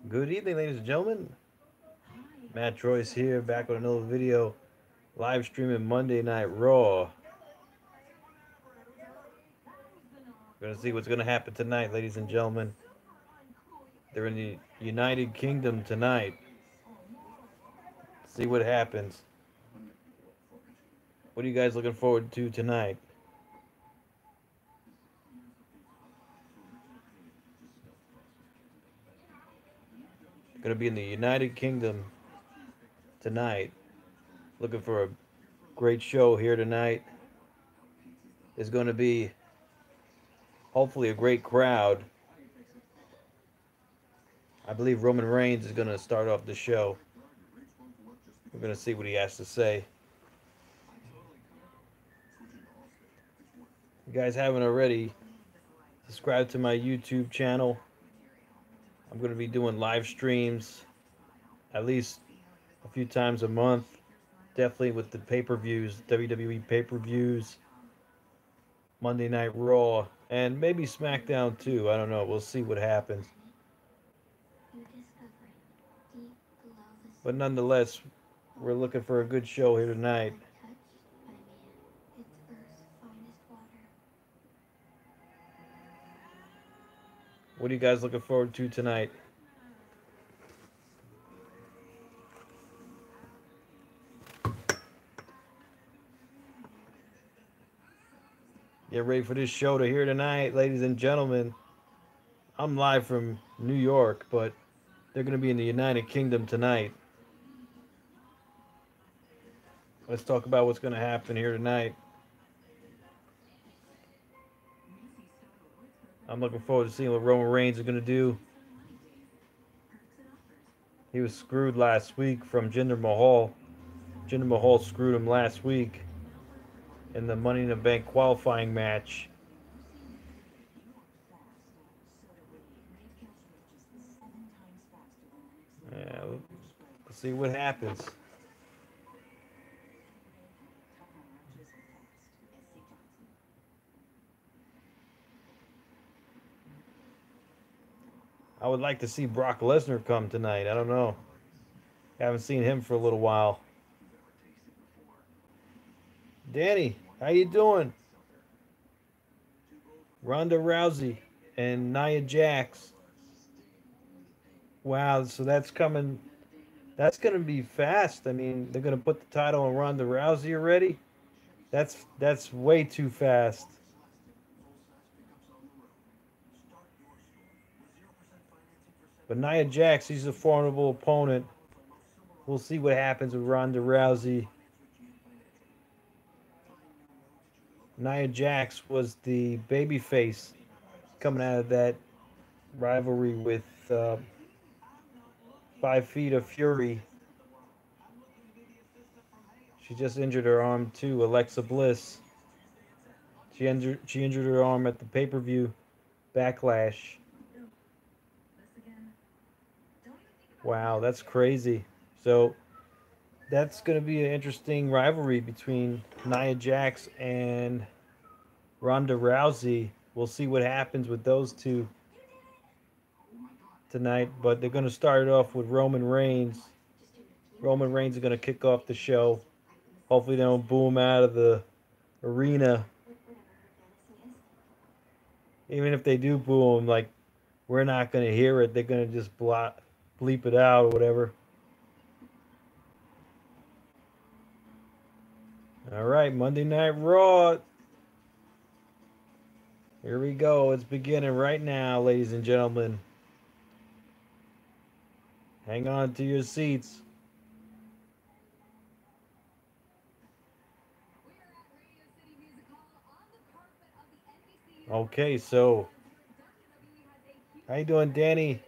Good evening, ladies and gentlemen. Matt Joyce here, back with another video, live streaming Monday Night Raw. We're gonna see what's gonna happen tonight, ladies and gentlemen. They're in the United Kingdom tonight. See what happens. What are you guys looking forward to tonight? Gonna be in the United Kingdom tonight. Looking for a great show here tonight. There's gonna be hopefully a great crowd. I believe Roman Reigns is gonna start off the show. We're gonna see what he has to say. If you guys haven't already, subscribe to my YouTube channel. I'm going to be doing live streams at least a few times a month. Definitely with the pay-per-views, WWE pay-per-views, Monday Night Raw, and maybe SmackDown too. I don't know. We'll see what happens. But nonetheless, we're looking for a good show here tonight. What are you guys looking forward to tonight? Get ready for this show to hear tonight, ladies and gentlemen. I'm live from New York, but they're going to be in the United Kingdom tonight. Let's talk about what's going to happen here tonight. I'm looking forward to seeing what Roman Reigns is going to do. He was screwed last week from Jinder Mahal. Jinder Mahal screwed him last week in the Money in the Bank qualifying match. Yeah, let's see what happens. I would like to see Brock Lesnar come tonight. I don't know. Haven't seen him for a little while. Danny, how you doing? Ronda Rousey and Nia Jax. Wow, so that's coming. That's going to be fast. I mean, they're going to put the title on Ronda Rousey already. That's way too fast. But Nia Jax, she's a formidable opponent. We'll see what happens with Ronda Rousey. Nia Jax was the babyface coming out of that rivalry with 5 Feet of Fury. She just injured her arm too, Alexa Bliss. She injured her arm at the pay-per-view Backlash. Wow, that's crazy. So that's going to be an interesting rivalry between Nia Jax and Ronda Rousey. We'll see what happens with those two tonight, but they're going to start it off with Roman Reigns. Roman Reigns is going to kick off the show. Hopefully they don't boo him out of the arena. Even if they do boo him, like, we're not going to hear it. They're going to just bleep it out or whatever. All right, Monday Night Raw. Here we go. It's beginning right now, ladies and gentlemen. Hang on to your seats. Okay, so how you doing, Danny?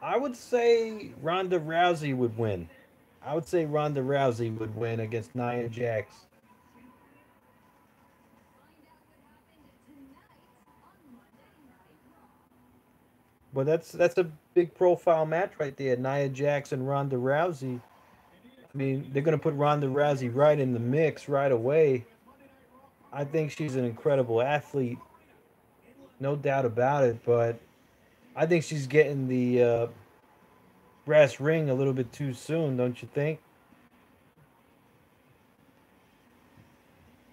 I would say Ronda Rousey would win. I would say Ronda Rousey would win against Nia Jax. But that's a big profile match right there. Nia Jax and Ronda Rousey. I I mean, they're going to put Ronda Rousey right in the mix right away. I think she's an incredible athlete, no doubt about it. But I think she's getting the brass ring a little bit too soon, don't you think?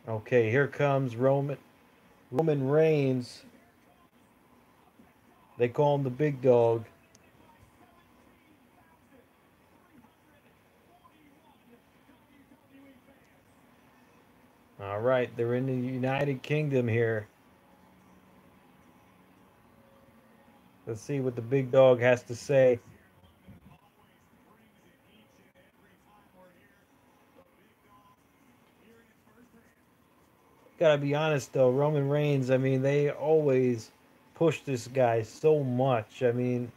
Okay, here comes Roman Reigns. They call him the big dog. All right, they're in the United Kingdom here. Let's see what the big dog has to say. Gotta be honest though, Roman Reigns, I mean, they always push this guy so much. I mean,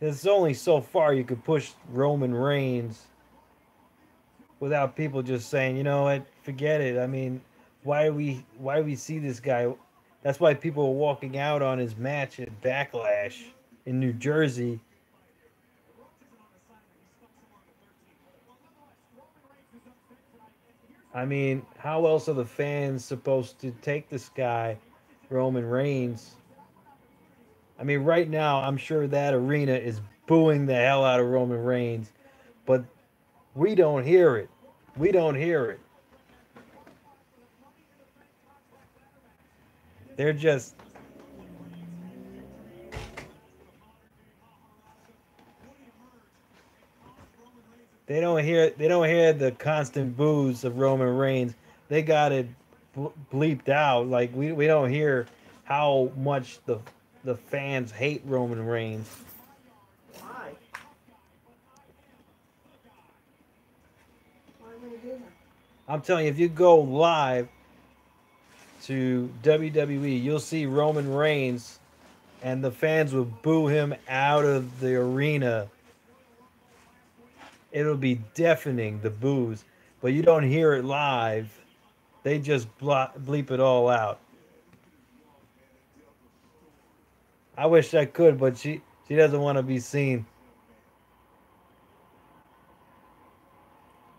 there's only so far you could push Roman Reigns without people just saying, you know what, forget it. I mean, why we see this guy? That's why people are walking out on his match at Backlash in New Jersey. I mean, how else are the fans supposed to take this guy, Roman Reigns? I mean, right now, I'm sure that arena is booing the hell out of Roman Reigns, but we don't hear it. We don't hear it. They're just they don't hear the constant boos of Roman Reigns. They got it bleeped out. Like we don't hear how much the fans hate Roman Reigns. Why? Why would he do that? I'm telling you, if you go live to WWE, you'll see Roman Reigns, and the fans will boo him out of the arena. It'll be deafening, the boos, but you don't hear it live. They just bleep it all out. I wish I could, but she doesn't want to be seen.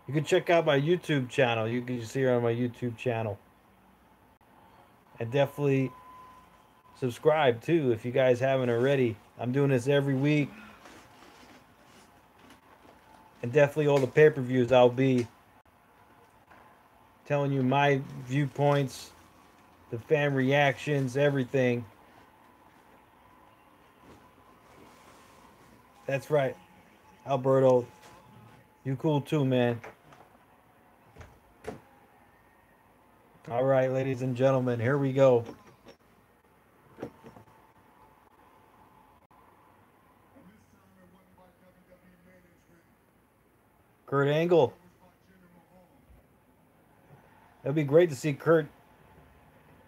You can check out my YouTube channel. You can see her on my YouTube channel. And definitely subscribe too if you guys haven't already. I'm doing this every week. And definitely all the pay-per-views I'll be telling you my viewpoints, the fan reactions, everything. That's right. Alberto, you cool too, man. All right, ladies and gentlemen, here we go. Kurt Angle. It'd be great to see Kurt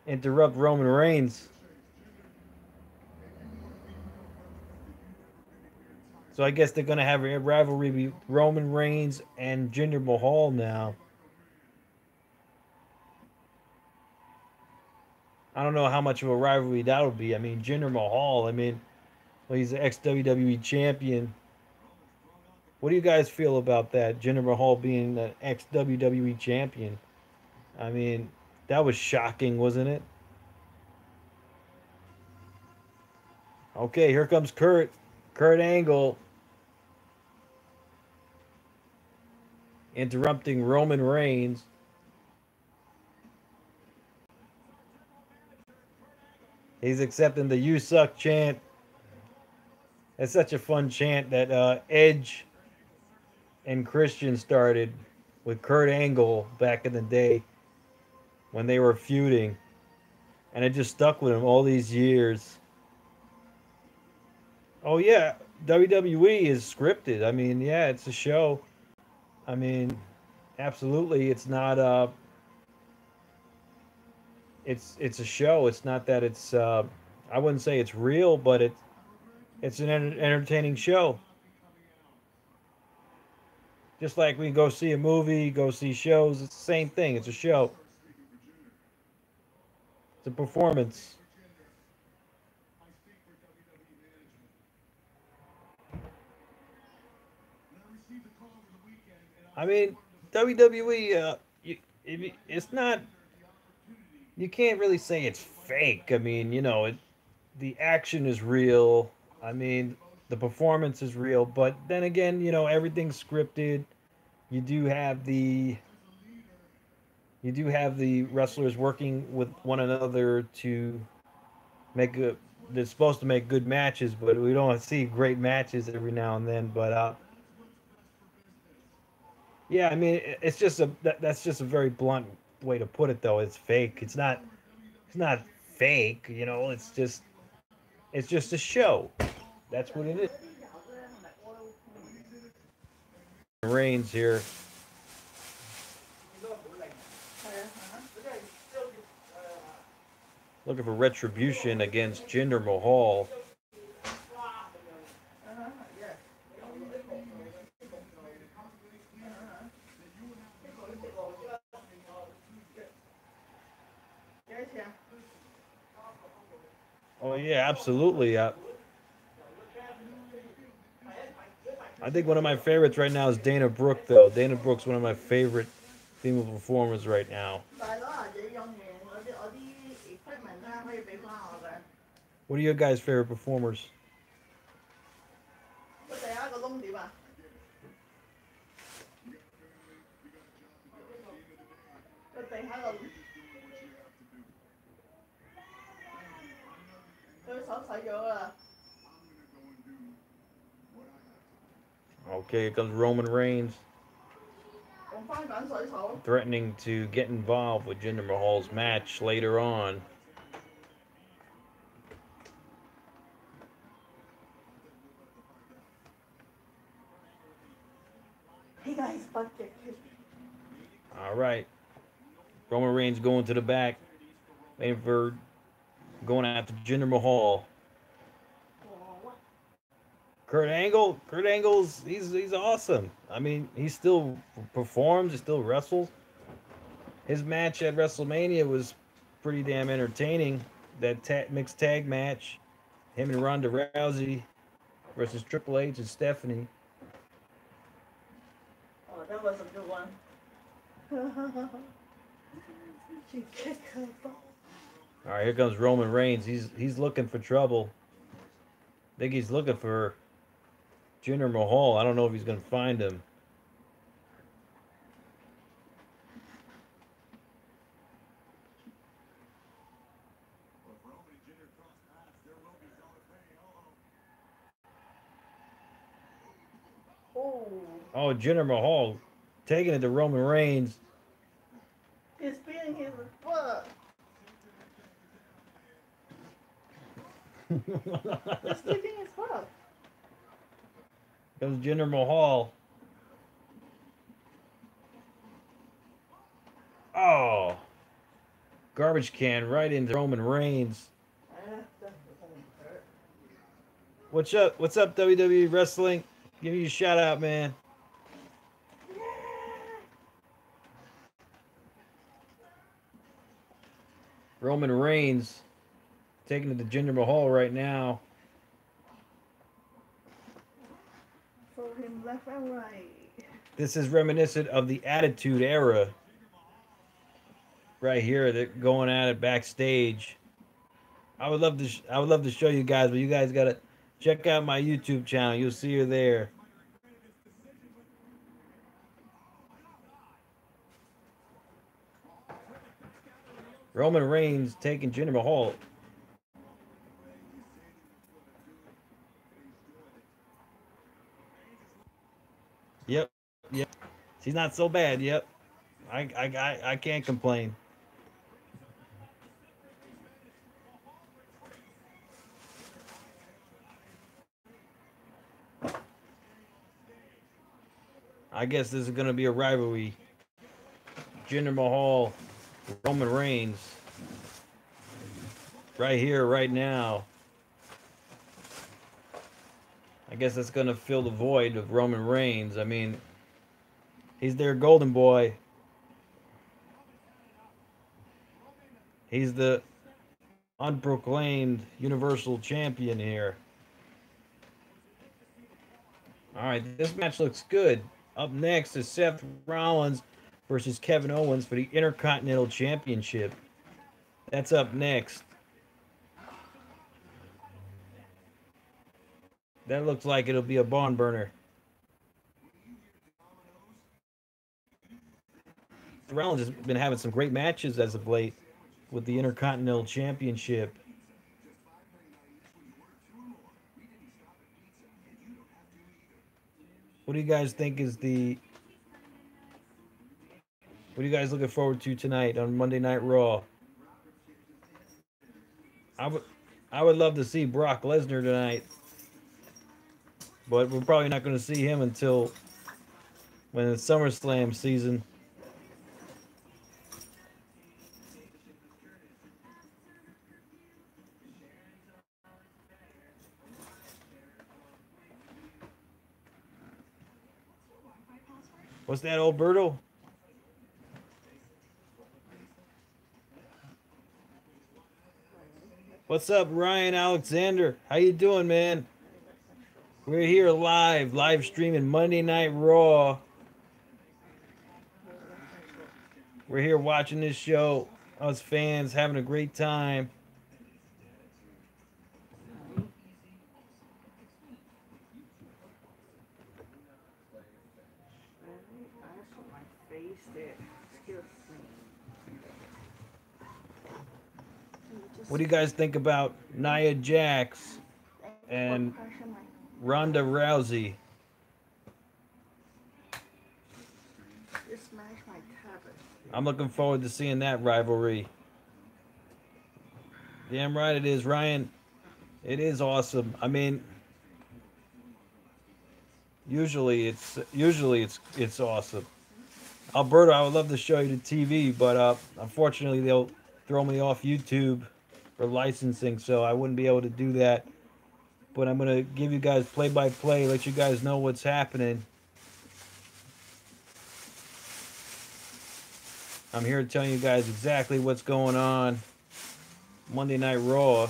interrupt Roman Reigns. So I guess they're going to have a rivalry with Roman Reigns and Jinder Mahal now. I don't know how much of a rivalry that'll be. I mean, Jinder Mahal, well, he's the ex-WWE champion. What do you guys feel about that? Jinder Mahal being the ex-WWE champion. I mean, that was shocking, wasn't it? Okay, here comes Kurt. Kurt Angle interrupting Roman Reigns. He's accepting the "You Suck" chant. It's such a fun chant that Edge and Christian started with Kurt Angle back in the day when they were feuding. And it just stuck with him all these years. Oh, yeah, WWE is scripted. I mean, yeah, it's a show. I mean, absolutely, it's not it's a show. It's not that it's I wouldn't say it's real, but it's an entertaining show. Just like we go see a movie, go see shows, it's the same thing. It's a show. It's a performance. I mean, WWE, it's not. You can't really say it's fake. I mean, the action is real. I mean, the performance is real. But then again, everything's scripted. You do have the you do have the wrestlers working with one another to make a. They're supposed to make good matches, but we don't see great matches every now and then. But yeah, I mean, that's just a very blunt way to put it, though. It's fake. It's not fake. It's just a show. That's what it is. Reigns here. Looking for retribution against Jinder Mahal. Oh yeah, absolutely. I think one of my favorites right now is Dana Brooke, though. Dana Brooke's one of my favorite female performers right now. What are your guys' favorite performers? Okay, here comes Roman Reigns, threatening to get involved with Jinder Mahal's match later on. All right, Roman Reigns going to the back, waiting for going after Jinder Mahal. Kurt Angle's he's awesome. I mean, he still performs, he still wrestles. His match at WrestleMania was pretty damn entertaining. That mixed tag match, him and Ronda Rousey versus Triple H and Stephanie. Oh, that was a good one. She kicked her ball. All right, here comes Roman Reigns. He's looking for trouble. I think he's looking for Jinder Mahal. I don't know if he's going to find him. Oh, Jinder Mahal taking it to Roman Reigns. He's beating his butt. He's kicking his butt. Comes Jinder Mahal. Oh, garbage can right into Roman Reigns. What's up? What's up, WWE Wrestling? Give you a shout out, man. Roman Reigns taking it to Jinder Mahal right now. Throw him left and right. This is reminiscent of the Attitude Era. Right here, they're going at it backstage. I would love to show you guys, but you guys gotta check out my YouTube channel. You'll see her there. Roman Reigns taking Jinder Mahal. Yep. She's not so bad. Yep. I can't complain. I guess this is gonna be a rivalry. Jinder Mahal, Roman Reigns. Right here, right now. I guess that's gonna fill the void of Roman Reigns. I mean, he's their golden boy. He's the unproclaimed Universal Champion here. All right, this match looks good. Up next is Seth Rollins versus Kevin Owens for the Intercontinental Championship. That's up next. That looks like it'll be a barn burner. Rollins has been having some great matches as of late with the Intercontinental Championship. What do you guys think is the... What are you guys looking forward to tonight on Monday Night Raw? I would love to see Brock Lesnar tonight. But we're probably not going to see him until when it's SummerSlam season. What's that, Alberto? What's up, Ryan Alexander? How you doing, man? We're here live streaming Monday Night Raw. We're here watching this show. Us fans having a great time. What do you guys think about Nia Jax and Ronda Rousey? I'm looking forward to seeing that rivalry. Damn right it is, Ryan. It is awesome. I mean, usually it's awesome. Alberto, I would love to show you the TV, but unfortunately they'll throw me off YouTube for licensing, so I wouldn't be able to do that. But I'm gonna give you guys play-by-play, let you guys know what's happening. I'm here telling you guys exactly what's going on. Monday Night Raw.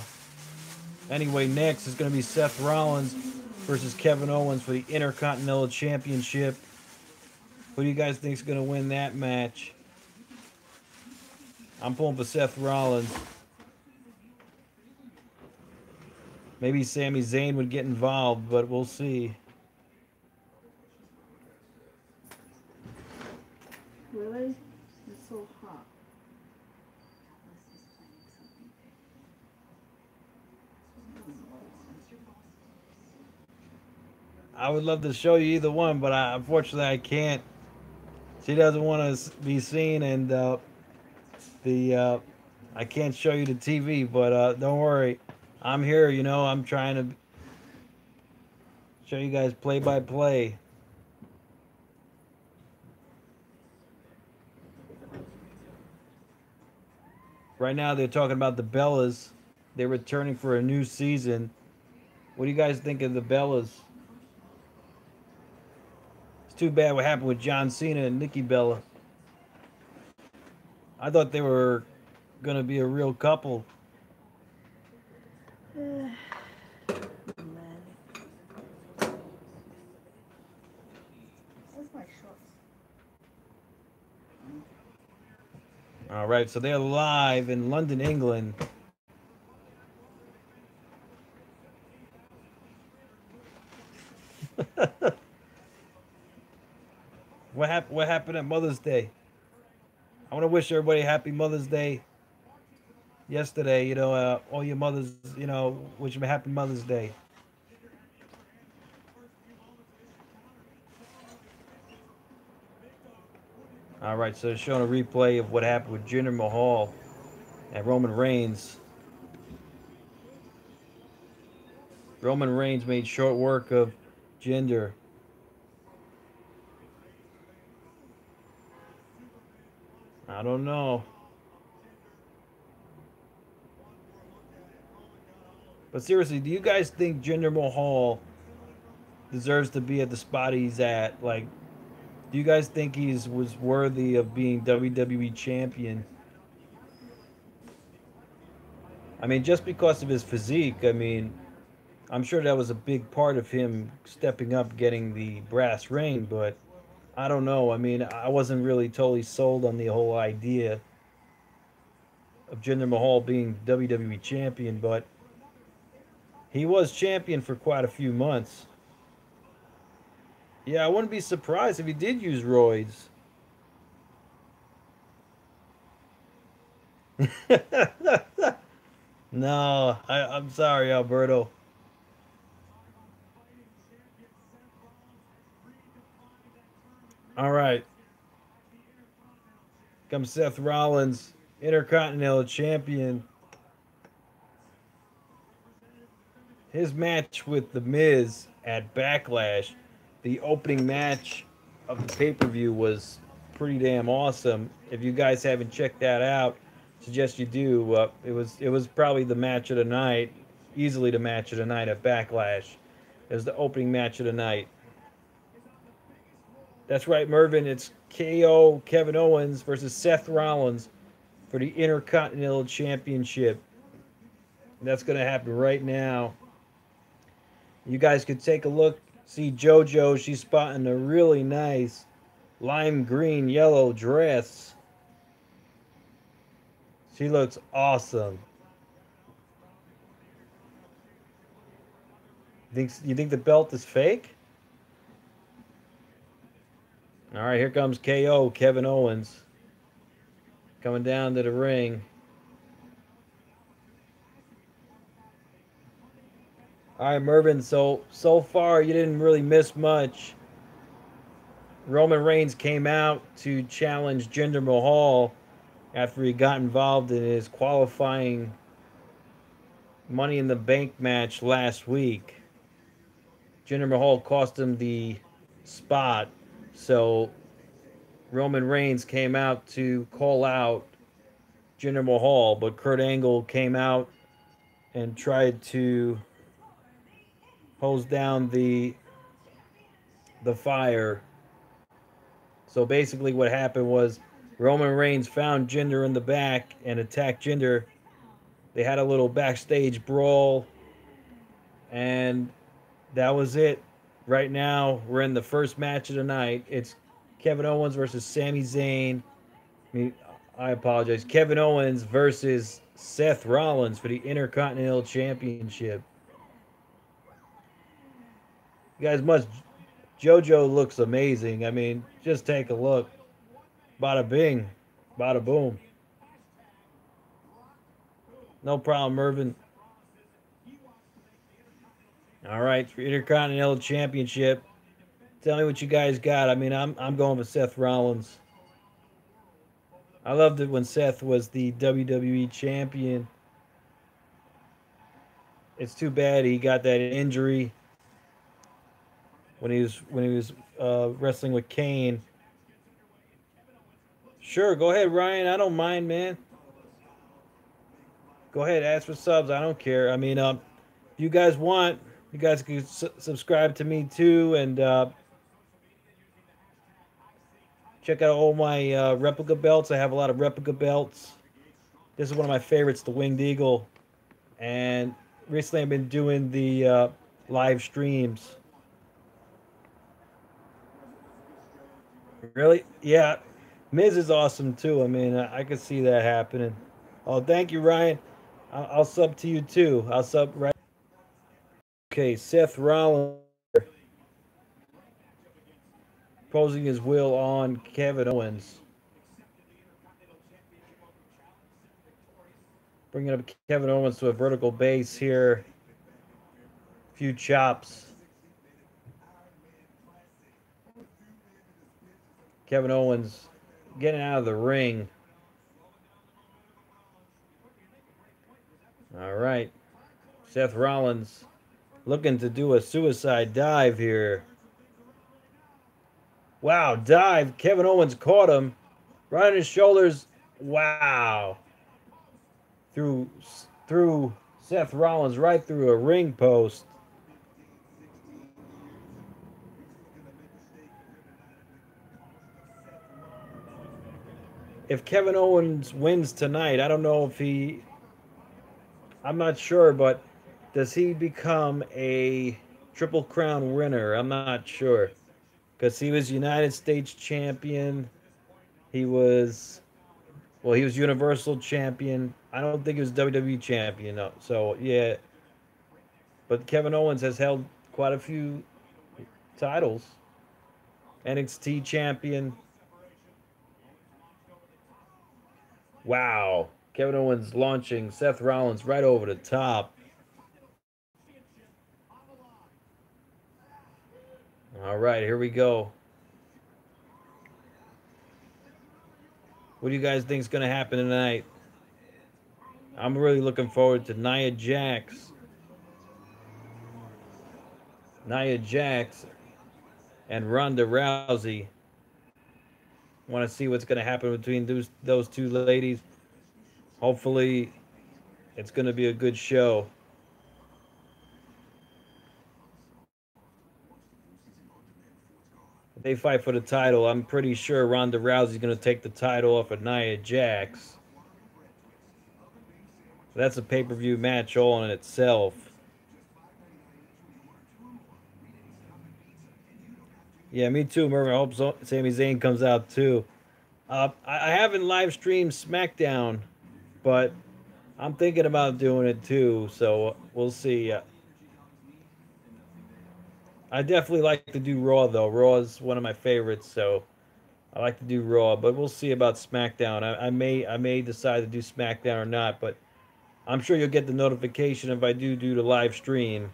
Anyway, next is going to be Seth Rollins versus Kevin Owens for the Intercontinental Championship. Who do you guys think is going to win that match? I'm pulling for Seth Rollins. Maybe Sami Zayn would get involved, but we'll see. Really? It's so hot. I would love to show you either one, but unfortunately I can't. She doesn't want to be seen, and I can't show you the TV. But don't worry, I'm here. You know, I'm trying to show you guys play by play. Right now they're talking about the Bellas. They're returning for a new season. What do you guys think of the Bellas? It's too bad what happened with John Cena and Nikki Bella. I thought they were going to be a real couple. Man. Where's my shorts? All right, so they're live in London, England. What happened at Mother's Day? I want to wish everybody happy Mother's Day. Yesterday, you know, all your mothers, you know, wish them a happy Mother's Day. All right, so it's showing a replay of what happened with Jinder Mahal and Roman Reigns. Roman Reigns made short work of Jinder. I don't know. But seriously, do you guys think Jinder Mahal deserves to be at the spot he's at? Like, do you guys think was worthy of being WWE champion? I mean, just because of his physique, I mean, I'm sure that was a big part of him stepping up, getting the brass ring, but I don't know. I mean, I wasn't really totally sold on the whole idea of Jinder Mahal being WWE champion, but he was champion for quite a few months. Yeah, I wouldn't be surprised if he did use roids. No, I'm sorry, Alberto. All right, comes Seth Rollins, Intercontinental Champion. His match with The Miz at Backlash, the opening match of the pay per view, was pretty damn awesome. If you guys haven't checked that out, suggest you do. It was probably the match of the night, easily the match of the night at Backlash. It was the opening match of the night. That's right, Mervin. It's KO Kevin Owens versus Seth Rollins for the Intercontinental Championship. That's going to happen right now. You guys could take a look. See JoJo. She's spotting a really nice lime green yellow dress. She looks awesome. You think the belt is fake? All right, here comes KO Kevin Owens coming down to the ring. All right, Mervin. So far you didn't really miss much. Roman Reigns came out to challenge Jinder Mahal after he got involved in his qualifying Money in the Bank match last week. Jinder Mahal cost him the spot, so Roman Reigns came out to call out Jinder Mahal, but Kurt Angle came out and tried to hose down the fire. So basically, what happened was Roman Reigns found Jinder in the back and attacked Jinder. They had a little backstage brawl, and that was it. Right now, we're in the first match of the night. It's Kevin Owens versus Sami Zayn. I apologize. Kevin Owens versus Seth Rollins for the Intercontinental Championship. You guys must. JoJo looks amazing. I mean, just take a look. Bada bing, bada boom. No problem, Mervin. All right, for Intercontinental Championship. Tell me what you guys got. I mean, I'm going with Seth Rollins. I loved it when Seth was the WWE champion. It's too bad he got that injury when he was wrestling with Kane. Sure, go ahead, Ryan. I don't mind, man. Go ahead, ask for subs. I don't care. I mean, if you guys want, you guys can subscribe to me too, and check out all my replica belts. I have a lot of replica belts. This is one of my favorites, the Winged Eagle. And recently I've been doing the live streams. Really? Yeah. Miz is awesome too. I mean, I could see that happening. Oh, thank you, Ryan. I'll sub to you too. I'll sub right. Okay, Seth Rollins posing his will on Kevin Owens. Bringing up Kevin Owens to a vertical base here. A few chops. Kevin Owens getting out of the ring. All right. Seth Rollins looking to do a suicide dive here. Wow, dive. Kevin Owens caught him right on his shoulders. Wow. Through Seth Rollins right through a ring post. If Kevin Owens wins tonight, I don't know if I'm not sure, but does he become a Triple Crown winner? I'm not sure. because he was United States champion. He was, well, he was Universal champion. I don't think he was WWE champion. No. So yeah, but Kevin Owens has held quite a few titles. NXT champion. Wow. Kevin Owens launching Seth Rollins right over the top. All right, here we go. What do you guys think is going to happen tonight? I'm really looking forward to Nia Jax, and Ronda Rousey. Want to see what's going to happen between those two ladies. Hopefully, it's going to be a good show. If they fight for the title, I'm pretty sure Ronda Rousey's going to take the title off of Nia Jax. That's a pay-per-view match all in itself. Yeah, me too, Mervin. I hope Sami Zayn comes out too. I haven't live streamed SmackDown, but I'm thinking about doing it too. So we'll see. I definitely like to do Raw though. Raw is one of my favorites, so I like to do Raw. But we'll see about SmackDown. I may decide to do SmackDown or not, but I'm sure you'll get the notification if I do the live stream.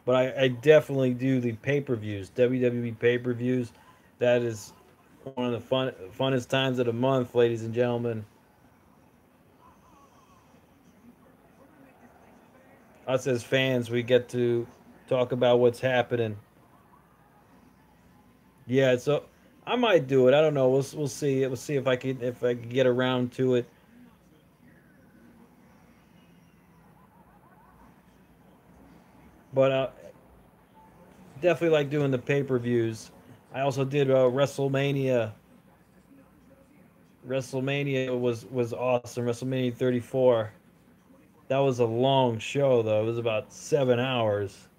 But I definitely do the pay-per-views, WWE pay-per-views. That is one of the funnest times of the month, ladies and gentlemen. Us as fans, we get to talk about what's happening. Yeah, so I might do it. I don't know. We'll see. We'll see if I can get around to it. But definitely like doing the pay-per-views. I also did WrestleMania. WrestleMania was awesome. WrestleMania 34. That was a long show though. It was about 7 hours.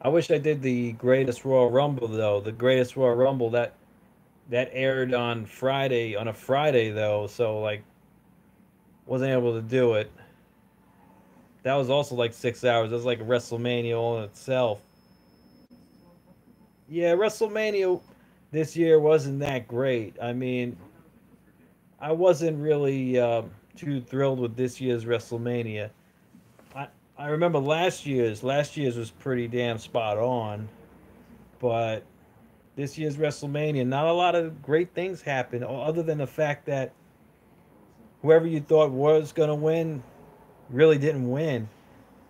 I wish I did the Greatest Royal Rumble though. The Greatest Royal Rumble that aired on Friday, on a Friday though, so like wasn't able to do it. That was also like 6 hours. That was like WrestleMania all in itself. Yeah, WrestleMania this year wasn't that great. I mean, I wasn't really too thrilled with this year's WrestleMania. I I remember last year's. Last year's was pretty damn spot on, but this year's WrestleMania, not a lot of great things happened, other than the fact that whoever you thought was gonna win really didn't win.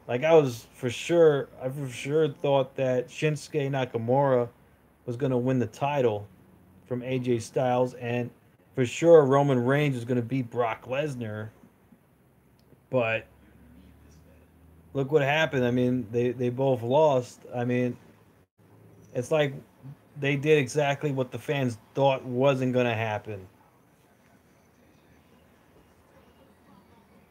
Like I for sure thought that Shinsuke Nakamura was gonna win the title from AJ Styles, and for sure Roman Reigns was gonna beat Brock Lesnar. But look what happened. I mean, they both lost. I mean, it's like they did exactly what the fans thought wasn't gonna happen.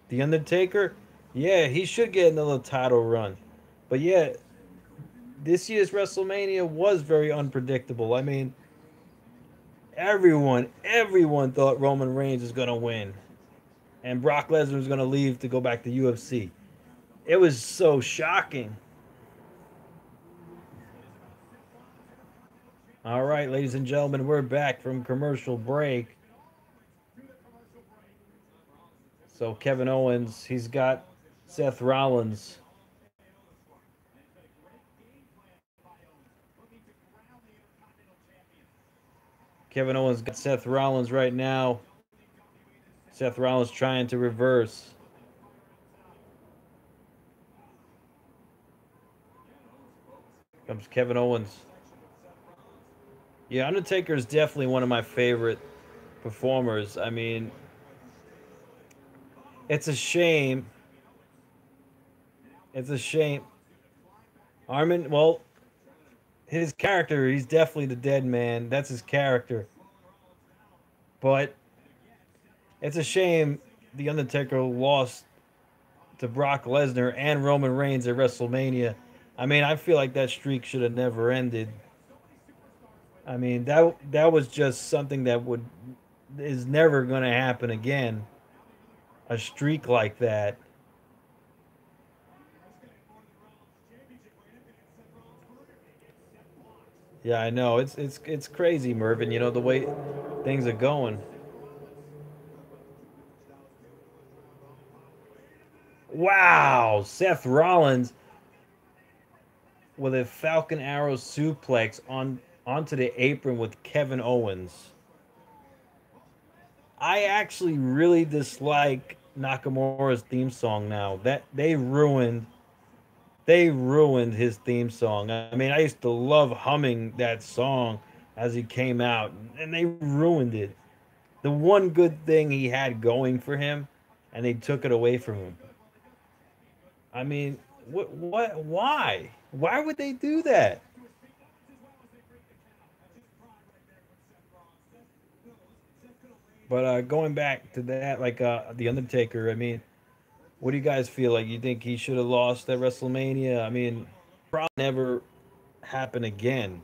The Undertaker, yeah, he should get another title run. But yeah, this year's WrestleMania was very unpredictable. I mean, everyone thought Roman Reigns was gonna win, and Brock Lesnar was gonna leave to go back to UFC. It was so shocking. All right, ladies and gentlemen, we're back from commercial break. So Kevin Owens, he's got Seth Rollins. Kevin Owens got Seth Rollins right now. Seth Rollins trying to reverse. Comes Kevin Owens. Yeah, Undertaker is definitely one of my favorite performers. I mean, it's a shame. It's a shame. Armin, well, his character, he's definitely the dead man. That's his character. But it's a shame the Undertaker lost to Brock Lesnar and Roman Reigns at WrestleMania. I mean, I feel like that streak should have never ended. I mean, that was just something that would is never going to happen again. A streak like that. Yeah, I know. It's crazy, Mervin. You know the way things are going. Wow, Seth Rollins with a Falcon Arrow suplex onto the apron with Kevin Owens. I actually really dislike Nakamura's theme song now. That they ruined his theme song. I mean, I used to love humming that song as he came out, and they ruined it. The one good thing he had going for him, and they took it away from him. I mean, why? Why would they do that? But going back to that, like the Undertaker, I mean, what do you guys feel like? You think he should have lost at WrestleMania? I mean, probably never happen again.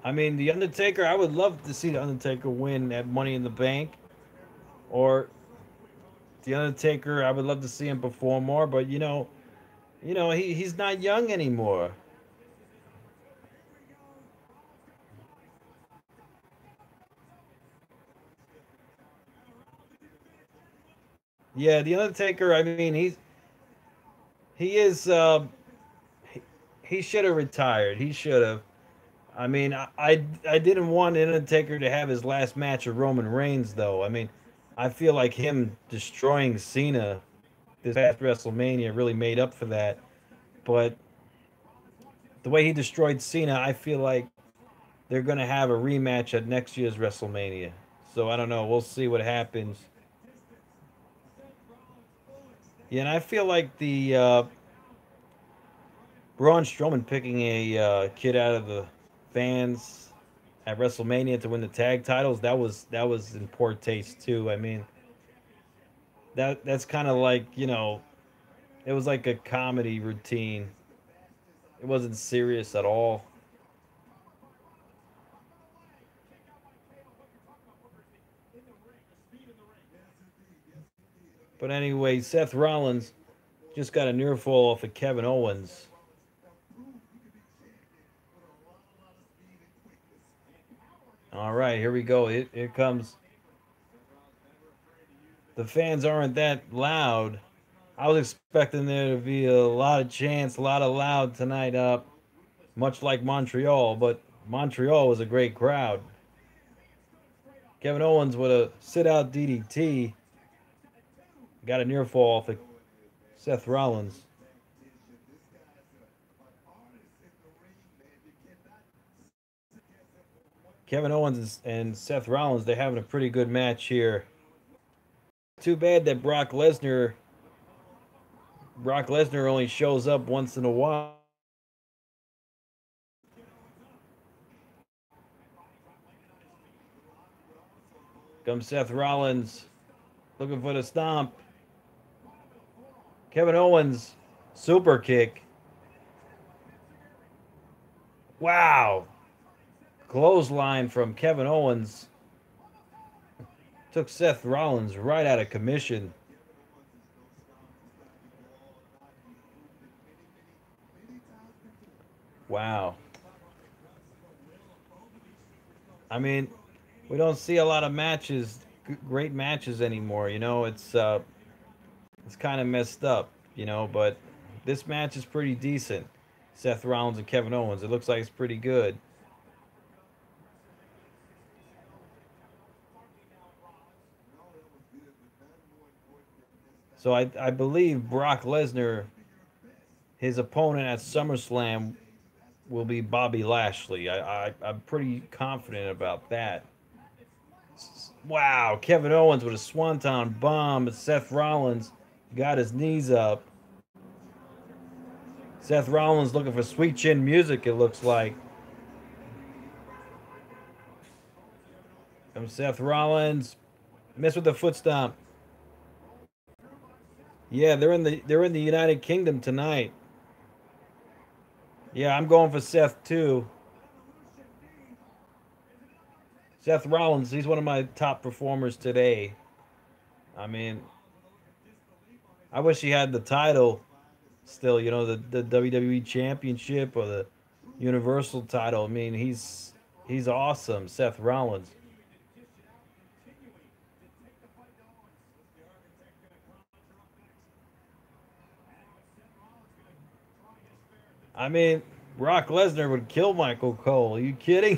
I mean, the Undertaker, I would love to see the Undertaker win at Money in the Bank, or the Undertaker. I would love to see him perform more, but he's not young anymore. Yeah, the Undertaker. I mean, he is. He should have retired. He should have. I mean, I didn't want Undertaker to have his last match with Roman Reigns, though. I mean, I feel like him destroying Cena this past WrestleMania really made up for that. But the way he destroyed Cena, I feel like they're going to have a rematch at next year's WrestleMania. So I don't know. We'll see what happens. Yeah, and I feel like the Braun Strowman picking a kid out of the fans at WrestleMania to win the tag titles, that was in poor taste too. I mean, that's kind of like, it was like a comedy routine. It wasn't serious at all. But anyway, Seth Rollins just got a near fall off of Kevin Owens. All right, here we go. Here comes. The fans aren't that loud. I was expecting there to be a lot of chants, a lot of loud tonight, much like Montreal, but Montreal was a great crowd. Kevin Owens with a sit out DDT got a near fall off of Seth Rollins. Kevin Owens and Seth Rollins, they're having a pretty good match here. Too bad that Brock Lesnar only shows up once in a while. Comes Seth Rollins looking for the stomp. Kevin Owens super kick. Wow. Clothesline from Kevin Owens took Seth Rollins right out of commission. Wow. I mean, we don't see a lot of matches, great matches anymore. It's kind of messed up. But this match is pretty decent. Seth Rollins and Kevin Owens. It looks like it's pretty good. So I believe Brock Lesnar, his opponent at SummerSlam, will be Bobby Lashley. I'm pretty confident about that. Wow, Kevin Owens with a swanton bomb. Seth Rollins got his knees up. Seth Rollins looking for sweet chin music, it looks like. From Seth Rollins. Mess with the foot stomp. Yeah, they're in the United Kingdom tonight. Yeah, I'm going for Seth too. Seth Rollins, he's one of my top performers today. I mean, I wish he had the title still, the WWE Championship or the Universal title. I mean, he's awesome, Seth Rollins. I mean, Brock Lesnar would kill Michael Cole. Are you kidding?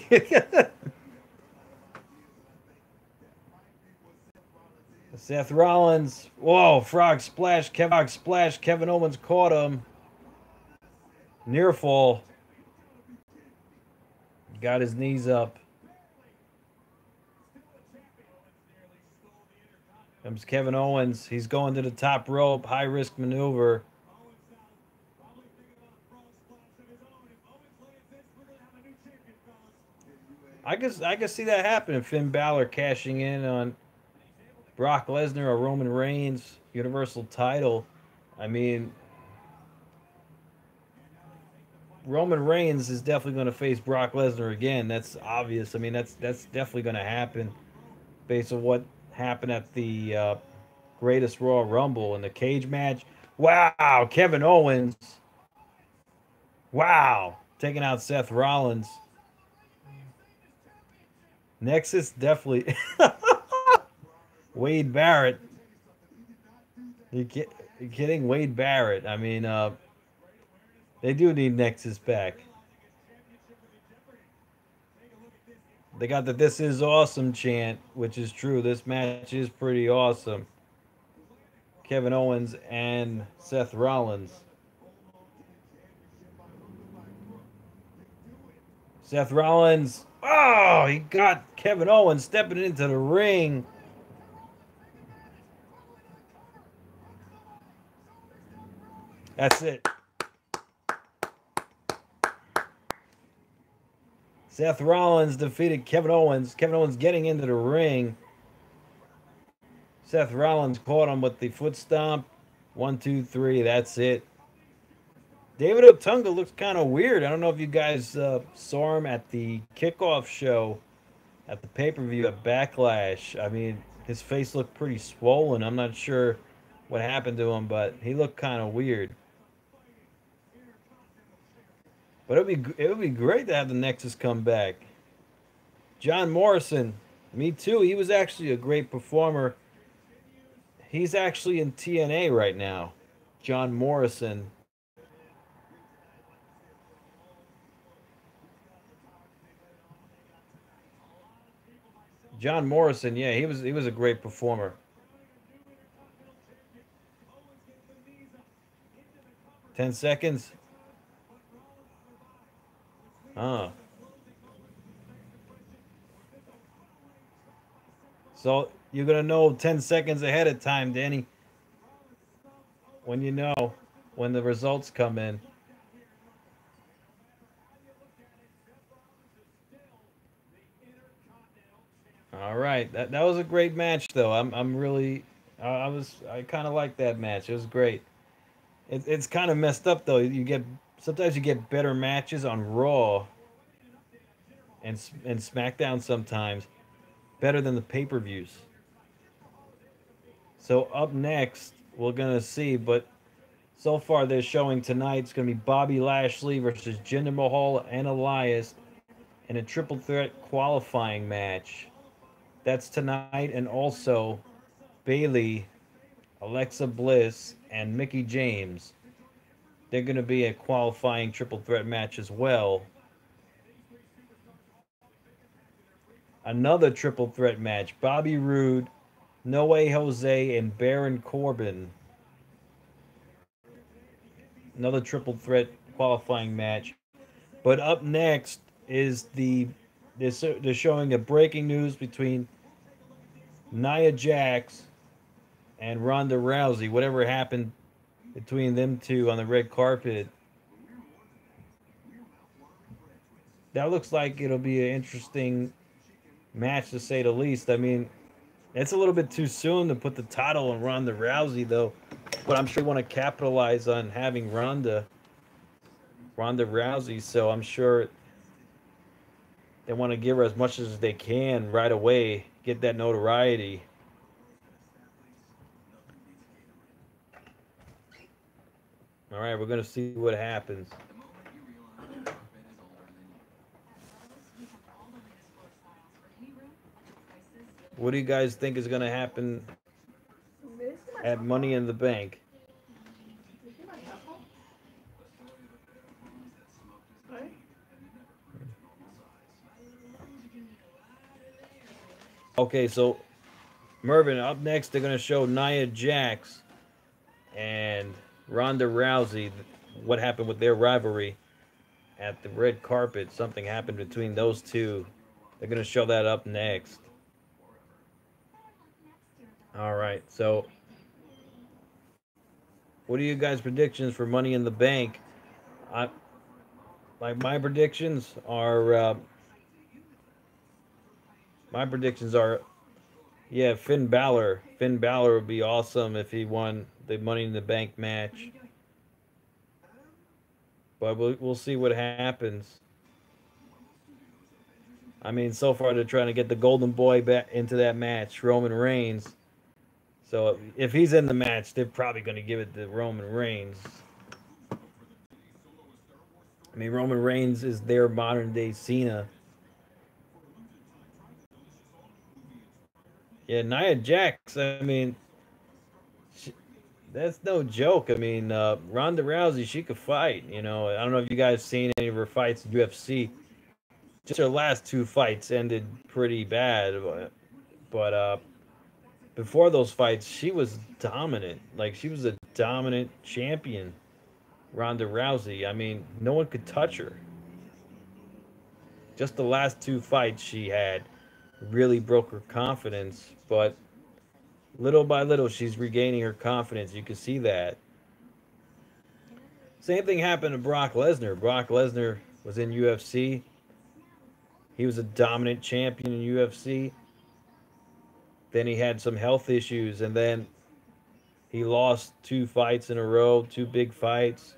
Seth Rollins. Whoa, frog splash. Kevin Owens caught him. Near fall. Got his knees up. Comes Kevin Owens. He's going to the top rope. High risk maneuver. I can see that happening. Finn Balor cashing in on Brock Lesnar or Roman Reigns Universal title. I mean, Roman Reigns is definitely going to face Brock Lesnar again. That's obvious. I mean, that's definitely going to happen based on what happened at the Greatest Royal Rumble in the cage match. Wow, Kevin Owens. Wow, taking out Seth Rollins. Nexus definitely. Wade Barrett. You kidding? Wade Barrett. I mean, they do need Nexus back. They got the "This is awesome" chant, which is true. This match is pretty awesome. Kevin Owens and Seth Rollins. Seth Rollins. Oh, he got Kevin Owens stepping into the ring. That's it. Seth Rollins defeated Kevin Owens. Kevin Owens getting into the ring. Seth Rollins caught him with the foot stomp. 1, 2, 3. That's it. David Otunga looks kind of weird. I don't know if you guys saw him at the kickoff show at the pay-per-view at Backlash. I mean, his face looked pretty swollen. I'm not sure what happened to him, but he looked kind of weird. But it would be great to have the Nexus come back. John Morrison, me too. He was actually a great performer. He's actually in TNA right now. John Morrison. John Morrison, yeah, he was a great performer. 10 seconds. Huh. So you're gonna know 10 seconds ahead of time, Danny, when you know when the results come in. All right, that was a great match, though. I'm really, I kind of like that match. It was great. It's kind of messed up though. Sometimes you get better matches on Raw and SmackDown sometimes better than the pay-per-views. So up next, we're gonna see, but so far they're showing tonight's gonna be Bobby Lashley versus Jinder Mahal and Elias in a triple threat qualifying match. That's tonight, and also Bailey, Alexa Bliss, and Mickey James. They're going to be a qualifying triple threat match as well. Another triple threat match: Bobby Roode, No Way Jose, and Baron Corbin. Another triple threat qualifying match. But up next is they're showing a breaking news between Nia Jax and Ronda Rousey. Whatever happened between them two on the red carpet. That looks like it'll be an interesting match to say the least. I mean, It's a little bit too soon to put the title on Ronda Rousey, though. But I'm sure they want to capitalize on having Ronda Rousey. So I'm sure they want to give her as much as they can right away, get that notoriety. All right, we're gonna see what happens. What do you guys think is gonna happen at Money in the Bank? Okay, so Mervin, up next they're gonna show Nia Jax and Ronda Rousey. What happened with their rivalry at the red carpet? Something happened between those two. They're gonna show that up next. All right, so what are you guys' predictions for Money in the Bank? I like my predictions are yeah, Finn Balor. Finn Balor would be awesome if he won the Money in the Bank match. But we'll see what happens. I mean, so far they're trying to get the Golden Boy back into that match, Roman Reigns. So if he's in the match, they're probably going to give it to Roman Reigns. I mean, Roman Reigns is their modern day Cena. Yeah, Nia Jax. I mean, that's no joke. I mean, Ronda Rousey, she could fight. You know, I don't know if you guys seen any of her fights in UFC. Just her last two fights ended pretty bad, but before those fights, she was dominant. Like she was a dominant champion. Ronda Rousey. I mean, no one could touch her. Just the last two fights she had really broke her confidence, but little by little she's regaining her confidence. You can see that. Same thing happened to Brock Lesnar. Brock Lesnar was in UFC. He was a dominant champion in UFC. Then he had some health issues, and then he lost two fights in a row, two big fights.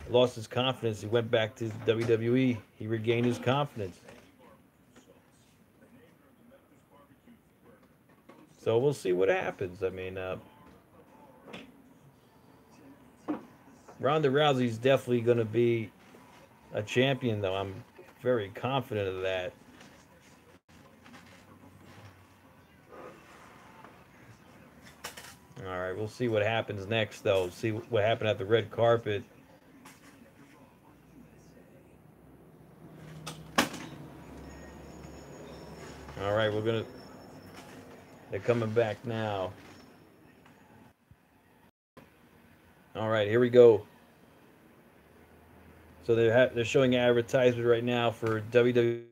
Lost his confidence. He went back to WWE. He regained his confidence. So we'll see what happens. I mean, Ronda Rousey's definitely going to be a champion, though. I'm very confident of that. All right, we'll see what happens next, though. See what happened at the red carpet. All right, they're coming back now. All right, here we go. So they're showing an advertisement right now for WWE.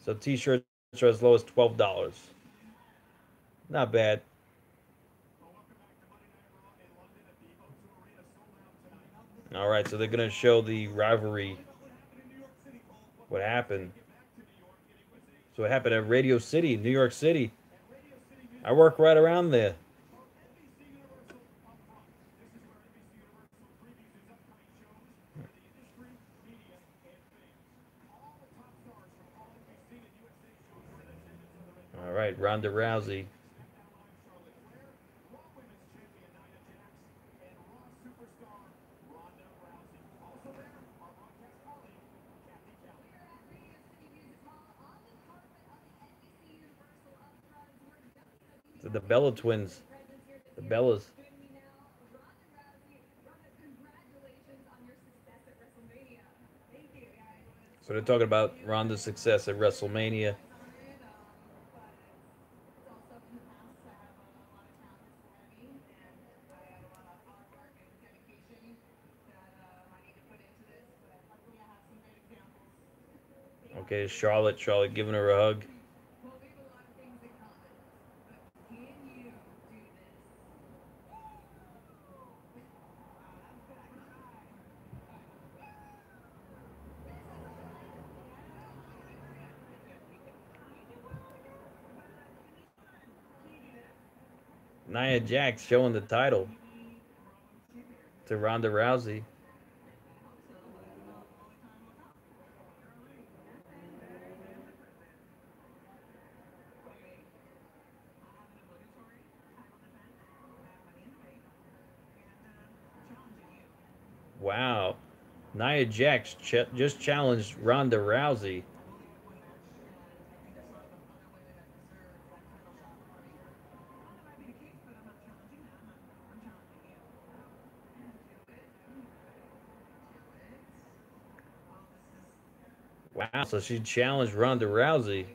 So T-shirts are as low as $12. Not bad. All right, so they're gonna show the rivalry. What happened? So it happened at Radio City, New York City. I work right around there. All right, Ronda Rousey. The Bella twins. The Bellas. So they're talking about Ronda's success at WrestleMania. Okay, Charlotte giving her a hug. Nia Jax showing the title to Ronda Rousey. Wow. Nia Jax just challenged Ronda Rousey. Wow, so she challenged Ronda Rousey.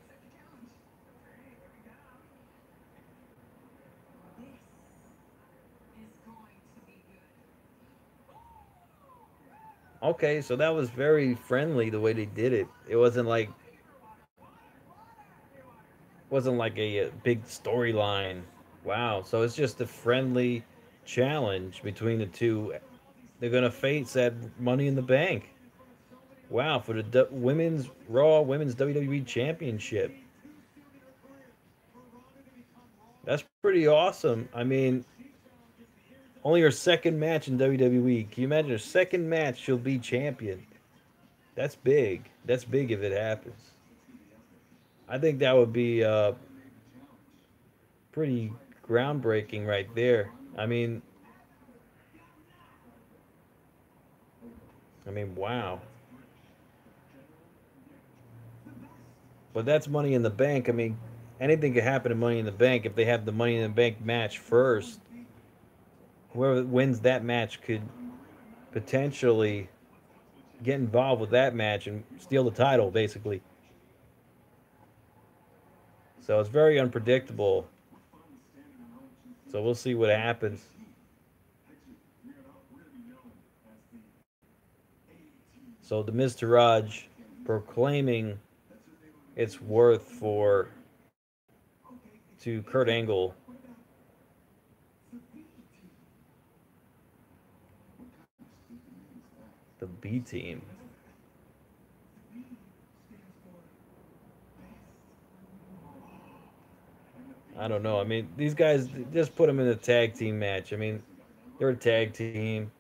Okay, so that was very friendly the way they did it. It wasn't like a big storyline. Wow, so it's just a friendly challenge between the two. They're gonna face at Money in the Bank. Wow, for the women's Raw Women's WWE Championship. That's pretty awesome. I mean, only her second match in WWE. Can you imagine her second match? She'll be champion. That's big. That's big if it happens. I think that would be pretty groundbreaking right there. Wow. But that's Money in the Bank. I mean, anything could happen in Money in the Bank if they have the Money in the Bank match first. Whoever wins that match could potentially get involved with that match and steal the title, basically. So it's very unpredictable. So we'll see what happens. So the Mr. Raj proclaiming its worth for to Kurt Angle. The B team. I don't know. I mean, these guys just put them in a tag team match. I mean, they're a tag team.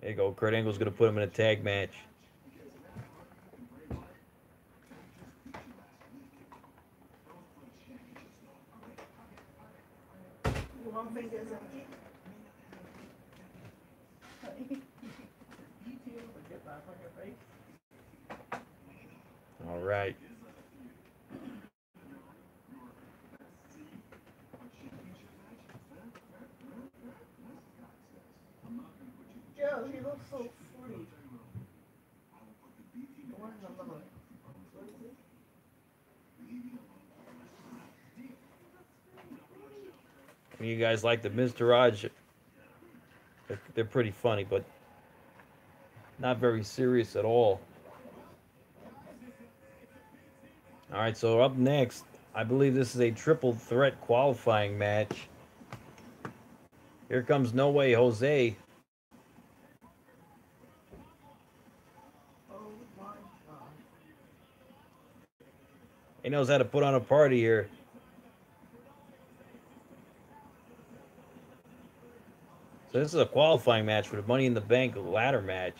There you go. Kurt Angle's going to put him in a tag match. All right. Joe, he looks so free. The one in the middle. You guys like the Mr. Raj? They're pretty funny, but not very serious at all. All right, so up next, I believe this is a triple threat qualifying match. Here comes No Way Jose. Oh my God. He knows how to put on a party here. So this is a qualifying match for the Money in the Bank ladder match.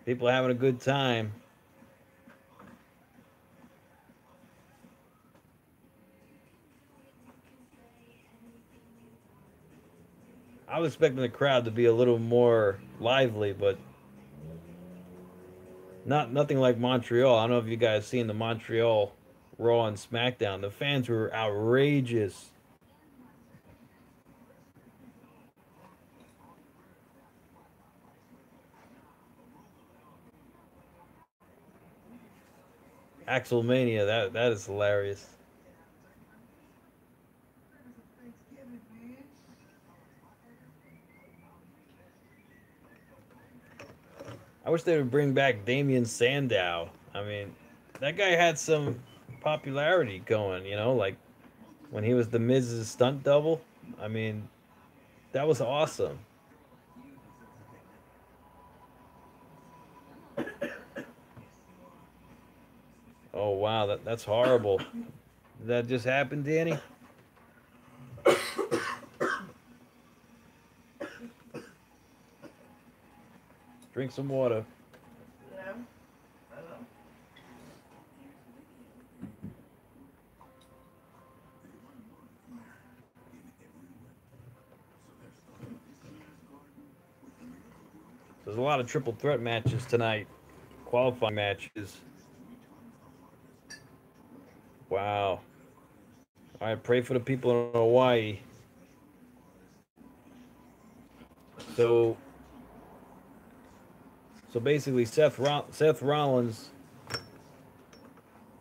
People are having a good time. I was expecting the crowd to be a little more lively, but nothing like Montreal. I don't know if you guys seen the Montreal Raw and SmackDown. The fans were outrageous. Axelmania, that is hilarious. I wish they would bring back Damien Sandow. I mean, that guy had some popularity going, like when he was the Miz's stunt double. I mean, that was awesome. Oh wow, that's horrible. Did that just happen, Danny? Drink some water. Yeah. I know. There's a lot of triple threat matches tonight. Qualifying matches. Wow. All right, pray for the people in Hawaii. So, so basically, Seth Rollins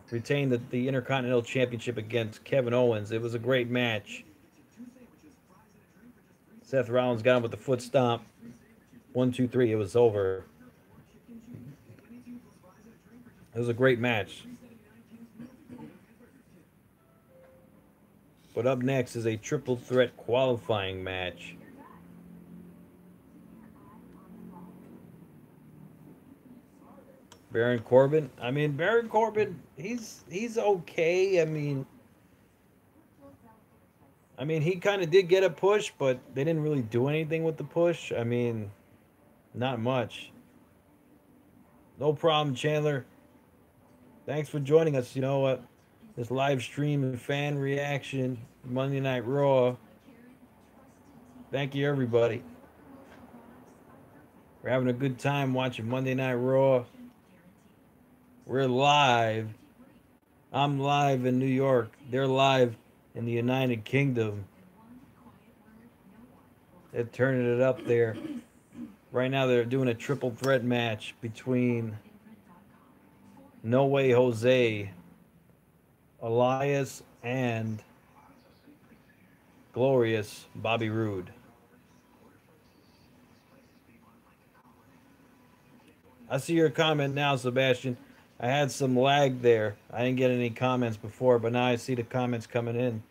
retained the Intercontinental Championship against Kevin Owens. It was a great match. Seth Rollins got him with the foot stomp. 1, 2, 3. It was over. It was a great match. But up next is a triple threat qualifying match. Baron Corbin. I mean, Baron Corbin. He's okay. I mean, he kind of did get a push, but they didn't really do anything with the push. I mean, not much. No problem, Chandler. Thanks for joining us. You know what? This live stream and fan reaction, Monday Night Raw. Thank you, everybody. We're having a good time watching Monday Night Raw. We're live. I'm live in New York. They're live in the United Kingdom. They're turning it up there. Right now, they're doing a triple threat match between No Way Jose, Elias, and Glorious Bobby Roode. I see your comment now, Sebastian. I had some lag there. I didn't get any comments before, but now I see the comments coming in.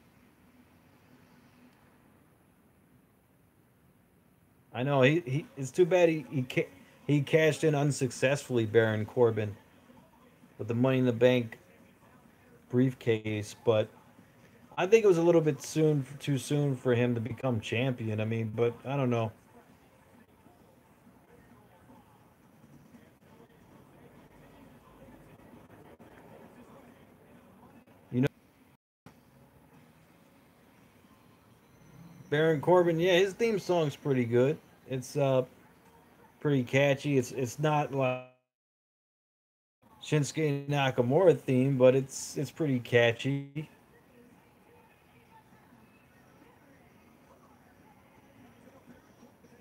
I know he it's too bad he cashed in unsuccessfully, Baron Corbin, with the Money in the Bank briefcase, but I think it was a little bit too soon for him to become champion. I mean, but I don't know. You know, Baron Corbin, yeah, his theme song's pretty good. It's pretty catchy. It's not like Shinsuke Nakamura theme, but it's pretty catchy.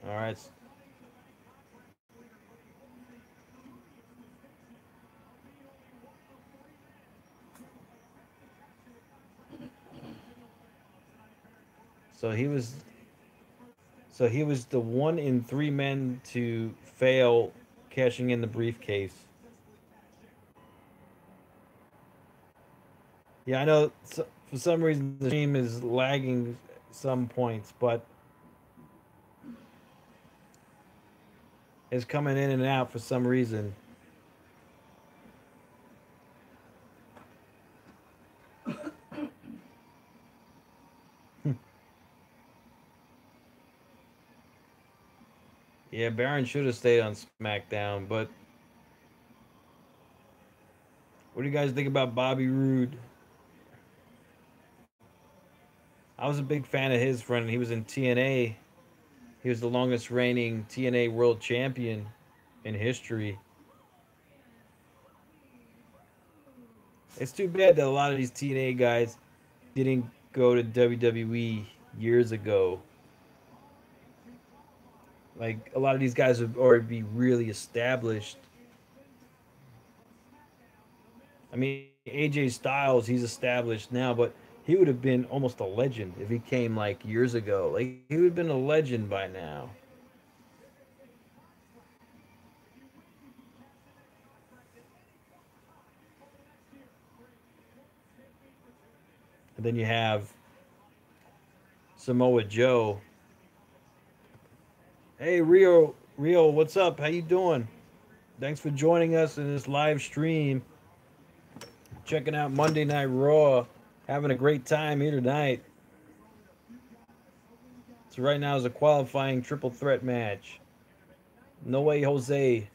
All right. So he was the 1 in 3 men to fail cashing in the briefcase. Yeah, I know for some reason the stream is lagging some points, but it's coming in and out for some reason. Yeah, Baron should have stayed on SmackDown, but what do you guys think about Bobby Roode? I was a big fan of his friend. He was in TNA. He was the longest reigning TNA World Champion in history. It's too bad that a lot of these TNA guys didn't go to WWE years ago. Like a lot of these guys would already be really established. I mean, AJ Styles, he's established now, but he would have been almost a legend if he came like years ago. Like he would have been a legend by now. And then you have Samoa Joe. Hey Rio, what's up? How you doing? Thanks for joining us in this live stream. Checking out Monday Night Raw. Having a great time here tonight. So right now is a qualifying triple threat match. No Way Jose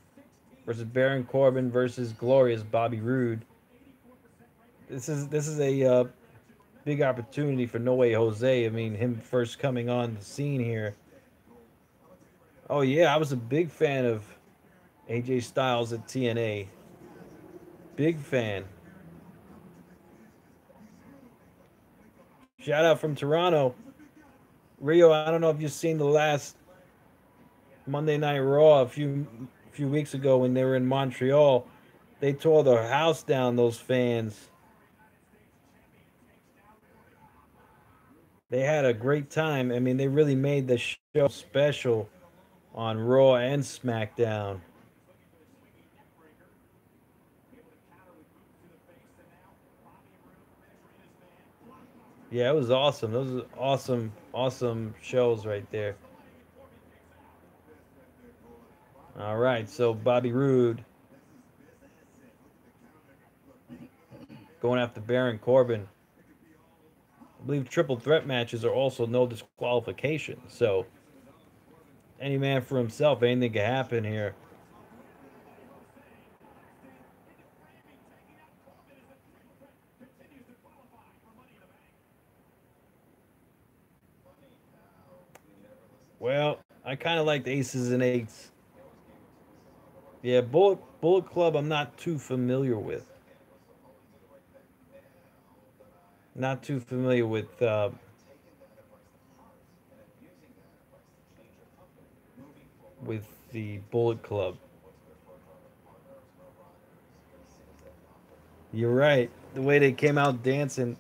versus Baron Corbin versus Glorious Bobby Roode. This is a big opportunity for No Way Jose. I mean, him first coming on the scene here. Oh yeah, I was a big fan of AJ Styles at TNA. Big fan. Shout out from Toronto. Rio, I don't know if you've seen the last Monday Night Raw a few weeks ago when they were in Montreal. They tore their house down, those fans. They had a great time. I mean, they really made the show special on Raw and SmackDown. Yeah, it was awesome. Those are awesome, awesome shows right there. All right, so Bobby Roode going after Baron Corbin. I believe triple threat matches are also no disqualification. So any man for himself, anything can happen here. Well, I kind of like the aces and eights. Yeah, Bullet Club. I'm not too familiar with. Not too familiar with the Bullet Club. You're right. The way they came out dancing,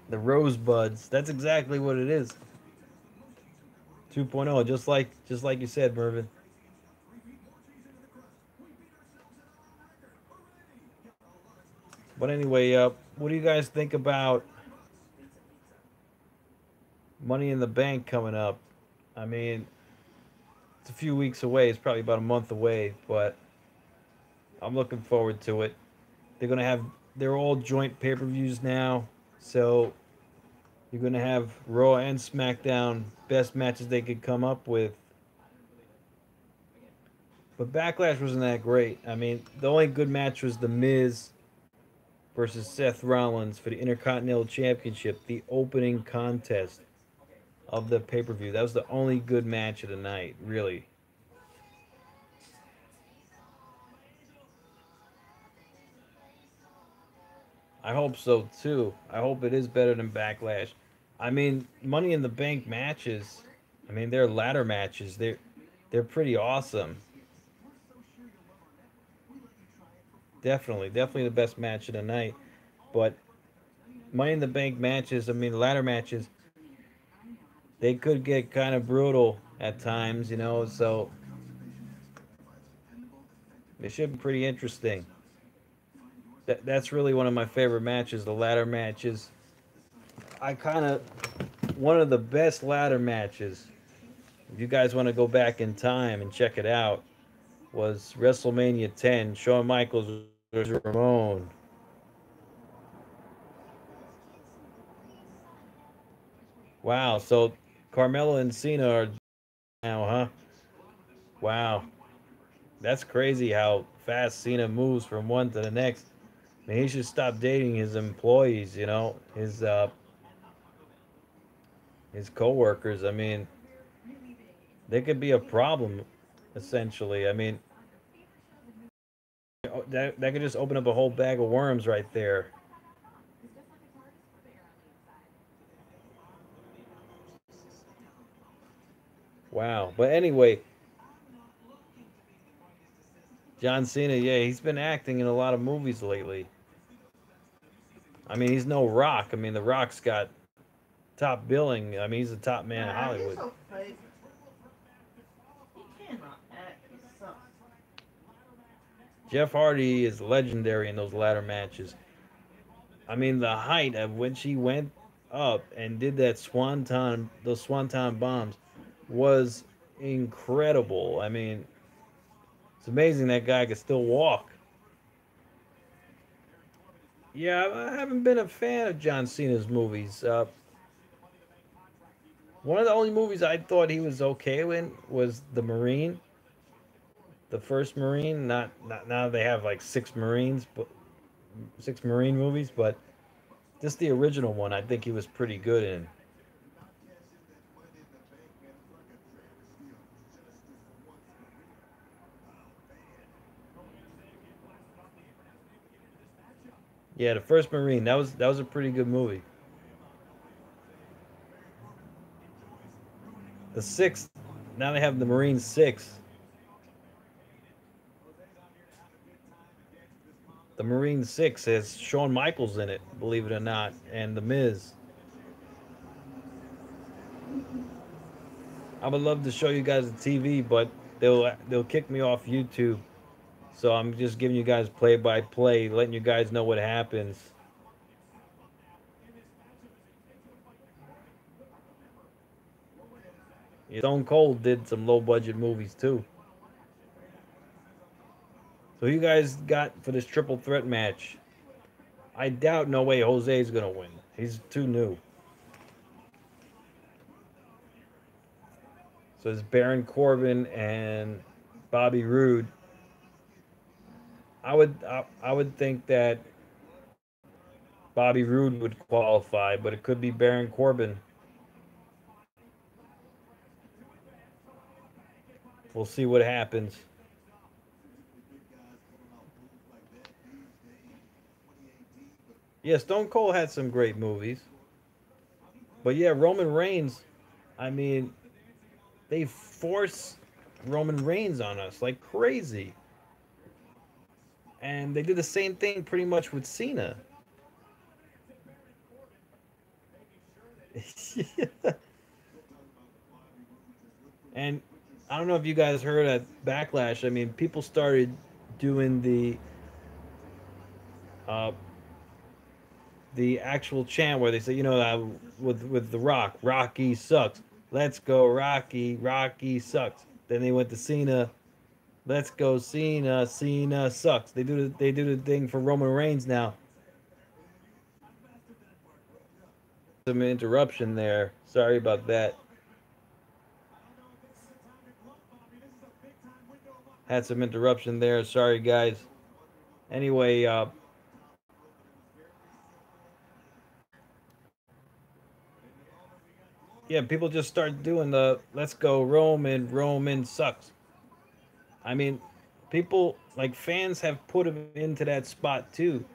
the rosebuds. That's exactly what it is. 2.0, just like you said, Mervin. But anyway, what do you guys think about Money in the Bank coming up? I mean, it's a few weeks away. It's probably about a month away, but I'm looking forward to it. They're all joint pay-per-views now, so you're gonna have Raw and SmackDown best matches they could come up with. But Backlash wasn't that great. I mean, the only good match was The Miz versus Seth Rollins for the Intercontinental Championship, the opening contest of the pay per view. That was the only good match of the night, really. I hope so too. I hope it is better than Backlash. I mean, Money in the Bank matches. I mean, they're ladder matches. They're pretty awesome. Definitely the best match of the night. But Money in the Bank matches. I mean, ladder matches. They could get kind of brutal at times, So it should be pretty interesting. That's really one of my favorite matches. The ladder matches. I kind of one of the best ladder matches. If you guys want to go back in time and check it out, was WrestleMania 10. Shawn Michaels versus Ramon. Wow. So Carmelo and Cena are now, huh? Wow. That's crazy how fast Cena moves from one to the next. I mean, he should stop dating his employees, his coworkers. I mean, they could be a problem, essentially. I mean, that could just open up a whole bag of worms right there. Wow. But anyway, John Cena, yeah, he's been acting in a lot of movies lately. I mean, he's no Rock. I mean, The Rock's got top billing. I mean, he's the top man in Man, he's Hollywood. so fake. He cannot act. He sucks. Jeff Hardy is legendary in those ladder matches. I mean, the height of when she went up and did that swanton, those swanton bombs, was incredible. I mean, it's amazing that guy could still walk. Yeah, I haven't been a fan of John Cena's movies. One of the only movies I thought he was okay in was The Marine, the first Marine. Not now they have like six Marines, but six Marine movies, but just the original one. I think he was pretty good in. Yeah, the first Marine. That was a pretty good movie. The sixth. Now they have the Marine Six. The Marine Six has Shawn Michaels in it, believe it or not, and The Miz. I would love to show you guys the TV, but they'll kick me off YouTube. So I'm just giving you guys play by play, letting you guys know what happens. Stone Cold did some low budget movies too. So who you guys got for this triple threat match? I doubt no way Jose's gonna win. He's too new. So it's Baron Corbin and Bobby Roode. I would think that Bobby Roode would qualify, but it could be Baron Corbin. We'll see what happens. Yeah, Stone Cold had some great movies. But yeah, Roman Reigns, I mean, they force Roman Reigns on us like crazy. And they did the same thing pretty much with Cena. And I don't know if you guys heard at Backlash. I mean, people started doing uh, the actual chant where they say, with the Rock, Rocky sucks. Let's go, Rocky. Rocky sucks. Then they went to Cena. Let's go, Cena. Cena sucks. They do the thing for Roman Reigns now. Some interruption there. Sorry about that. Had some interruption there. Sorry, guys. Anyway, yeah, people just start doing the "Let's go, Roman." Roman sucks. I mean, people like fans have put him into that spot too.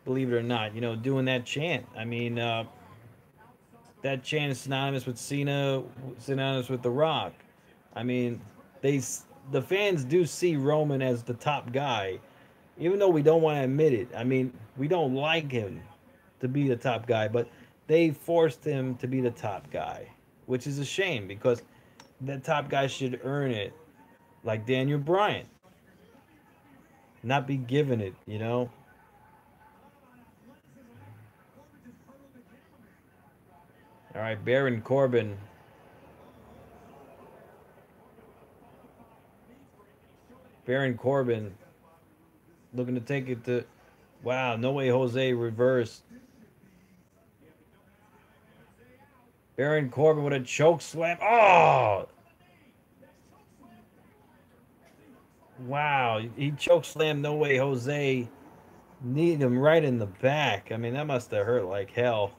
Believe it or not, doing that chant. I mean, that chant is synonymous with Cena, synonymous with The Rock. I mean, they the fans do see Roman as the top guy, even though we don't want to admit it. I mean, we don't like him to be the top guy, but they forced him to be the top guy, which is a shame because the top guy should earn it, like Daniel Bryan, not be given it. All right, Baron Corbin. Baron Corbin looking to take it to. Wow, no way Jose reversed. Baron Corbin with a choke slam. Oh! Wow, he choke slammed No Way Jose. Kneed him right in the back. I mean, that must have hurt like hell.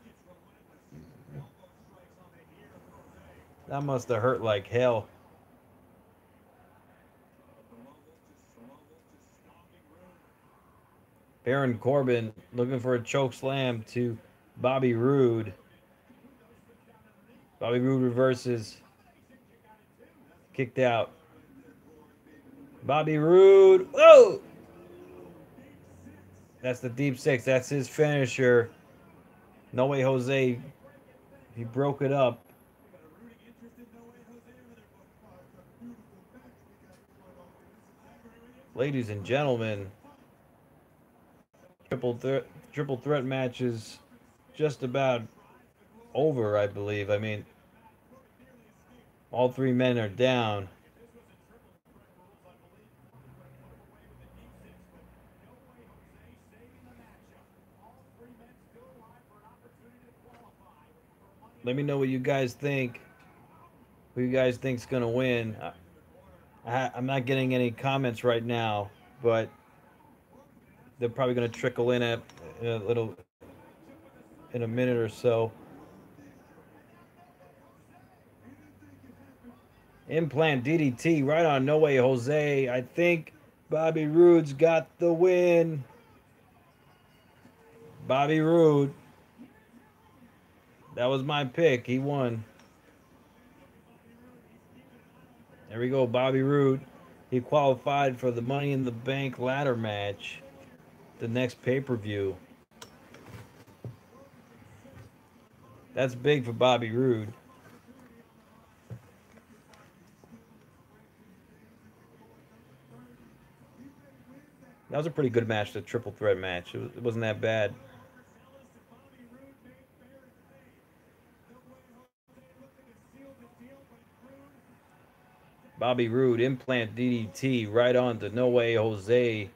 That must have hurt like hell. Baron Corbin looking for a choke slam to Bobby Roode. Bobby Roode reverses. Kicked out. Bobby Roode. Oh! That's the deep six. That's his finisher. No Way Jose. He broke it up. Ladies and gentlemen, triple threat matches just about over, I believe. I mean, all three men are down. Let me know what you guys think. Who you guys think's gonna win? I'm not getting any comments right now, but they're probably gonna trickle in at in a minute or so. Implant DDT right on No Way Jose. I think Bobby Roode's got the win. Bobby Roode. That was my pick. He won. There we go, Bobby Roode. He qualified for the Money in the Bank ladder match, the next pay-per-view. That's big for Bobby Roode. That was a pretty good match, the triple threat match. It wasn't that bad. Bobby Roode, implant DDT right on to No Way Jose.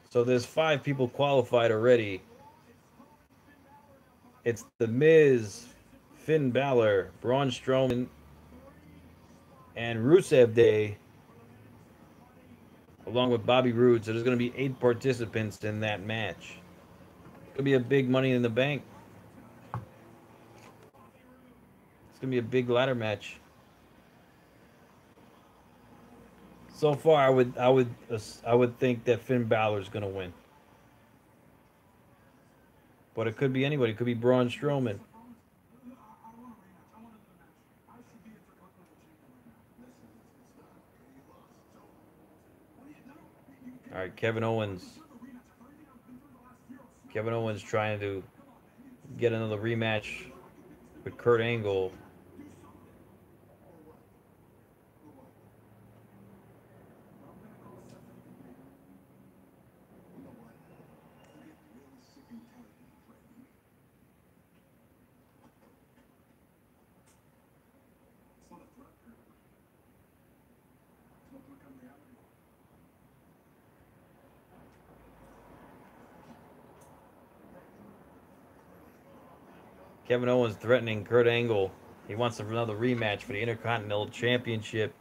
So there's 5 people qualified already. It's The Miz, Finn Balor, Braun Strowman, and Rusev Day, along with Bobby Roode. So there's going to be 8 participants in that match. It's going to be a big Money in the Bank. It's going to be a big ladder match. So far, I would think that Finn Balor's going to win. But it could be anybody. It could be Braun Strowman. All right, Kevin Owens. Kevin Owens trying to get another rematch with Kurt Angle. Kevin Owens threatening Kurt Angle. He wants another rematch for the Intercontinental Championship.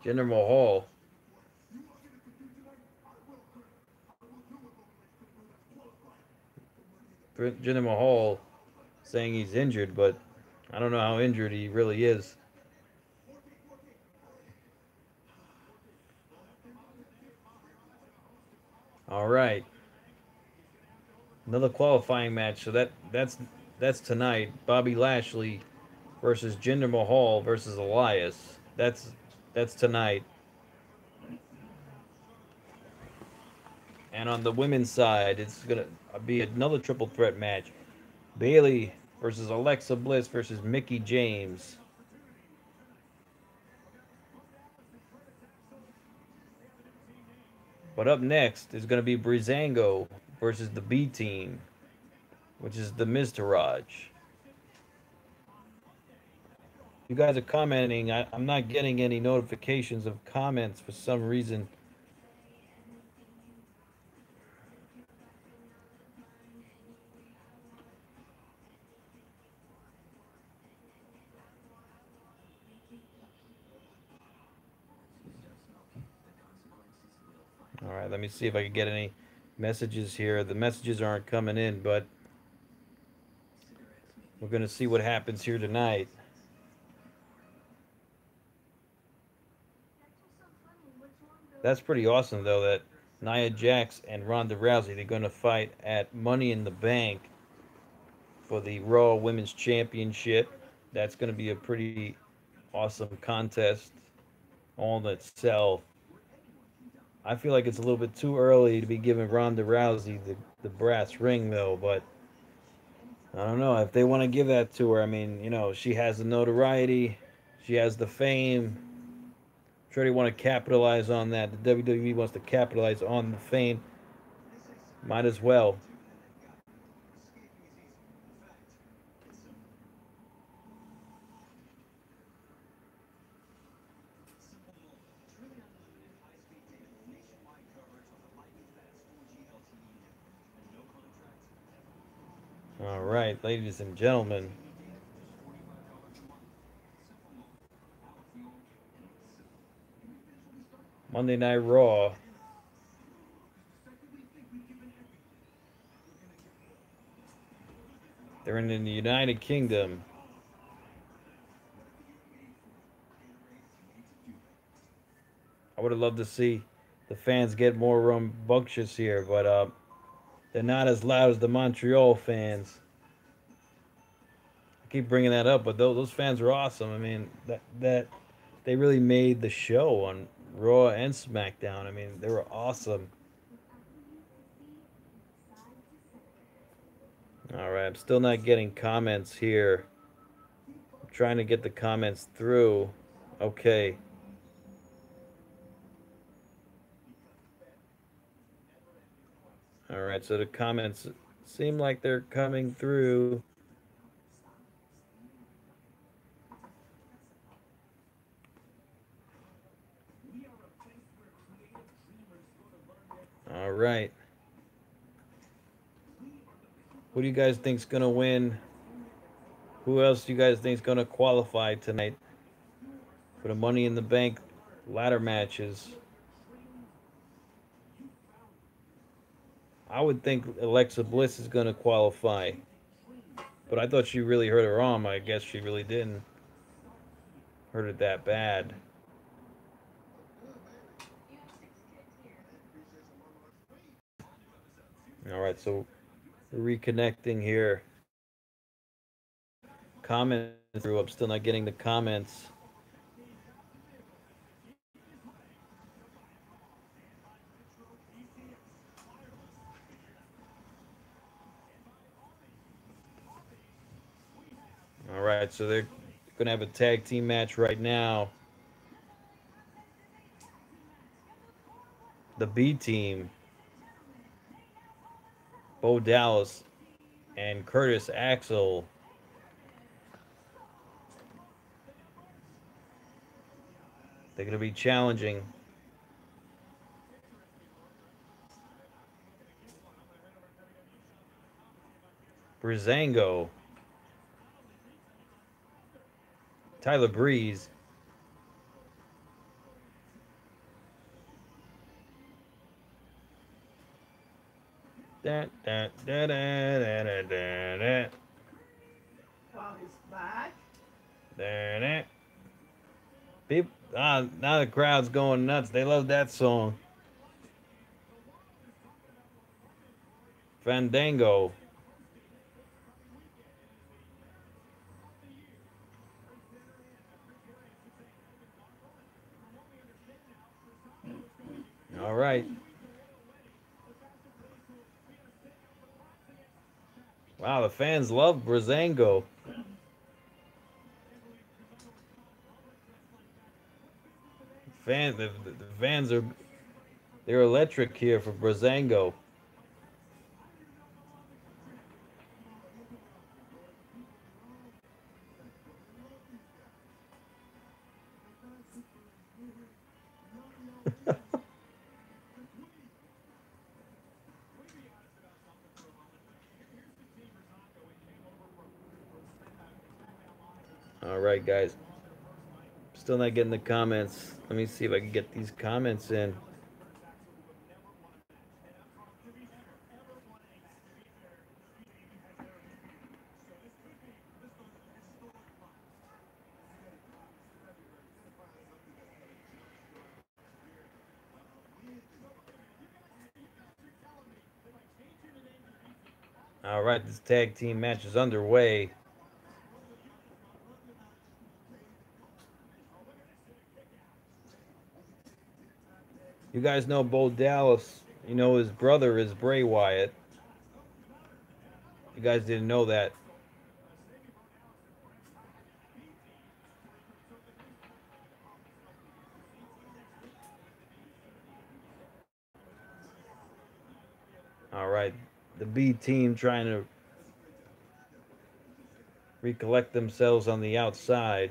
Jinder Mahal. Jinder Mahal saying he's injured, but I don't know how injured he really is. All right. Another qualifying match. So that's tonight. Bobby Lashley versus Jinder Mahal versus Elias. That's tonight. And on the women's side, it's gonna be another triple threat match. Bayley versus Alexa Bliss versus Mickie James. But up next is going to be Breezango versus the B Team, which is the Miztourage. You guys are commenting. I'm not getting any notifications of comments for some reason. All right, let me see if I can get any messages here. The messages aren't coming in, but we're going to see what happens here tonight. That's pretty awesome, though, that Nia Jax and Ronda Rousey, they're going to fight at Money in the Bank for the Raw Women's Championship. That's going to be a pretty awesome contest all in itself. I feel like it's a little bit too early to be giving Ronda Rousey the brass ring, though. But I don't know if they want to give that to her. I mean, she has the notoriety, she has the fame. I'm sure they want to capitalize on that. The WWE wants to capitalize on the fame. Might as well. All right, ladies and gentlemen. Monday Night Raw. They're in the United Kingdom. I would have loved to see the fans get more rambunctious here, but they're not as loud as the Montreal fans. I keep bringing that up, but those fans were awesome. I mean, that they really made the show on Raw and SmackDown. I mean, they were awesome. All right, I'm still not getting comments here. I'm trying to get the comments through. Okay. All right, so the comments seem like they're coming through. All right. Who do you guys think's gonna win? Who else do you guys think's gonna qualify tonight for the Money in the Bank ladder matches? I would think Alexa Bliss is gonna qualify, but I thought she really hurt her arm. I guess she really didn't hurt it that bad. All right, so we're reconnecting here. Comments through. I'm still not getting the comments. All right, so they're going to have a tag team match right now. The B team, Bo Dallas and Curtis Axel. They're going to be challenging Brizango, Tyler Breeze, da, da, da, da, da, da, da, da. While he's back. Da, da. People, now the crowd's going nuts. They love that song. Fandango. All right. Wow, the fans love Brizango. The fans they're electric here for Brizango. All right, guys. Still not getting the comments. Let me see if I can get these comments in. All right, this tag team match is underway. You guys know Bo Dallas. You know his brother is Bray Wyatt. You guys didn't know that. All right. The B team trying to recollect themselves on the outside.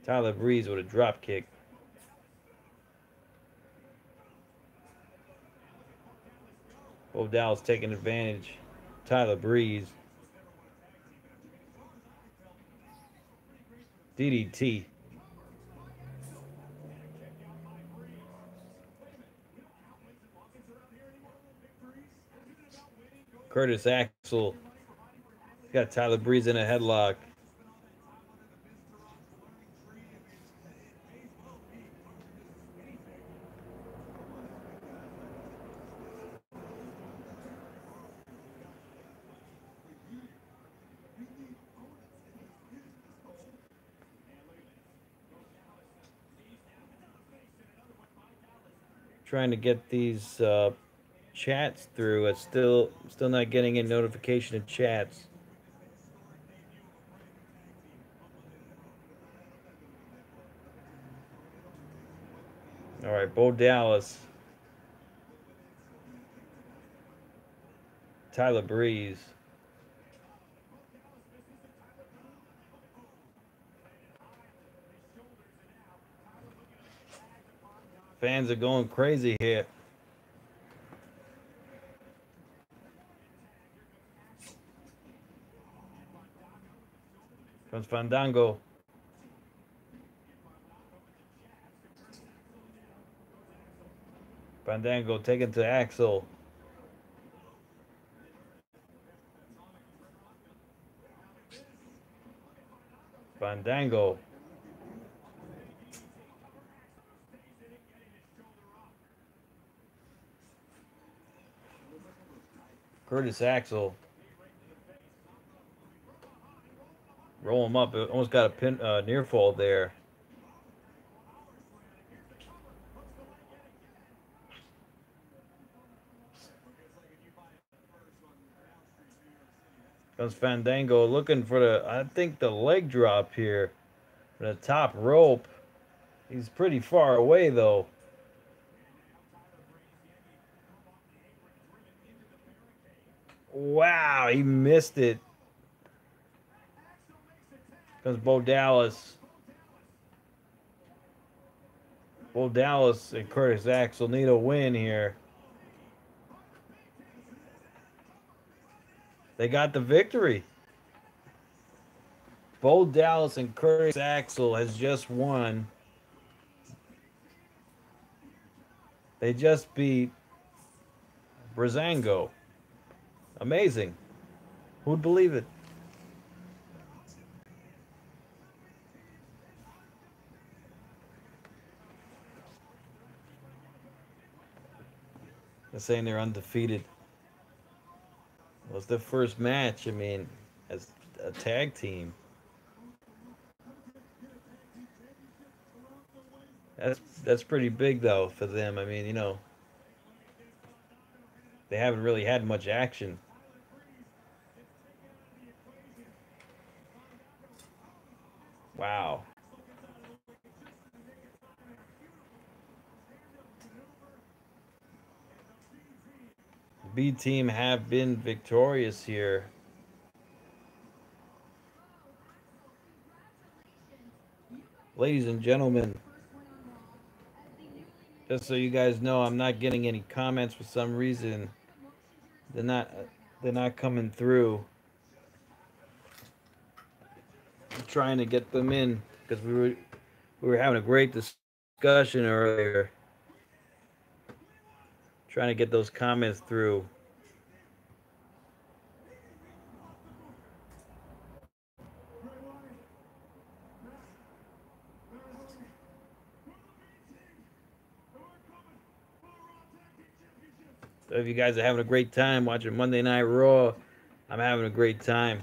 Tyler Breeze with a drop kick. Bo Dallas taking advantage. Tyler Breeze. DDT. Curtis Axel. Got Tyler Breeze in a headlock. Trying to get these chats through. It's still not getting a notification of chats. All right, Bo Dallas, Tyler Breeze. Fans are going crazy here. Comes Fandango. Fandango taken to Axel. Fandango. Curtis Axel. Roll him up. It almost got a pin, near fall there. Comes Fandango looking for I think the leg drop here. The top rope. He's pretty far away though. Wow, he missed it. Comes Bo Dallas. Bo Dallas and Curtis Axel need a win here. They got the victory. Bo Dallas and Curtis Axel has just won. They just beat Brazango. Amazing. Who'd believe it? They're saying they're undefeated. It was their first match, I mean, as a tag team. That's pretty big though for them. I mean, you know, they haven't really had much action. Wow. B team have been victorious here. Ladies and gentlemen, just so you guys know, I'm not getting any comments for some reason. They're not coming through. I'm trying to get them in because we were having a great discussion earlier. Trying to get those comments through. So if you guys are having a great time watching Monday Night Raw, I'm having a great time.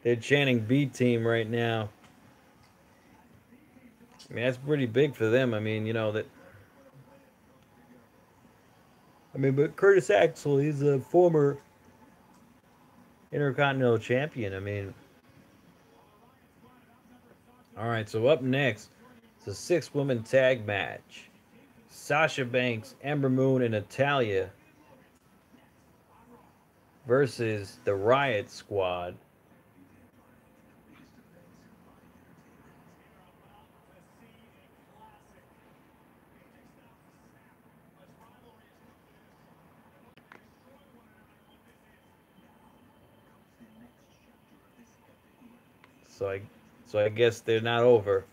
They're chanting B team right now. I mean, that's pretty big for them. I mean, you know that. I mean, but Curtis Axel, he's a former Intercontinental Champion. I mean, all right. So up next, it's a six-woman tag match. Sasha Banks, Ember Moon, and Natalya versus the Riot Squad. So I guess they're not over.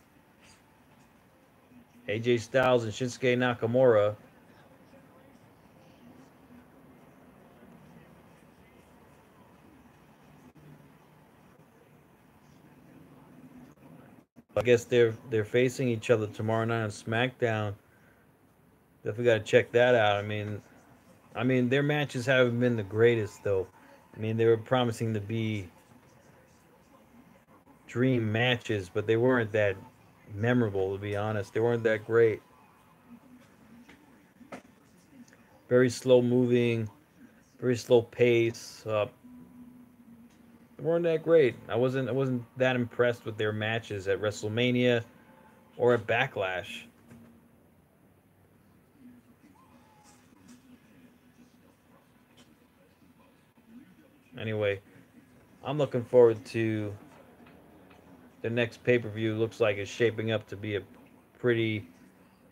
AJ Styles and Shinsuke Nakamura. I guess they're facing each other tomorrow night on SmackDown. Definitely got to check that out. I mean their matches haven't been the greatest though. I mean they were promising to be dream matches, but they weren't that memorable to be honest. They weren't that great. Very slow moving, very slow pace. They weren't that great. I wasn't that impressed with their matches at WrestleMania or at Backlash. Anyway, I'm looking forward to the next pay-per-view. Looks like it's shaping up to be a pretty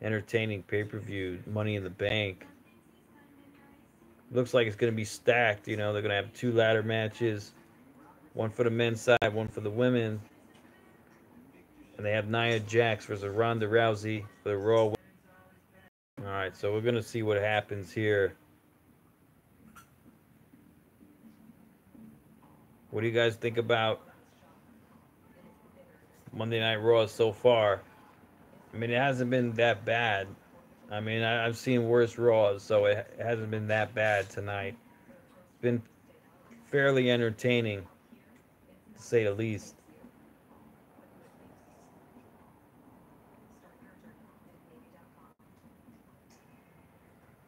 entertaining pay-per-view. Money in the Bank. Looks like it's going to be stacked. You know, they're going to have two ladder matches, one for the men's side, one for the women, and they have Nia Jax versus Ronda Rousey for the Raw. All right, so we're going to see what happens here. What do you guys think about Monday Night Raw so far? I mean, it hasn't been that bad. I mean, I've seen worse Raws, so it hasn't been that bad tonight. It's been fairly entertaining, to say the least.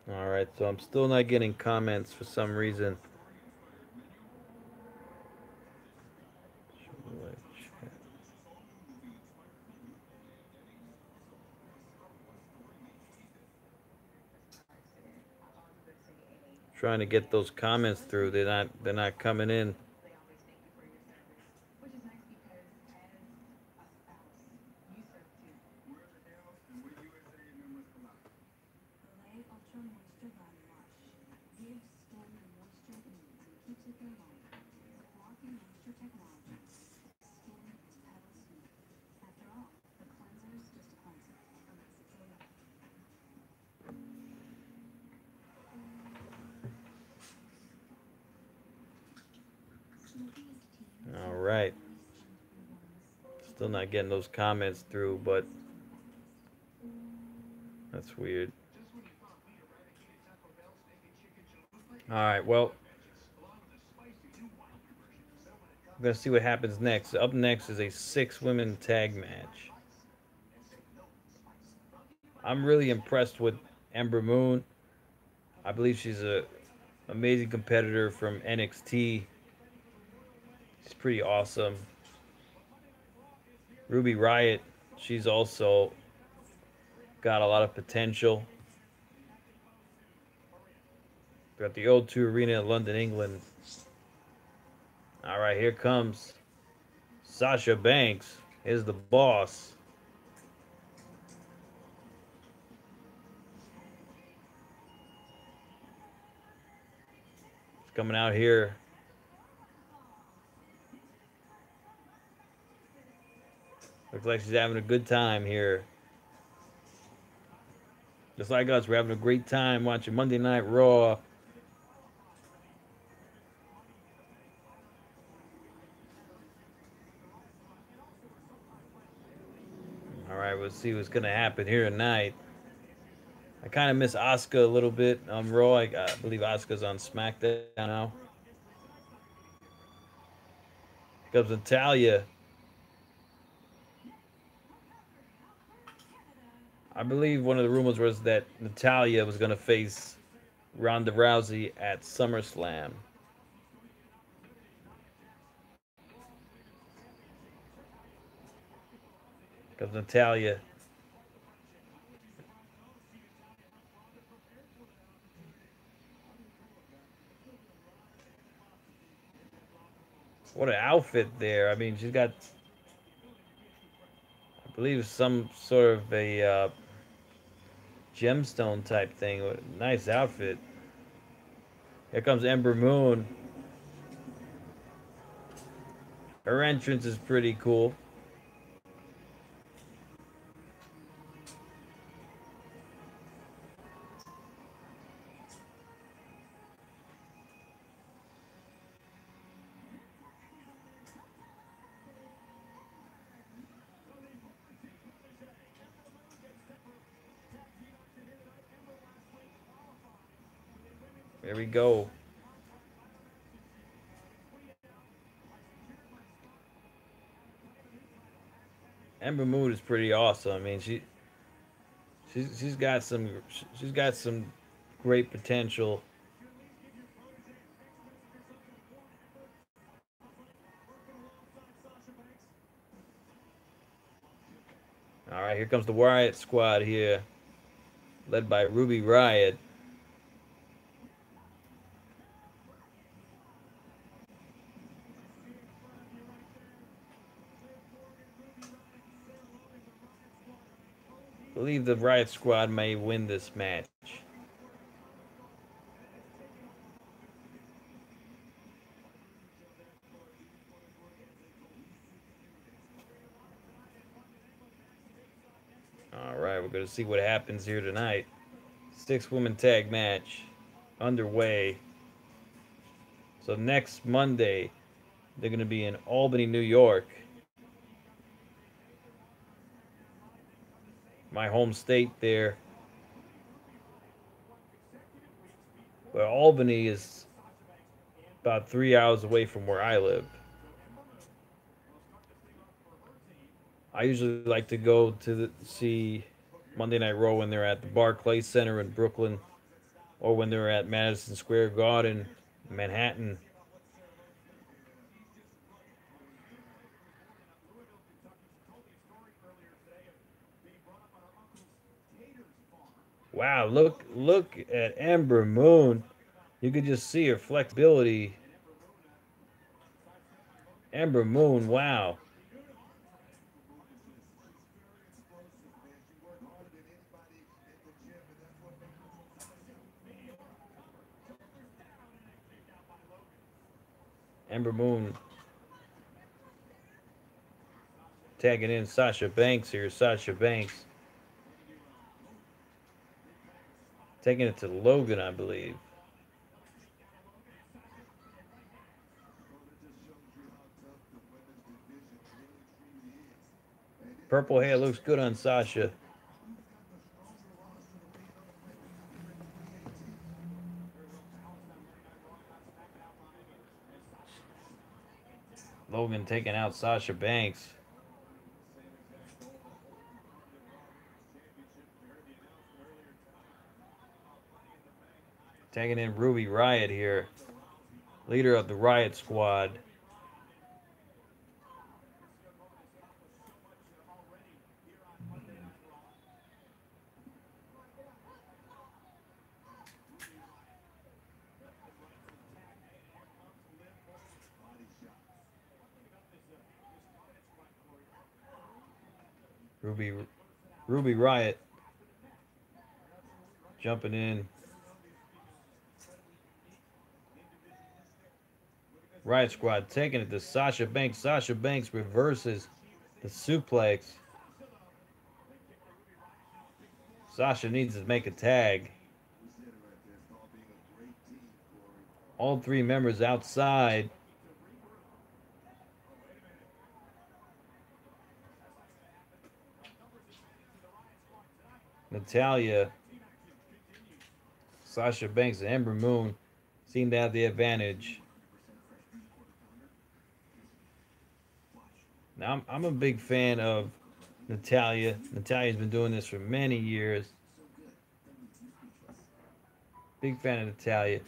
All right, so I'm still not getting comments for some reason. Trying to get those comments through. They're not coming in. All right. Still not getting those comments through, but that's weird. All right, well, we're going to see what happens next. Up next is a six-women tag match. I'm really impressed with Ember Moon. I believe she's a amazing competitor from NXT. She's pretty awesome. Ruby Riott, she's also got a lot of potential. We're at the O2 Arena in London, England. All right, here comes Sasha Banks. Is the boss. She's coming out here. Looks like she's having a good time here. Just like us, we're having a great time watching Monday Night Raw. All right, we'll see what's going to happen here tonight. I kind of miss Asuka a little bit on Raw. I believe Asuka's on SmackDown now. Comes Natalia. I believe one of the rumors was that Natalia was going to face Ronda Rousey at SummerSlam. Comes Natalia. What an outfit there. I mean, she's got, I believe, some sort of a gemstone type thing. Nice outfit. Here comes Ember Moon. Her entrance is pretty cool. There we go. Ember Moon is pretty awesome. I mean, she's got some great potential. All right, here comes the Wyatt squad here, led by Ruby Riott. I believe the Riott squad may win this match. All right, we're going to see what happens here tonight. 6-woman tag match underway. So next Monday, they're going to be in Albany, New York. My home state there. But Albany is about 3 hours away from where I live. I usually like to go to see Monday Night Raw when they're at the Barclays Center in Brooklyn, or when they're at Madison Square Garden, Manhattan. Wow, look at Ember Moon. You could just see her flexibility. Ember Moon, wow. Ember Moon tagging in Sasha Banks here. Sasha Banks taking it to Logan, I believe. Purple hair looks good on Sasha. Logan taking out Sasha Banks. Tagging in Ruby Riott here. Leader of the Riott squad. Ruby Riott jumping in. Riott squad taking it to Sasha Banks. Sasha Banks reverses the suplex. Sasha needs to make a tag. All 3 members outside. Natalia, Sasha Banks, and Ember Moon seem to have the advantage. Now, I'm a big fan of Natalia. Natalia's been doing this for many years. Big fan of Natalia.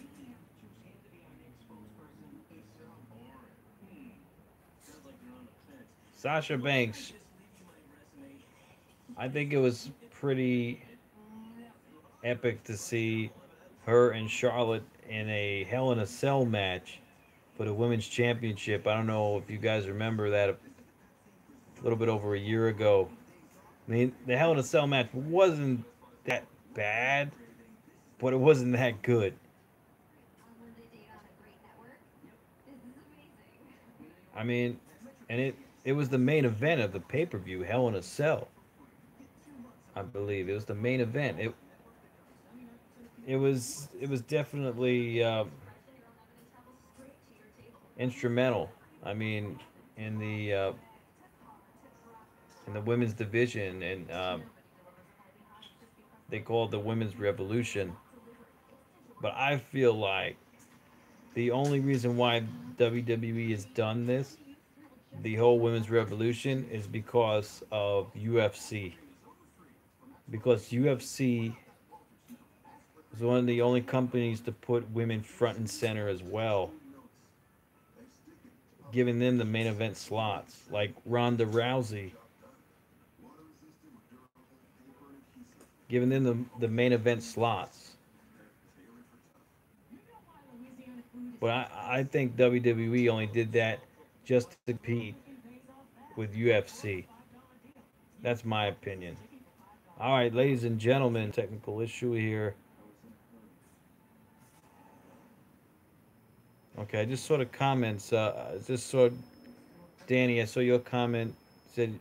Sasha Banks, I think it was pretty epic to see her and Charlotte in a Hell in a Cell match for the Women's Championship. I don't know if you guys remember that a little bit over a year ago. I mean, the Hell in a Cell match wasn't that bad, but it wasn't that good. I mean, and it was the main event of the pay per view, Hell in a Cell. I believe it was the main event. It was definitely instrumental. I mean, in the uh, in the women's division, and they call it the Women's Revolution. But I feel like the only reason why WWE has done this, the whole Women's Revolution, is because of UFC. Because UFC was one of the only companies to put women front and center as well, giving them the main event slots, like Ronda Rousey, giving them the main event slots. But I think WWE only did that just to compete with UFC. That's my opinion. All right, ladies and gentlemen, technical issue here. Okay, I just saw the comments. Just saw Danny. I saw your comment. Said,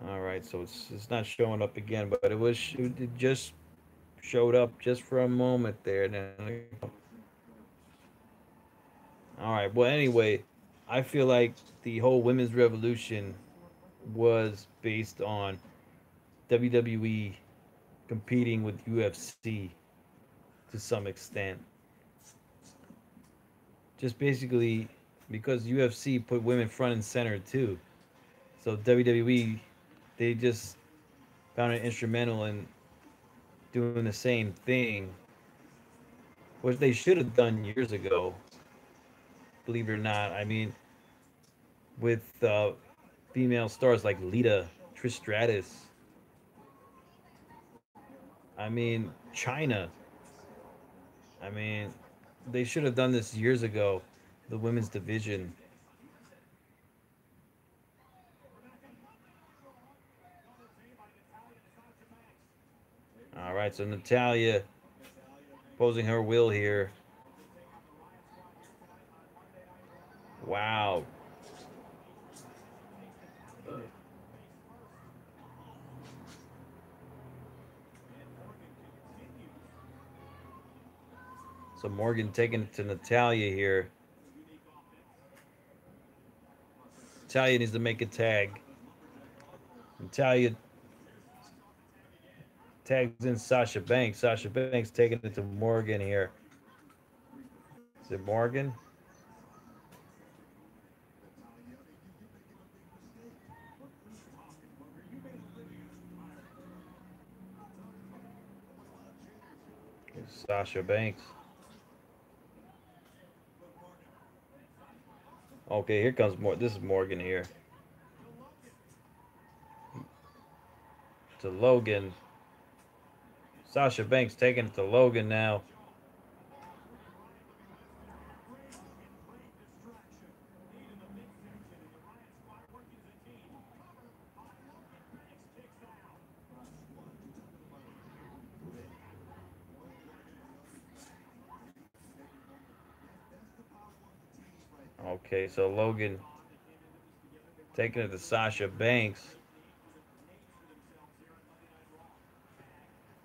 all right, so it's not showing up again, but it just showed up just for a moment there. All right. Well, anyway, I feel like the whole women's revolution was based on WWE competing with UFC to some extent. Just basically because UFC put women front and center too. So WWE, they just found it instrumental in doing the same thing, which they should have done years ago. Believe it or not, I mean, with female stars like Lita, Trish Stratus. I mean, China. I mean, they should have done this years ago. The women's division. All right, so Natalia posing her will here. Wow. So Morgan taking it to Natalia here. Natalia needs to make a tag. Natalia tags in Sasha Banks. Sasha Banks taking it to Morgan here. Is it Morgan? Sasha Banks. Okay, here comes more. This is Morgan here. To Logan. Sasha Banks taking it to Logan now. Okay, so Logan taking it to Sasha Banks.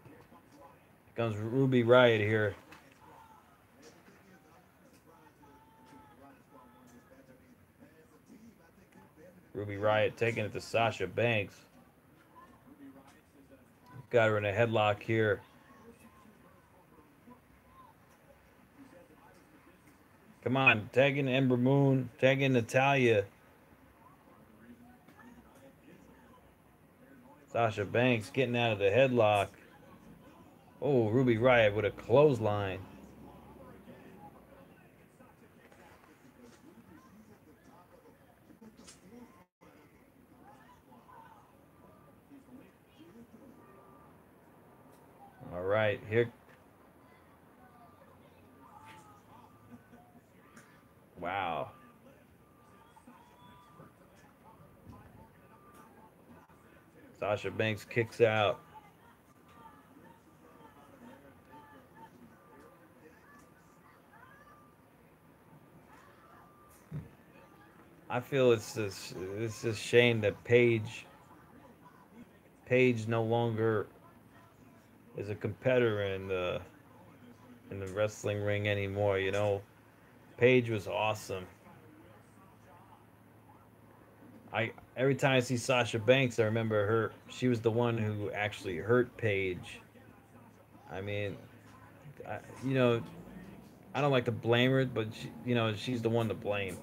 Here comes Ruby Riot here. Ruby Riot taking it to Sasha Banks. Got her in a headlock here. Come on, tag in Ember Moon, tag in Natalya. Sasha Banks getting out of the headlock. Oh, Ruby Riott with a clothesline. All right, here. Wow. Sasha Banks kicks out. I feel it's a shame that Paige no longer is a competitor in the wrestling ring anymore. You know, Paige was awesome. I every time I see Sasha Banks, I remember her. She was the one who actually hurt Paige. I mean, you know, I don't like to blame her, but she's the one to blame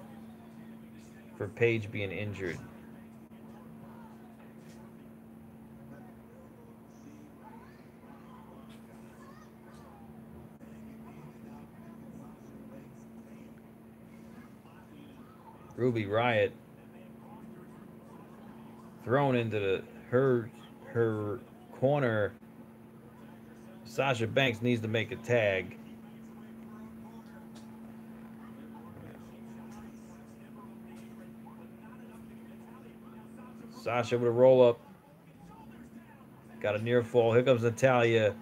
for Paige being injured. Ruby Riott thrown into her corner. Sasha Banks needs to make a tag. Sasha with a roll up. Got a near fall. Here comes Natalya.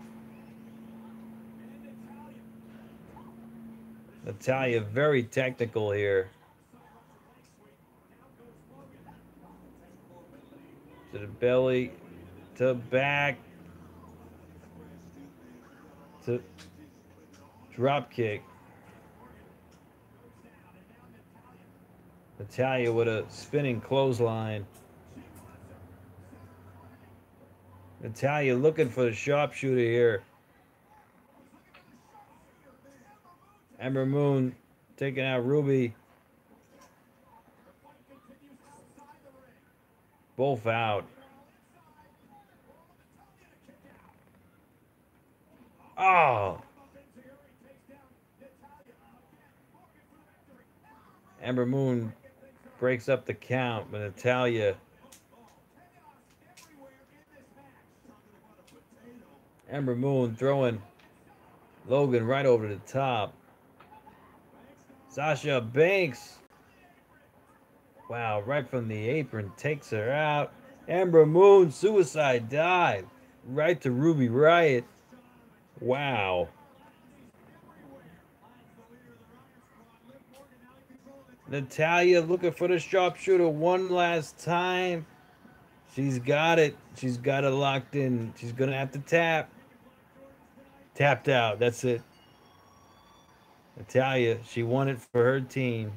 Natalya very technical here. To the belly. To back. To drop kick. Natalya with a spinning clothesline. Natalya looking for the sharpshooter here. Ember Moon taking out Ruby. Both out. Oh! Ember Moon breaks up the count, but Natalya. Ember Moon throwing Logan right over the top. Sasha Banks. Wow, right from the apron takes her out. Ember Moon suicide dive. Right to Ruby Riott. Wow. Natalya looking for the sharpshooter one last time. She's got it. She's got it locked in. She's going to have to tap. Tapped out. That's it. Natalya, she won it for her team.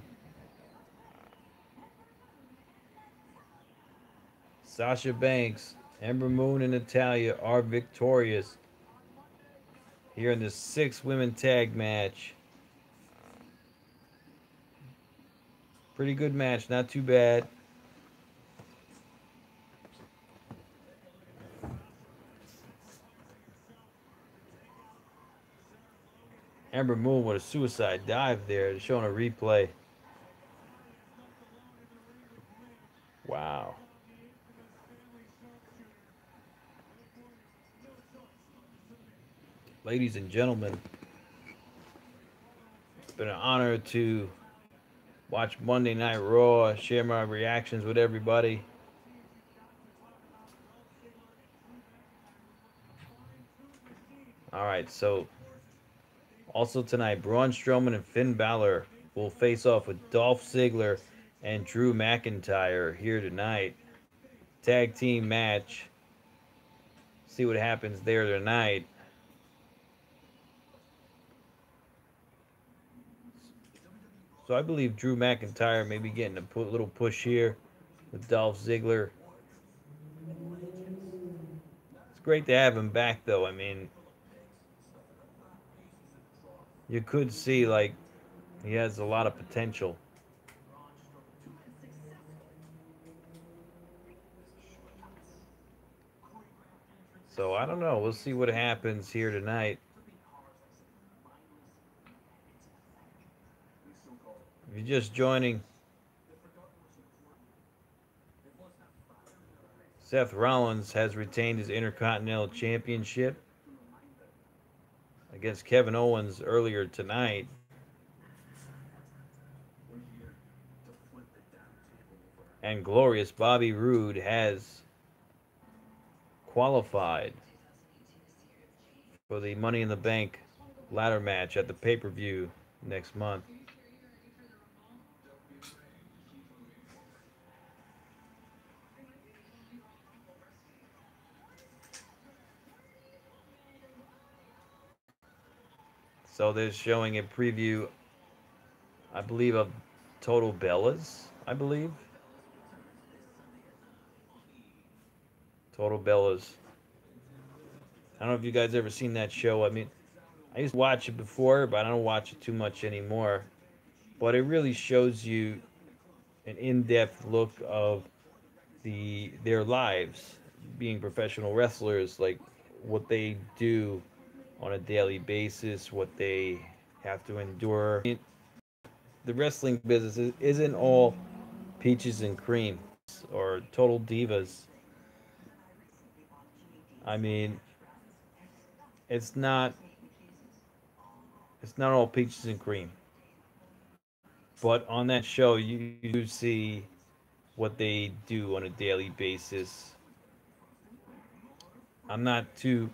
Sasha Banks, Ember Moon, and Natalya are victorious here in this 6-women tag match. Pretty good match, not too bad. Ember Moon with a suicide dive there, showing a replay. Wow. Ladies and gentlemen, it's been an honor to watch Monday Night Raw, share my reactions with everybody. All right, so also tonight, Braun Strowman and Finn Balor will face off with Dolph Ziggler and Drew McIntyre here tonight. Tag team match. See what happens there tonight. So I believe Drew McIntyre may be getting a little push here with Dolph Ziggler. It's great to have him back, though. I mean, you could see, like, He has a lot of potential. So I don't know. We'll see what happens here tonight. If you're just joining, Seth Rollins has retained his Intercontinental Championship against Kevin Owens earlier tonight. And glorious Bobby Roode has qualified for the Money in the Bank ladder match at the pay-per-view next month. So they're showing a preview, I believe, of Total Bellas, I believe. Total Bellas. I don't know if you guys ever seen that show. I mean, I used to watch it before, but I don't watch it too much anymore. But it really shows you an in-depth look of their lives being professional wrestlers, like what they do on a daily basis, what they have to endure. I mean, the wrestling business isn't all peaches and cream or total divas. I mean, it's not it's not all peaches and cream. But on that show, you do see what they do on a daily basis. I'm not too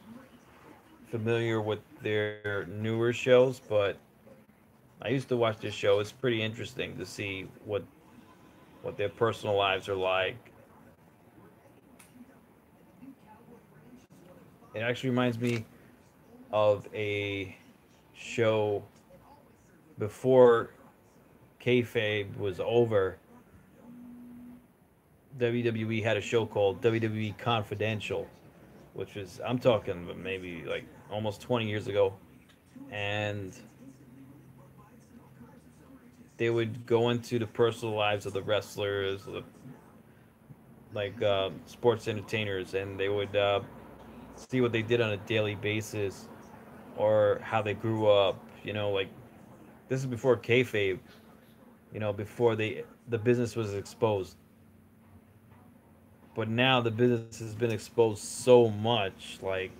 familiar with their newer shows, but I used to watch this show. It's pretty interesting to see what their personal lives are like. It actually reminds me of a show before kayfabe was over. WWE had a show called WWE Confidential, which was, I'm talking maybe like almost 20 years ago, and they would go into the personal lives of the wrestlers, like sports entertainers, and they would see what they did on a daily basis or how they grew up. You know, like this is before kayfabe. You know, before the business was exposed. But now the business has been exposed so much, like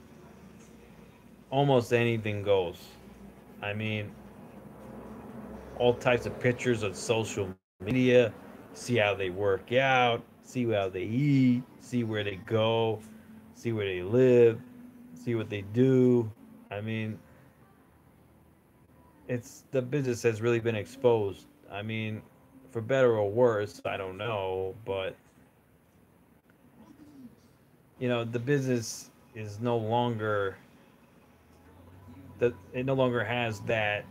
almost anything goes. I mean, all types of pictures on social media, see how they work out, see how they eat, see where they go, see where they live, see what they do. I mean, it's the business has really been exposed. I mean, for better or worse, I don't know, but the business is no longer that it no longer has that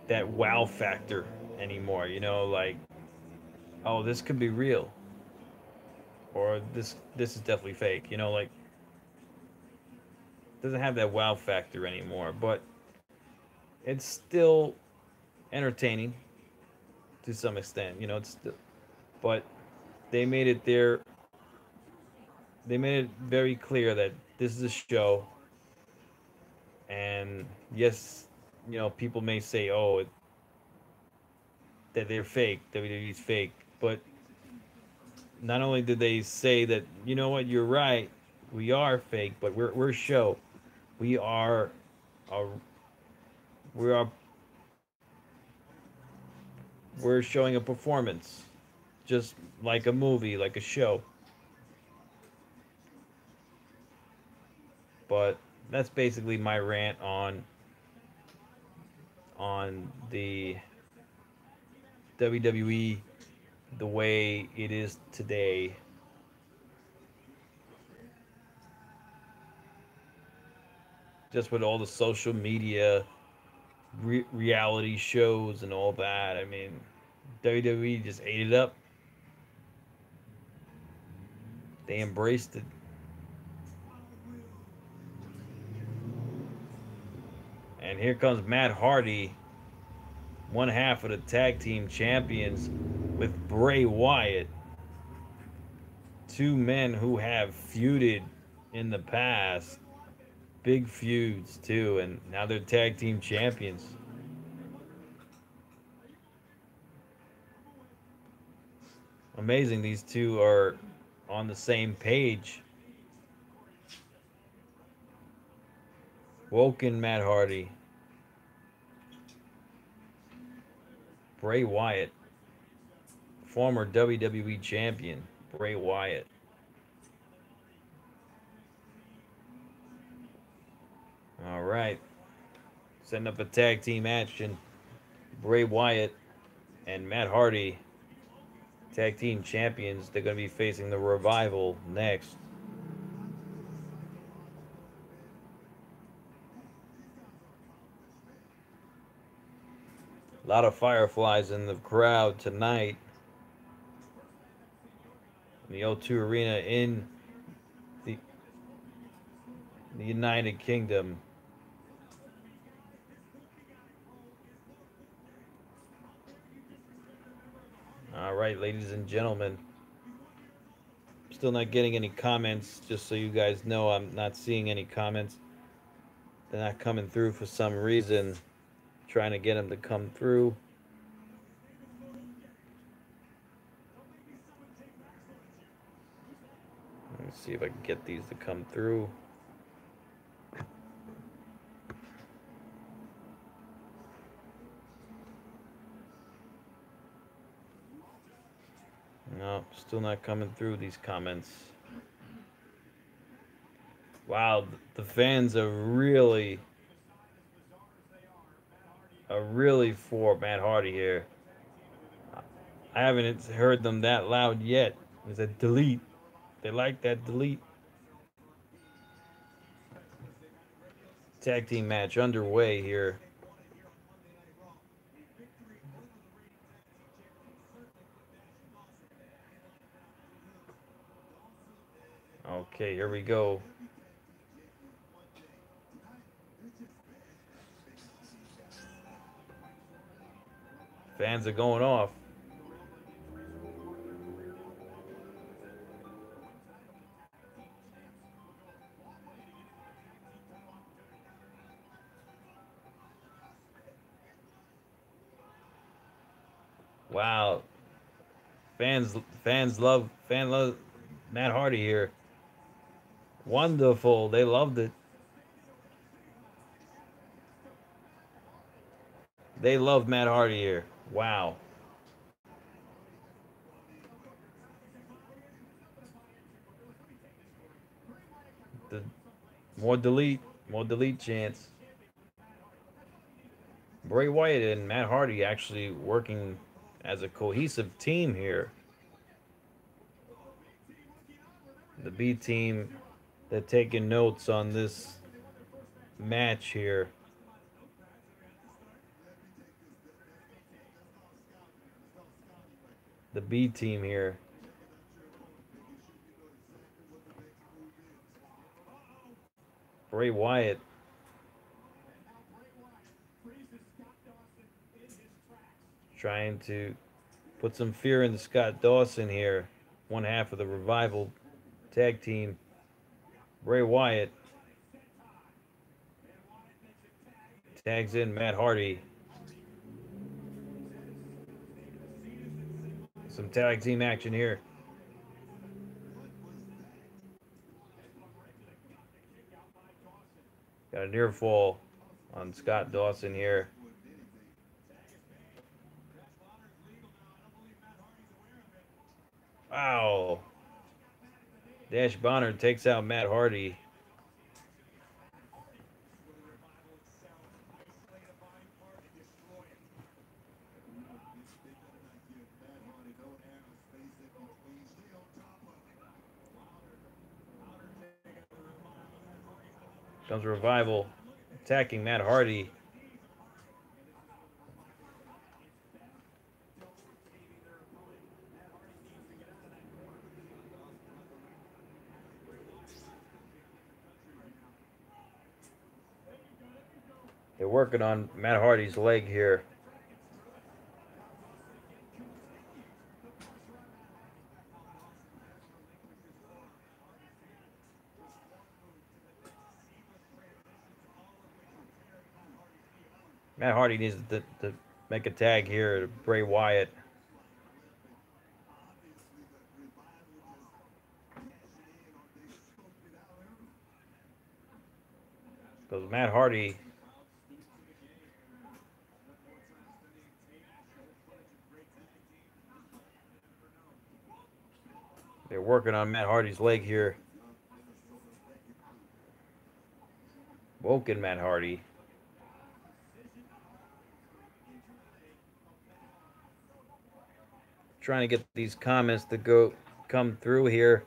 wow factor anymore. Like, oh, this could be real, or this is definitely fake. Like, doesn't have that wow factor anymore. But it's still entertaining to some extent. It's still, but they made it there. They made it very clear that this is a show, and yes, people may say, oh, that they're fake, WWE's fake, but not only did they say that, you know what, you're right, we are fake, but we're a show. We are a, we are we're showing a performance, just like a movie, like a show. But that's basically my rant on the WWE the way it is today. Just with all the social media, reality shows, and all that. I mean, WWE just ate it up. They embraced it. And here comes Matt Hardy one half of the tag team champions with Bray Wyatt. Two men who have feuded in the past. Big feuds, too, and now they're tag team champions. Amazing, these two are on the same page. Woken Matt Hardy. Bray Wyatt. Former WWE champion, Bray Wyatt. All right. Setting up a tag team action. Bray Wyatt and Matt Hardy, tag team champions. They're going to be facing the Revival next. A lot of Fireflies in the crowd tonight. In the O2 Arena in the United Kingdom. All right, ladies and gentlemen. Still not getting any comments, just so you guys know. I'm not seeing any comments. They're not coming through for some reason. Trying to get them to come through. Let me see if I can get these to come through. No, still not coming through these comments. Wow, the fans are really for Matt Hardy here. I haven't heard them that loud yet. There's a delete. They like that delete. Tag team match underway here. Okay, here we go. Fans are going off. Wow. Fans love Matt Hardy here. Wonderful. They loved it. They love Matt Hardy here. Wow. The more delete chance. Bray Wyatt and Matt Hardy actually working as a cohesive team here. The B team, they're taking notes on this match here. The B team here. Bray Wyatt. Trying to put some fear into Scott Dawson here. One half of the Revival tag team. Bray Wyatt tags in Matt Hardy. Some tag team action here. Got a near fall on Scott Dawson here. Wow. Dash Bonner takes out Matt Hardy. Comes Revival attacking Matt Hardy. They're working on Matt Hardy's leg here. Matt Hardy needs to make a tag here to Bray Wyatt. Because Matt Hardy, they're working on Matt Hardy's leg here. Woken Matt Hardy. Trying to get these comments to come through here.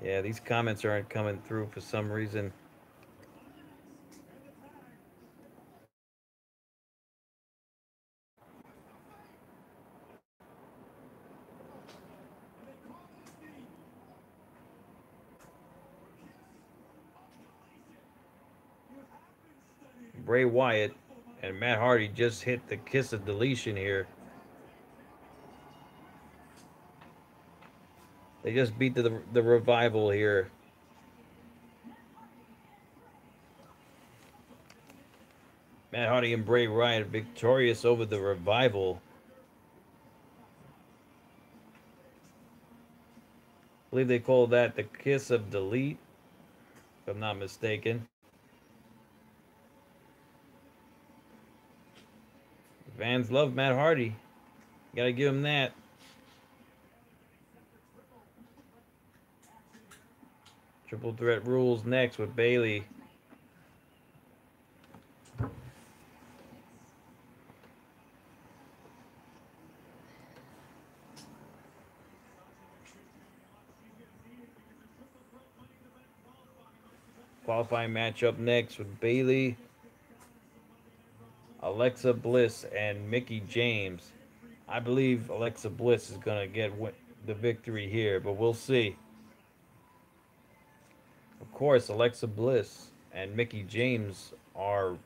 Yeah, these comments aren't coming through for some reason. Bray Wyatt and Matt Hardy just hit the kiss of deletion here. They just beat the revival here. Matt Hardy and Bray Wyatt victorious over the revival. I believe they call that the kiss of delete, if I'm not mistaken. Fans love Matt Hardy. Gotta give him that. Triple threat rules next with Bayley. Qualifying match up next with Bayley, Alexa Bliss, and Mickie James. I believe Alexa Bliss is going to get the victory here, but we'll see. Of course, Alexa Bliss and Mickie James are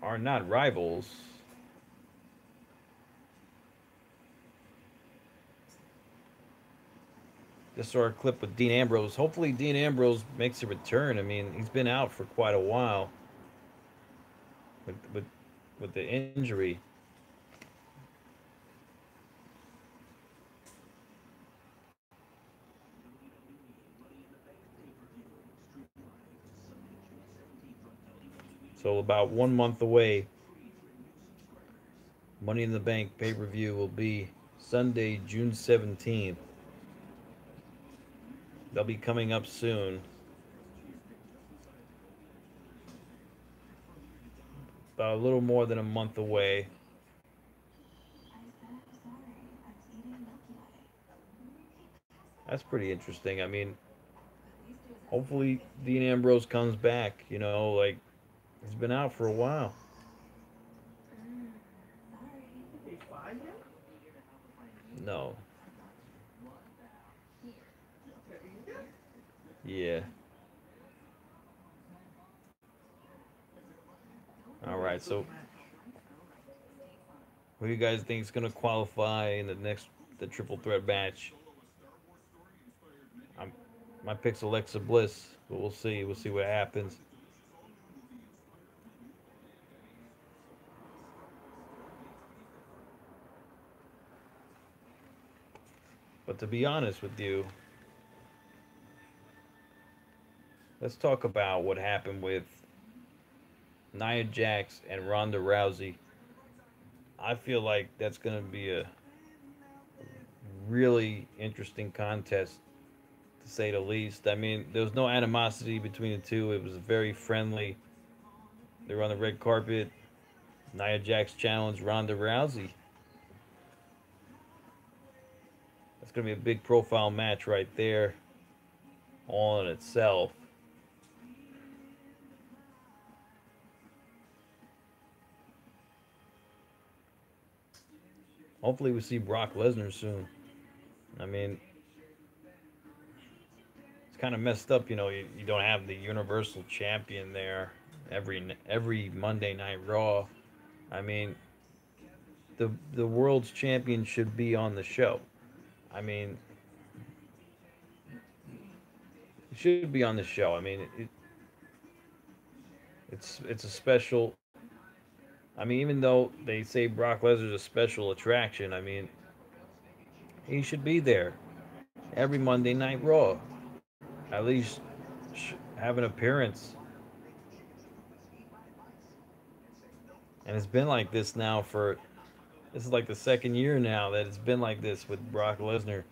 not rivals. Just saw a clip with Dean Ambrose. Hopefully Dean Ambrose makes a return. I mean, he's been out for quite a while with the injury. So about 1 month away, Money in the Bank pay-per-view will be Sunday, June 17th. They'll be coming up soon. About a little more than a month away. That's pretty interesting. I mean, hopefully Dean Ambrose comes back. You know, like, he's been out for a while. No. Yeah. All right. So, who do you guys think is going to qualify in the triple threat match? My pick's Alexa Bliss, but we'll see. We'll see what happens. But to be honest with you, let's talk about what happened with Nia Jax and Ronda Rousey. I feel like that's going to be a really interesting contest, to say the least. I mean, there was no animosity between the two. It was very friendly. They were on the red carpet. Nia Jax challenged Ronda Rousey. That's going to be a big profile match right there, all in itself. Hopefully we see Brock Lesnar soon. I mean, it's kind of messed up. You know, you don't have the Universal Champion there every Monday Night Raw. I mean, the world's champion should be on the show. I mean, it should be on the show. I mean, it's a special. I mean, even though they say Brock Lesnar's a special attraction, I mean, he should be there every Monday Night Raw. At least have an appearance. And it's been like this now for this is like the second year now that it's been like this with Brock Lesnar.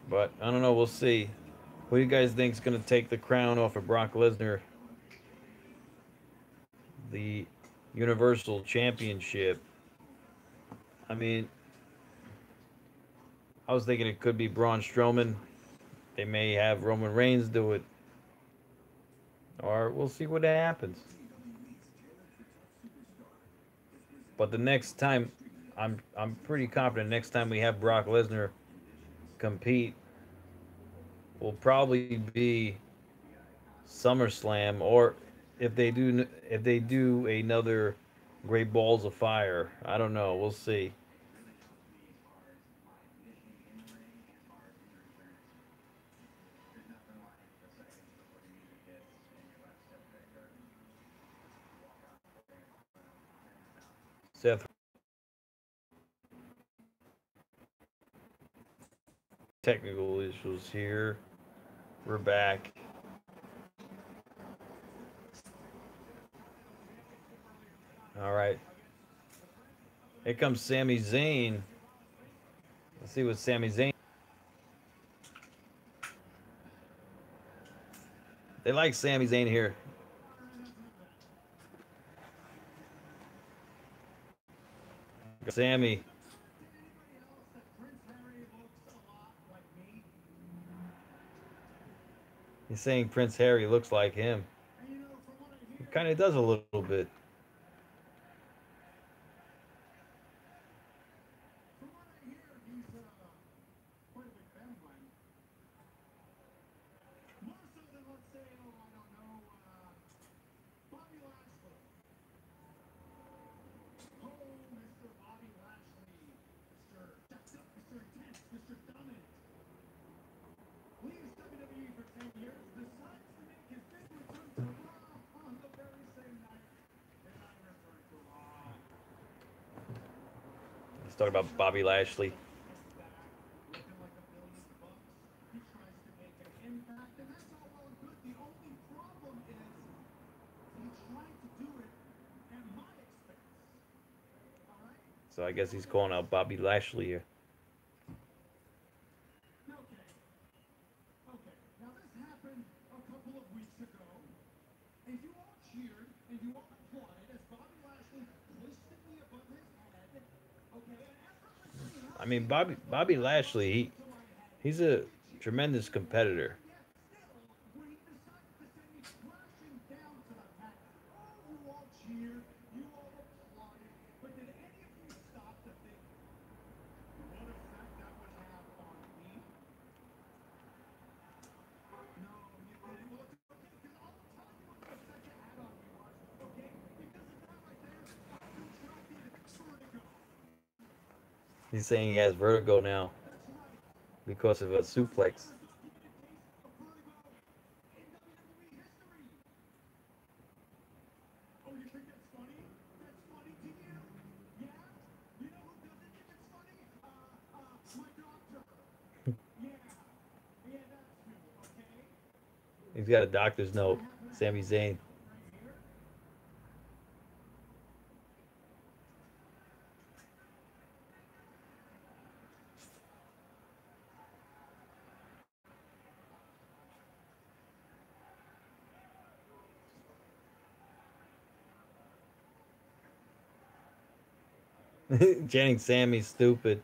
But I don't know. We'll see. Who do you guys think is going to take the crown off of Brock Lesnar? The Universal Championship. I mean, I was thinking it could be Braun Strowman. They may have Roman Reigns do it. Or we'll see what happens. But the next time, I'm pretty confident next time we have Brock Lesnar compete will probably be SummerSlam, or if they do another Great Balls of Fire. I don't know. We'll see. Seth, technical issues here. We're back. All right. Here comes Sami Zayn. Let's see what Sami Zayn. They like Sami Zayn here. Sammy. He's saying Prince Harry looks like him. He kind of does a little bit. Let's talk about Bobby Lashley. So I guess he's calling out Bobby Lashley here. I mean, Bobby Lashley, he's a tremendous competitor. He's saying he has vertigo now because of a suplex. He's got a doctor's note. Sami Zayn. Channing Sammy's stupid.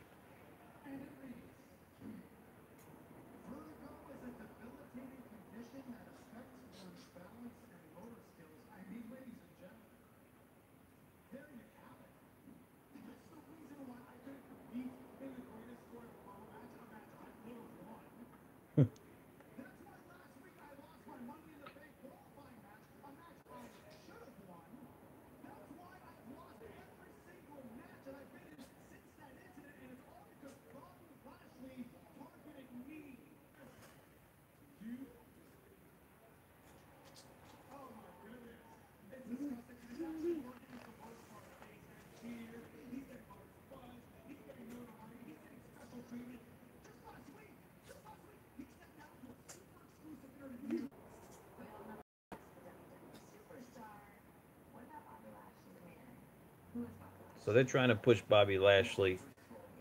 So they're trying to push Bobby Lashley,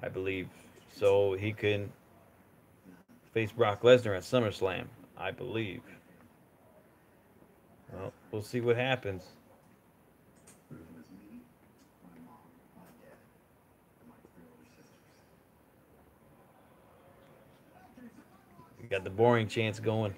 I believe, so he can face Brock Lesnar at SummerSlam, I believe. Well, we'll see what happens. We got the boring chants going.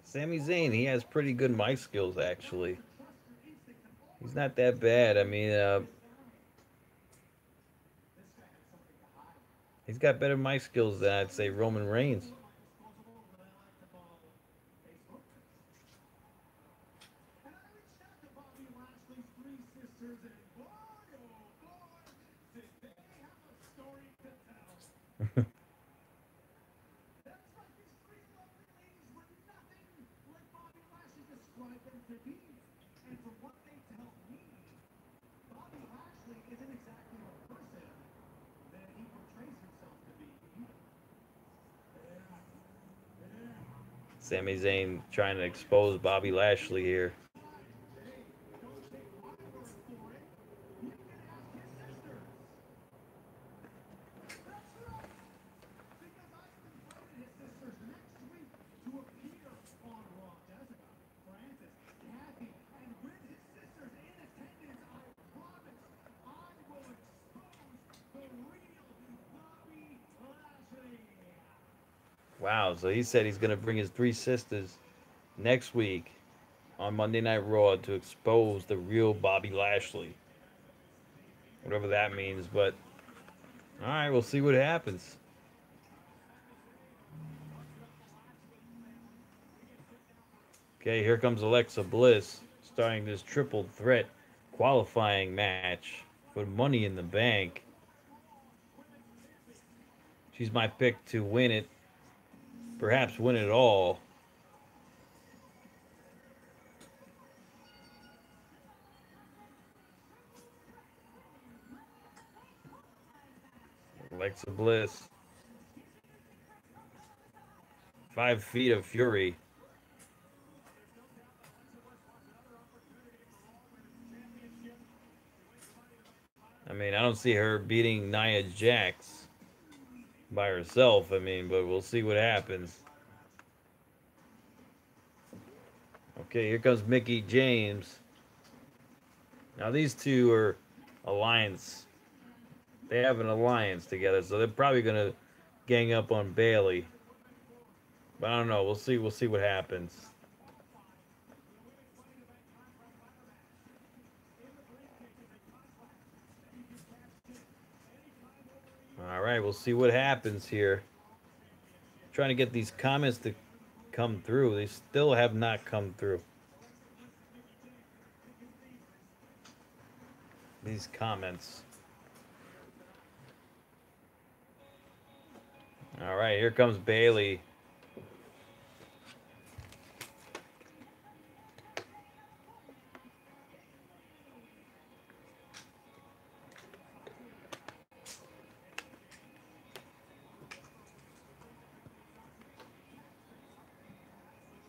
Sami Zayn, he has pretty good mic skills, actually. He's not that bad. I mean, he's got better mic skills than I'd say Roman Reigns. Sami Zayn trying to expose Bobby Lashley here. Wow, so he said he's going to bring his three sisters next week on Monday Night Raw to expose the real Bobby Lashley. Whatever that means, but all right, we'll see what happens. Okay, here comes Alexa Bliss starting this triple threat qualifying match for Money in the Bank. She's my pick to win it, perhaps win it all. Alexa Bliss. 5 feet of fury. I mean, I don't see her beating Nia Jax by herself. I mean, but we'll see what happens. Okay, here comes Mickie James. Now, these two are alliance. They have an alliance together, so they're probably going to gang up on Bayley. But I don't know. We'll see. We'll see what happens. All right, we'll see what happens here. Trying to get these comments to come through. They still have not come through. These comments. All right, here comes Bayley.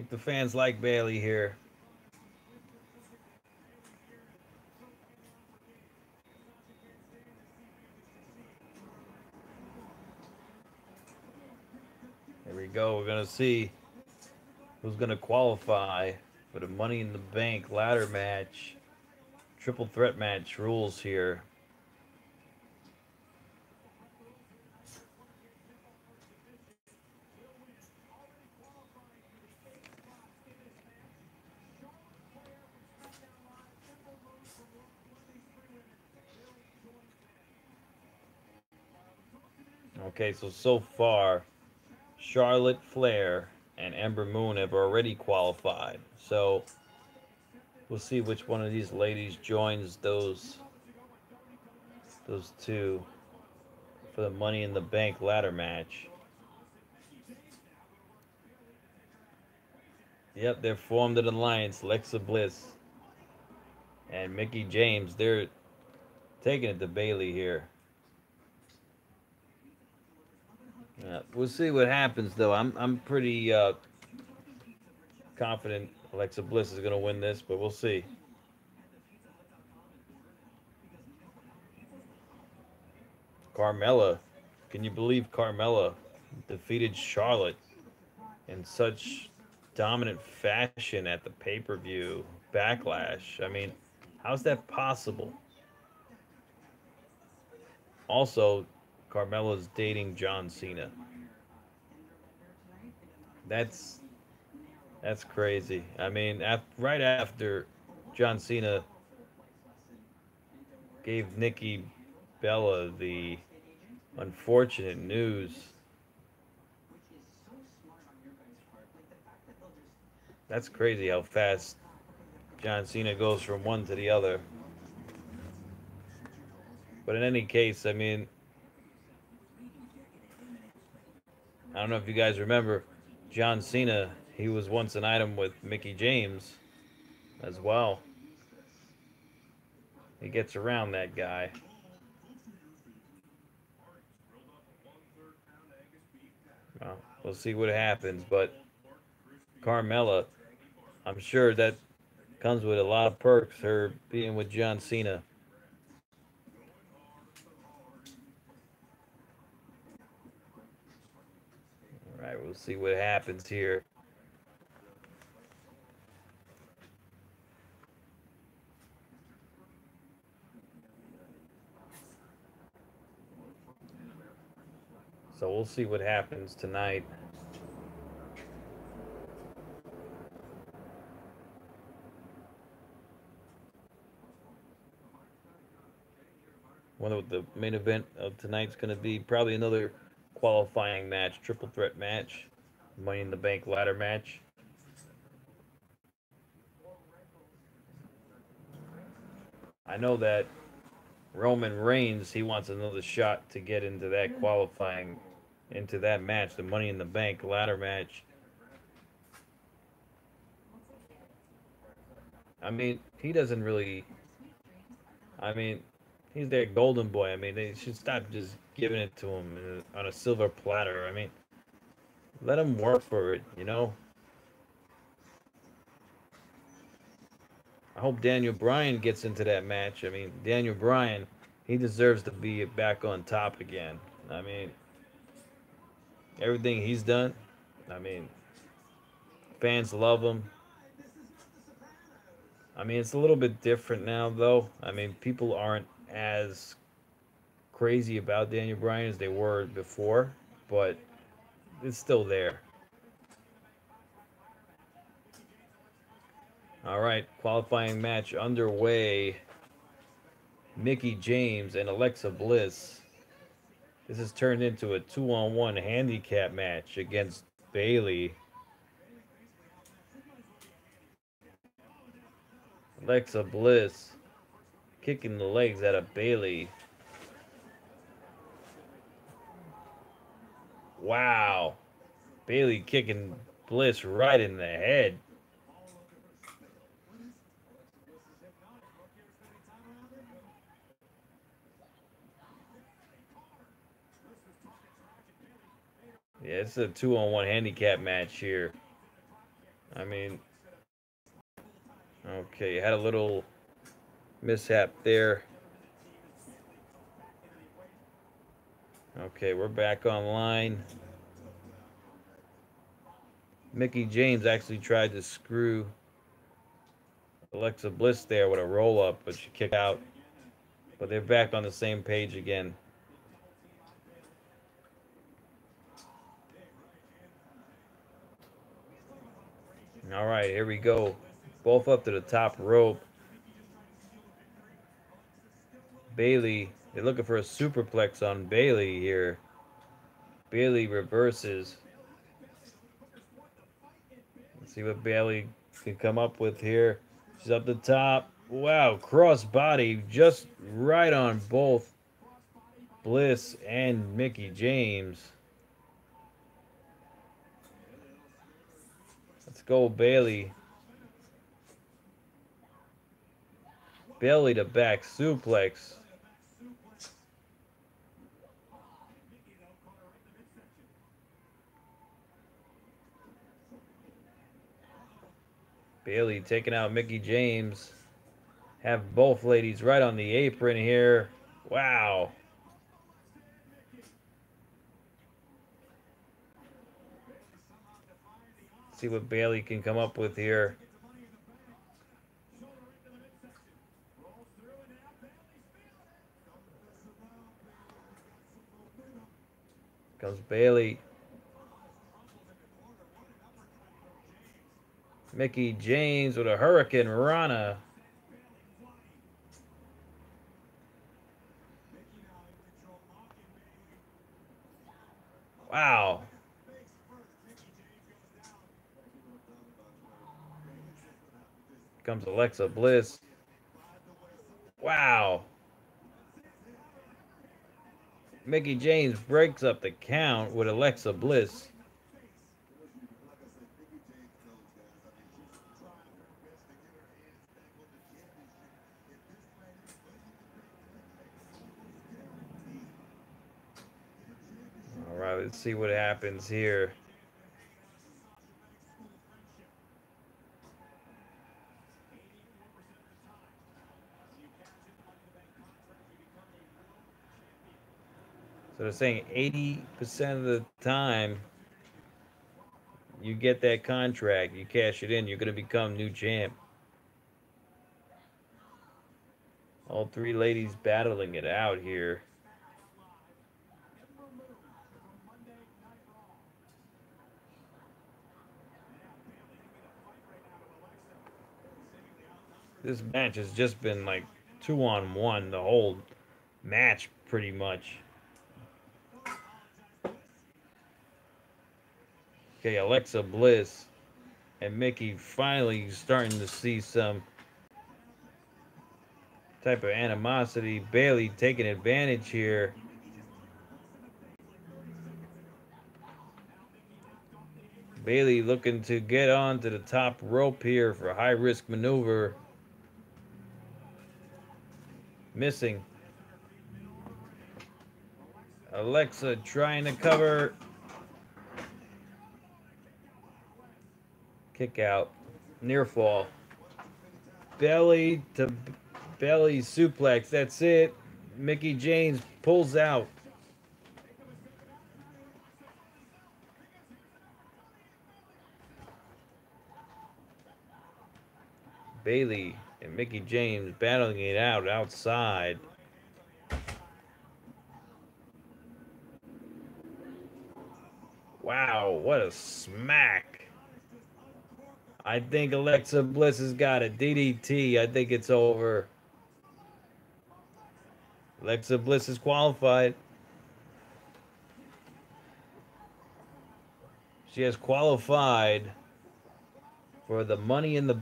The fans like Bayley here. Here we go. We're going to see who's going to qualify for the Money in the Bank ladder match. Triple threat match rules here. Okay, so far, Charlotte Flair and Ember Moon have already qualified. So we'll see which one of these ladies joins those two for the Money in the Bank ladder match. Yep, they're formed an alliance. Alexa Bliss and Mickie James. They're taking it to Bayley here. Yeah, we'll see what happens though. I'm pretty confident Alexa Bliss is gonna win this, but we'll see. Carmella, can you believe Carmella defeated Charlotte in such dominant fashion at the pay-per-view Backlash? I mean, how's that possible? Also, Carmella's dating John Cena. That's that's crazy. I mean, right after John Cena gave Nikki Bella the unfortunate news, that's crazy how fast John Cena goes from one to the other. But in any case, I mean, I don't know if you guys remember, John Cena, he was once an item with Mickie James as well. He gets around that guy. Well, we'll see what happens, but Carmella, I'm sure that comes with a lot of perks, her being with John Cena. All right, we'll see what happens here. So we'll see what happens tonight. Wonder what the main event of tonight's going to be. Probably another qualifying match, triple threat match, Money in the Bank ladder match. I know that Roman Reigns, he wants another shot to get into that qualifying, into that match, the Money in the Bank ladder match. I mean, he doesn't really. I mean, he's their golden boy. I mean, they should stop just giving it to him on a silver platter. I mean, let him work for it, you know? I hope Daniel Bryan gets into that match. I mean, Daniel Bryan, he deserves to be back on top again. I mean, everything he's done, I mean, fans love him. I mean, it's a little bit different now, though. I mean, people aren't as crazy about Daniel Bryan as they were before, but it's still there. All right, qualifying match underway. Mickie James and Alexa Bliss. This has turned into a 2-on-1 handicap match against Bayley. Alexa Bliss kicking the legs out of Bayley. Wow. Bayley kicking Bliss right in the head. Yeah, it's a 2-on-1 handicap match here. I mean, okay, had a little mishap there. Okay, we're back online. Mickie James actually tried to screw Alexa Bliss there with a roll-up, but she kicked out. But they're back on the same page again. All right, here we go. Both up to the top rope. Bayley, they're looking for a superplex on Bayley here. Bayley reverses. See what Bailey can come up with here. She's up the top. Wow, cross body just right on both Bliss and Mickie James. Let's go, Bailey. Belly to back suplex. Bailey taking out Mickie James. Have both ladies right on the apron here. Wow. See what Bailey can come up with here. Comes Bailey. Mickie James with a Hurricane Rana. Wow. Comes Alexa Bliss. Wow. Mickie James breaks up the count with Alexa Bliss. All right, let's see what happens here. So they're saying 80% of the time you get that contract, you cash it in, you're going to become new champ. All three ladies battling it out here. This match has just been like 2-on-1 the whole match pretty much. Okay, Alexa Bliss and Mickie finally starting to see some type of animosity. Bailey taking advantage here. Bailey looking to get on to the top rope here for a high-risk maneuver. Missing. Alexa trying to cover. Kick out. Near fall. Belly to belly suplex. That's it. Mickie James pulls out. Bailey and Mickie James battling it out outside. Wow, what a smack. I think Alexa Bliss has got a DDT. I think it's over. Alexa Bliss is qualified. She has qualified for the Money in the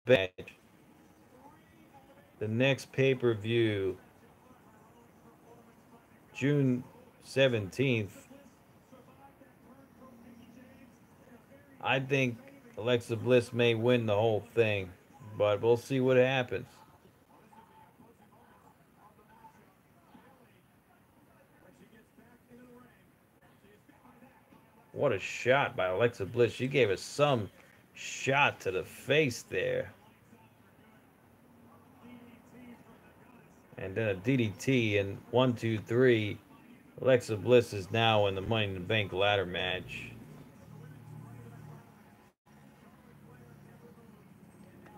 Bank. The next pay-per-view, June 17th. I think Alexa Bliss may win the whole thing, but we'll see what happens. What a shot by Alexa Bliss. She gave us some shot to the face there. And then a DDT, and 1, 2, 3. Alexa Bliss is now in the Money in the Bank ladder match.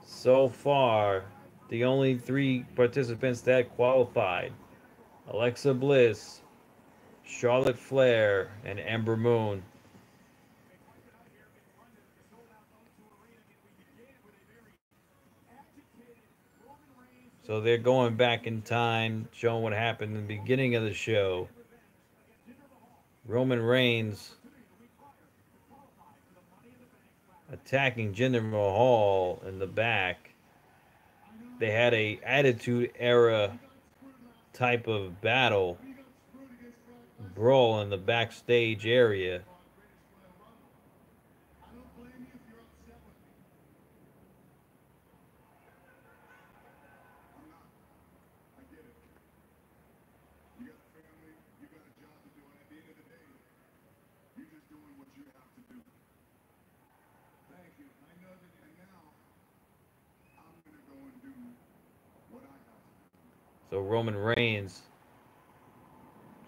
So far, the only 3 participants that qualified: Alexa Bliss, Charlotte Flair, and Ember Moon. So they're going back in time, showing what happened in the beginning of the show. Roman Reigns attacking Jinder Mahal in the back. They had a Attitude Era type of battle brawl in the backstage area. So Roman Reigns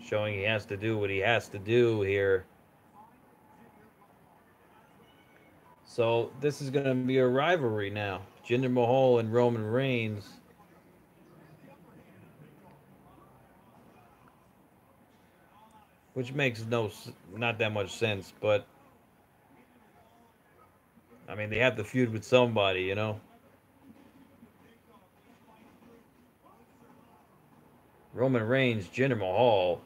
showing he has to do what he has to do here. So this is going to be a rivalry now. Jinder Mahal and Roman Reigns. Which makes not that much sense, but I mean, they have to feud with somebody, you know? Roman Reigns, Jinder Mahal.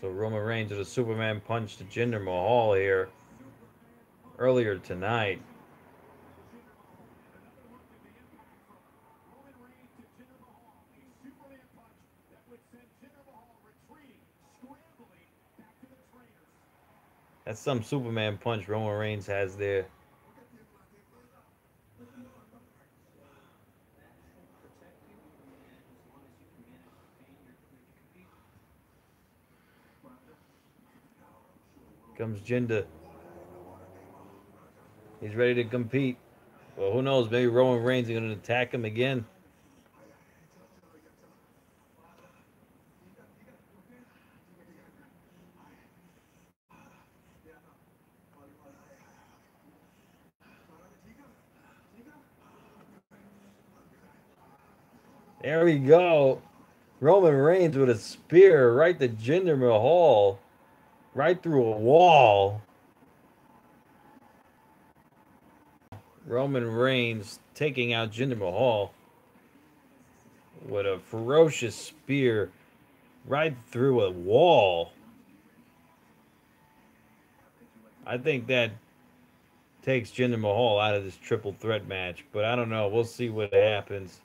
So Roman Reigns with a Superman punch to Jinder Mahal here earlier tonight. That's some Superman punch Roman Reigns has there. Comes Jinder. He's ready to compete. Well, who knows? Maybe Roman Reigns is going to attack him again. There we go. Roman Reigns with a spear right to Jinder Mahal. Right through a wall. Roman Reigns taking out Jinder Mahal with a ferocious spear right through a wall. I think that takes Jinder Mahal out of this triple threat match, but I don't know. We'll see what happens.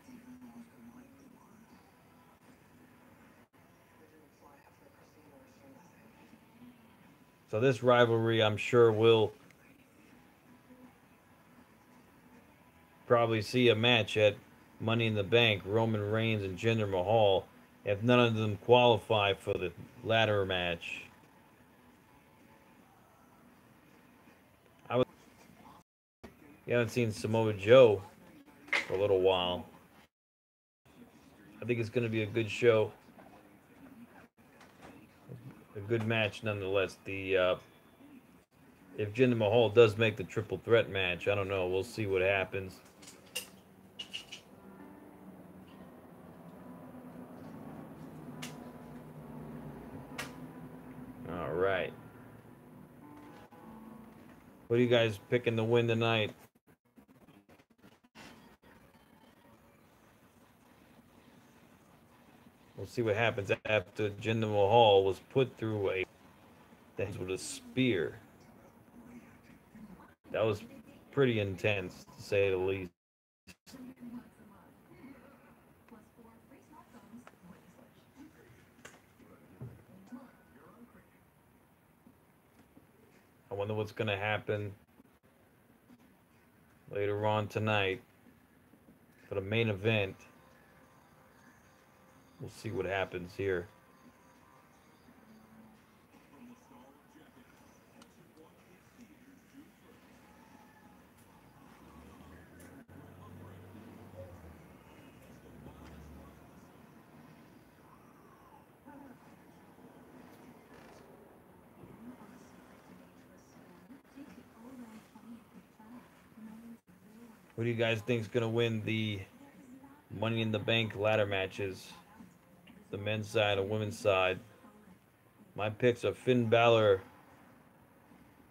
So this rivalry, I'm sure, will probably see a match at Money in the Bank, Roman Reigns and Jinder Mahal, if none of them qualify for the ladder match. You haven't seen Samoa Joe for a little while. I think it's going to be a good show. A good match nonetheless. If Jinder Mahal does make the triple threat match, I don't know. We'll see what happens. All right. What are you guys picking to win tonight? We'll see what happens after Jinder Mahal was put through a with a spear. That was pretty intense, to say the least. I wonder what's going to happen later on tonight for the main event. We'll see what happens here. Who do you guys think is going to win the Money in the Bank ladder matches? The men's side or women's side? My picks are Finn Balor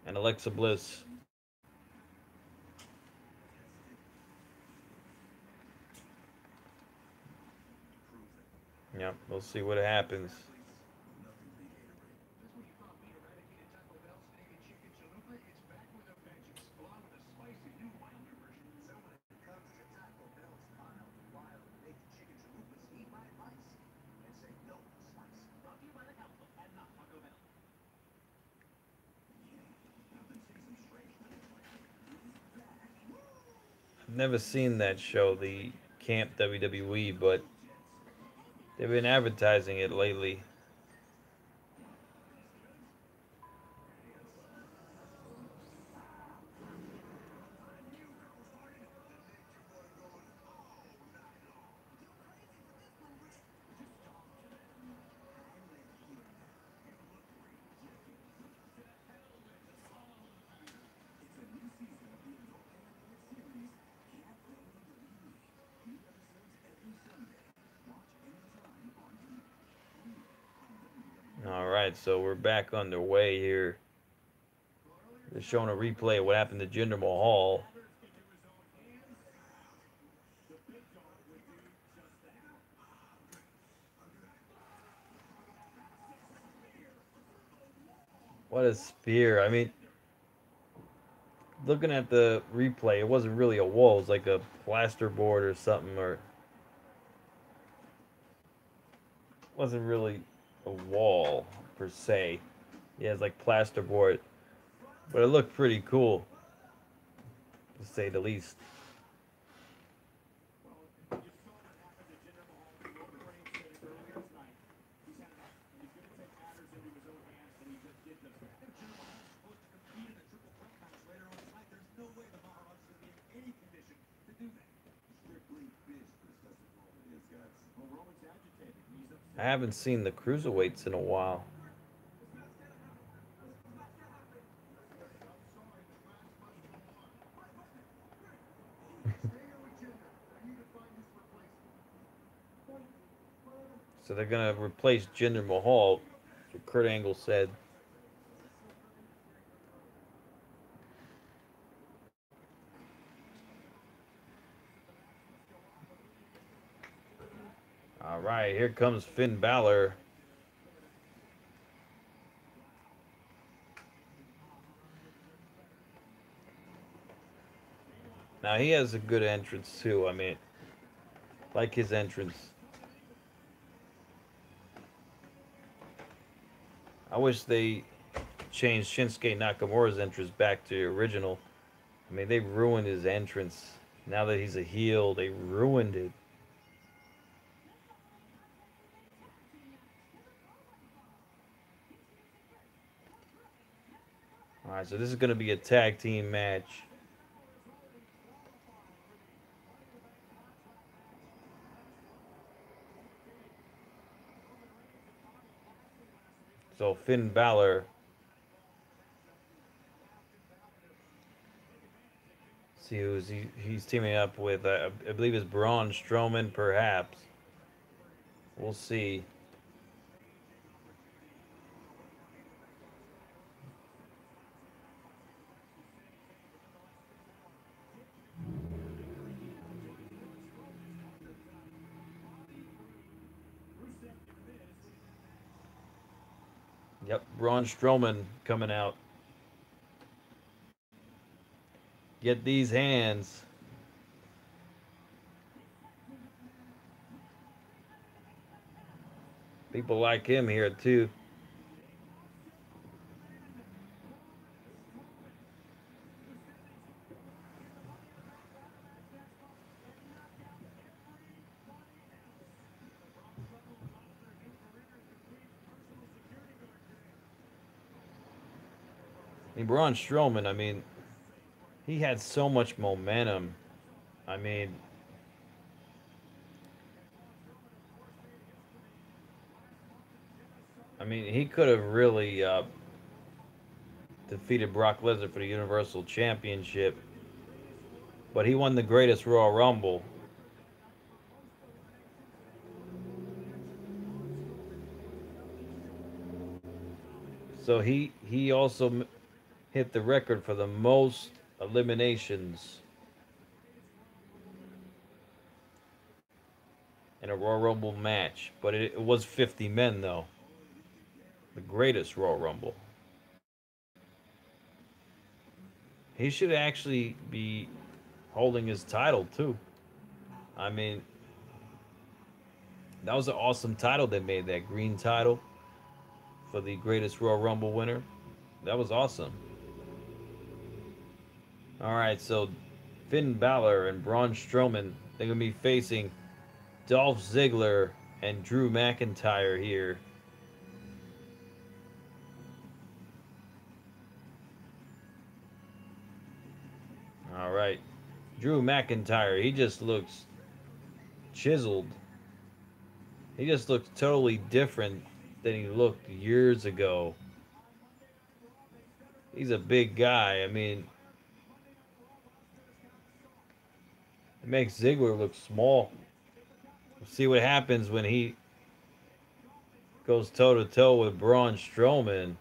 and Alexa Bliss. Yep, we'll see what happens. I've never seen that show, the Camp WWE, but they've been advertising it lately. All right, so we're back underway here. They're showing a replay of what happened to Jinder Mahal. What a spear. I mean, looking at the replay, it wasn't really a wall. It was like a plasterboard or something, or it wasn't really a wall per se. Yeah, it's like plasterboard, but it looked pretty cool, to say the least. I haven't seen the cruiserweights in a while. So they're going to replace Jinder Mahal, what Kurt Angle said. All right, here comes Finn Balor. Now, he has a good entrance, too. I mean, like his entrance. I wish they changed Shinsuke Nakamura's entrance back to the original. I mean, they ruined his entrance. Now that he's a heel, they ruined it. All right, so this is going to be a tag team match. So Finn Balor. See who's he's teaming up with. I believe it's Braun Strowman, perhaps. We'll see. Yep, Braun Strowman coming out. Get these hands. People like him here too. I mean, Braun Strowman, I mean, he had so much momentum. I mean, he could have really defeated Brock Lesnar for the Universal Championship, but he won the greatest Royal Rumble. So he also hit the record for the most eliminations in a Royal Rumble match, but it was 50 men though. The greatest Royal Rumble. He should actually be holding his title too. I mean, that was an awesome title they made, that green title for the greatest Royal Rumble winner. That was awesome. All right, so Finn Balor and Braun Strowman, they're going to be facing Dolph Ziggler and Drew McIntyre here. All right. Drew McIntyre, he just looks chiseled. He just looks totally different than he looked years ago. He's a big guy. I mean, it makes Ziggler look small. We'll see what happens when he goes toe to toe with Braun Strowman.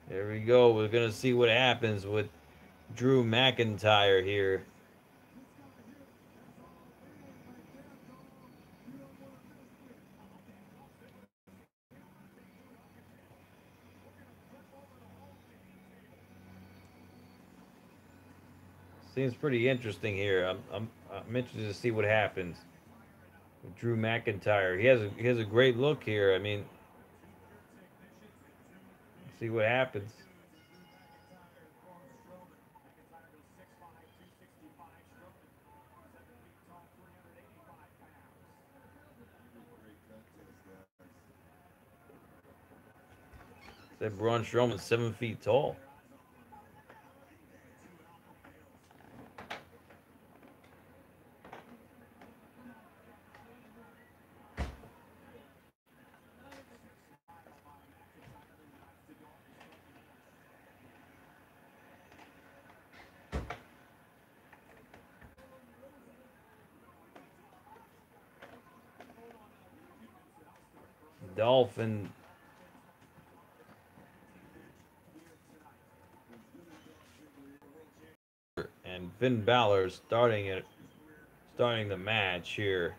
There we go. We're going to see what happens with Drew McIntyre here. Seems pretty interesting here. I'm interested to see what happens with Drew McIntyre. He has a great look here. I mean, see what happens. That Braun Strowman's 7 feet tall. Dolphin and Finn Balor starting the match here.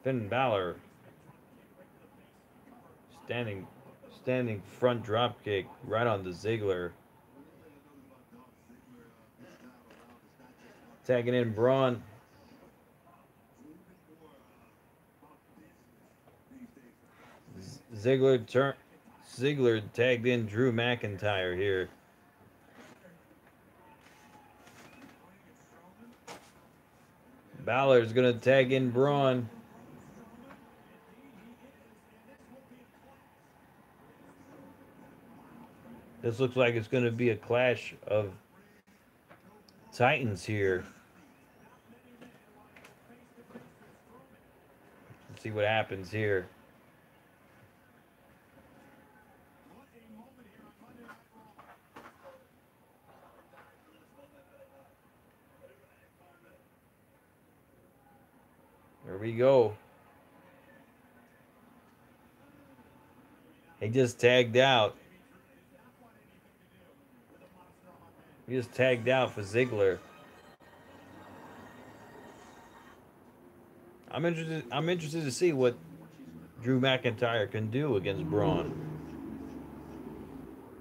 Finn Balor standing standing front drop kick right on the Ziggler. Tagging in Braun. Ziggler tagged in Drew McIntyre here. Balor's gonna tag in Braun. This looks like it's gonna be a clash of Titans here. Let's see what happens here. There we go. He just tagged out. He just tagged out for Ziggler. I'm interested to see what Drew McIntyre can do against Braun.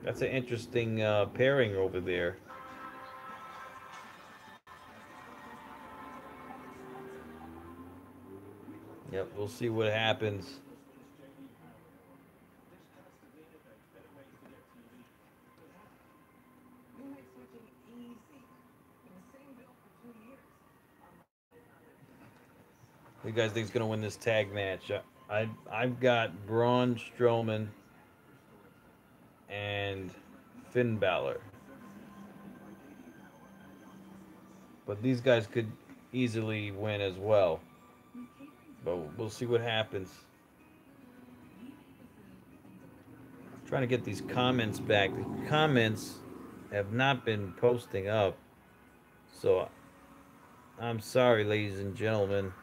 That's an interesting pairing over there. Yep, we'll see what happens. Who you guys think is gonna win this tag match? I've got Braun Strowman and Finn Balor, but these guys could easily win as well. But we'll see what happens. Trying to get these comments back. The comments have not been posting up, so I'm sorry, ladies and gentlemen.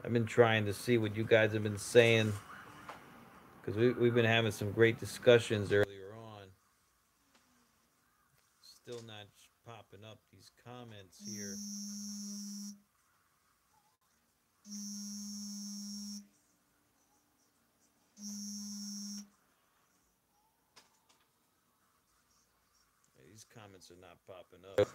I've been trying to see what you guys have been saying because we've been having some great discussions earlier on. Still not popping up these comments here. These comments are not popping up.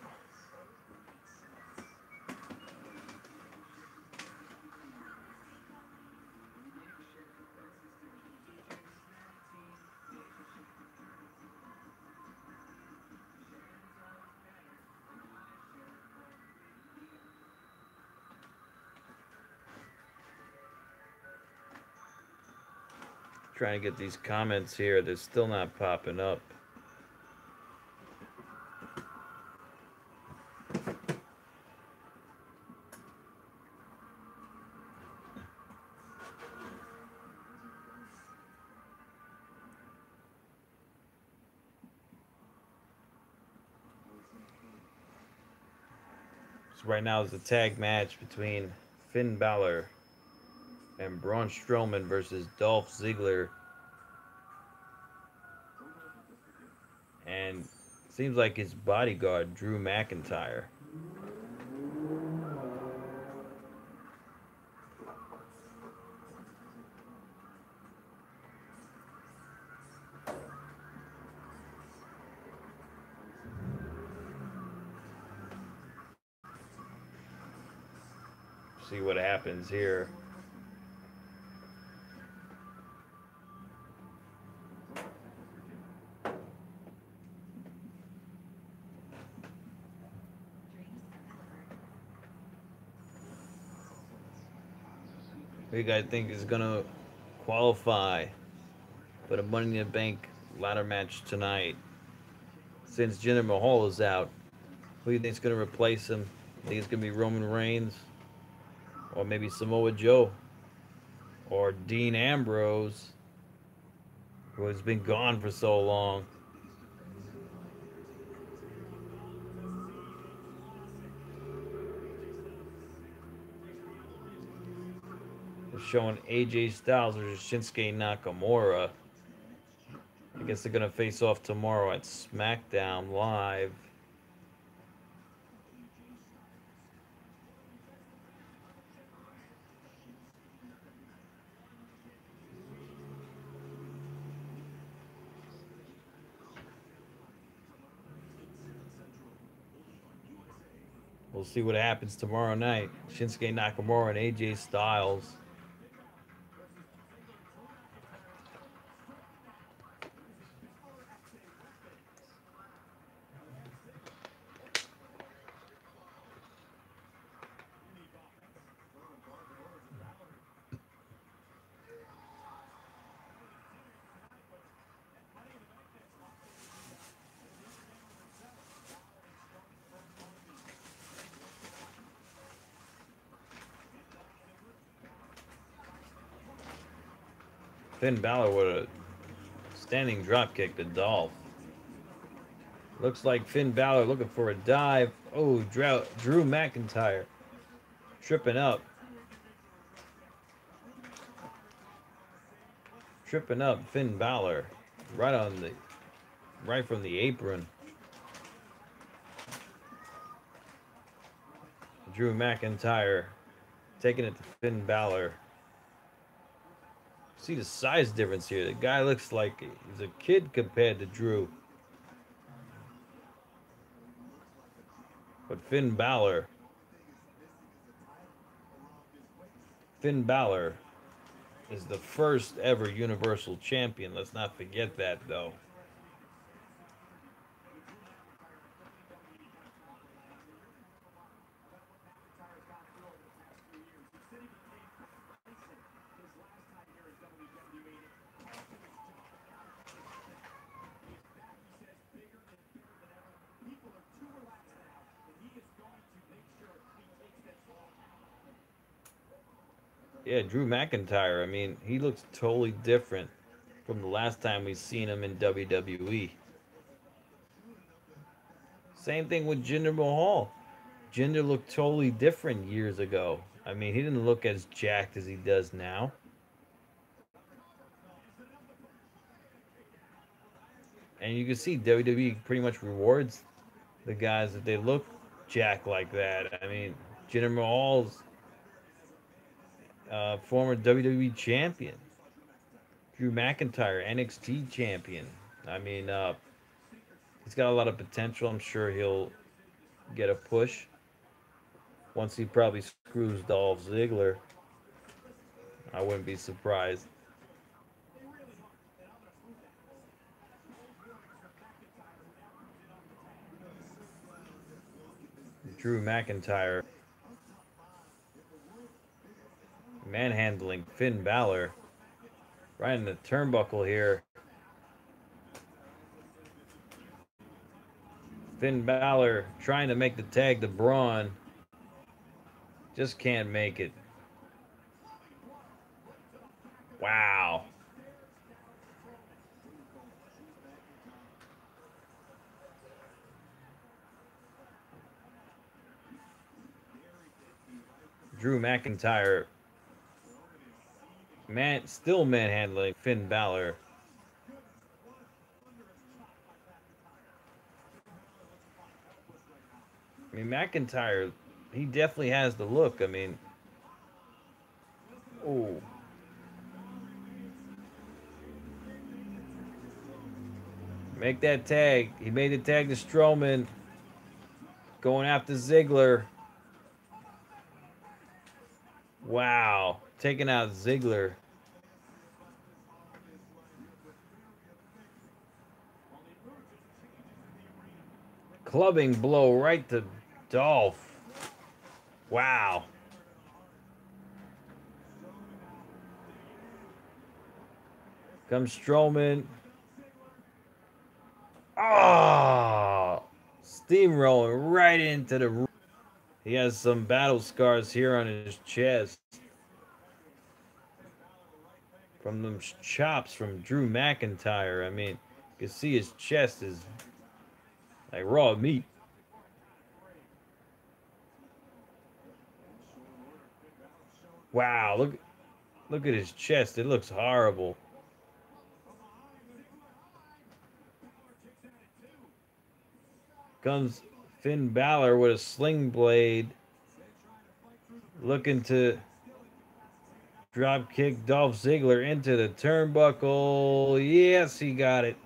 Trying to get these comments here. They're still not popping up. So right now is the tag match between Finn Balor and Braun Strowman versus Dolph Ziggler. And it seems like his bodyguard, Drew McIntyre. See what happens here. Who you guys think is gonna qualify for the Money in the Bank ladder match tonight? Since Jinder Mahal is out, who do you think is gonna replace him? Think it's gonna be Roman Reigns, or maybe Samoa Joe, or Dean Ambrose, who has been gone for so long? We're showing AJ Styles versus Shinsuke Nakamura. I guess they're gonna face off tomorrow at SmackDown Live. We'll see what happens tomorrow night. Shinsuke Nakamura and AJ Styles. Finn Balor with a standing dropkick to Dolph. Looks like Finn Balor looking for a dive. Oh, Drew McIntyre tripping up. Tripping up Finn Balor right from the apron. Drew McIntyre taking it to Finn Balor. See the size difference here. The guy looks like he's a kid compared to Drew. But Finn Balor is the first ever Universal Champion. Let's not forget that, though. Yeah, Drew McIntyre. I mean, he looks totally different from the last time we seen him in WWE. Same thing with Jinder Mahal. Jinder looked totally different years ago. I mean, he didn't look as jacked as he does now. And you can see WWE pretty much rewards the guys that they look jacked like that. I mean, Jinder Mahal's former WWE champion. Drew McIntyre, NXT champion. I mean, he's got a lot of potential. I'm sure he'll get a push once he probably screws Dolph Ziggler. I wouldn't be surprised. Drew McIntyre manhandling Finn Balor right in the turnbuckle here. Finn Balor trying to make the tag to Braun. Just can't make it. Wow. Drew McIntyre still manhandling Finn Balor. I mean, McIntyre, he definitely has the look. I mean, oh, make that tag. He made the tag to Strowman. Going after Ziggler. Wow. Taking out Ziggler. Clubbing blow right to Dolph. Wow. Comes Strowman. Oh! Steamrolling right into the roof. He has some battle scars here on his chest. From them chops from Drew McIntyre. I mean, you can see his chest is like raw meat. Wow, look at his chest. It looks horrible. Comes Finn Balor with a sling blade. Looking to drop kick Dolph Ziggler into the turnbuckle. Yes, he got it.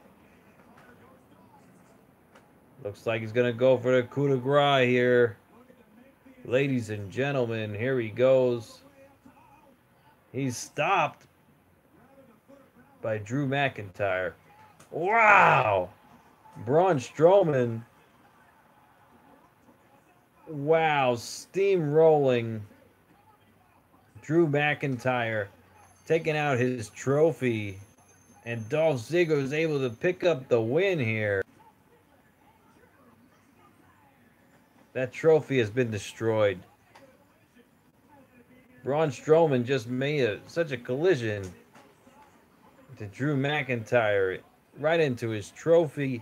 Looks like he's going to go for the coup de grace here. Ladies and gentlemen, here he goes. He's stopped by Drew McIntyre. Wow! Braun Strowman. Wow, steamrolling Drew McIntyre, taking out his trophy. And Dolph Ziggler is able to pick up the win here. That trophy has been destroyed. Braun Strowman just made such a collision to Drew McIntyre right into his trophy.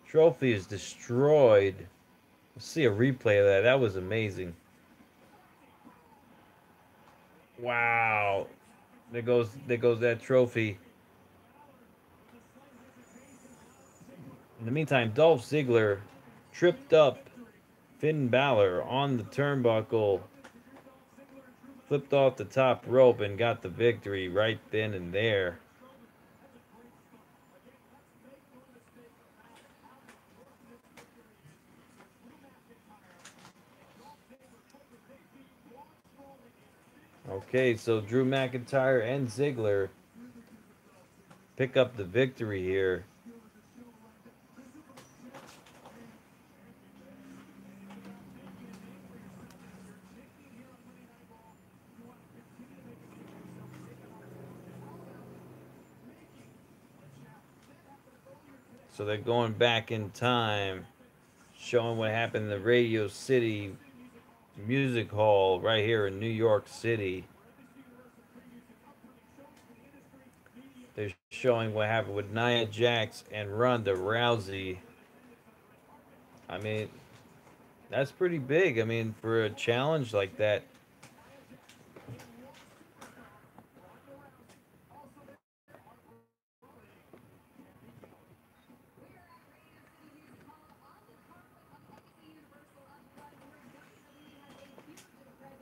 Trophy is destroyed. Let's see a replay of that. That was amazing. Wow. There goes that trophy. In the meantime, Dolph Ziggler tripped up Finn Balor on the turnbuckle, flipped off the top rope, and got the victory right then and there. Okay, so Drew McIntyre and Ziggler pick up the victory here. So they're going back in time, showing what happened in the Radio City music hall right here in New York City. They're showing what happened with Nia Jax and Ronda Rousey. I mean, that's pretty big. I mean, for a challenge like that.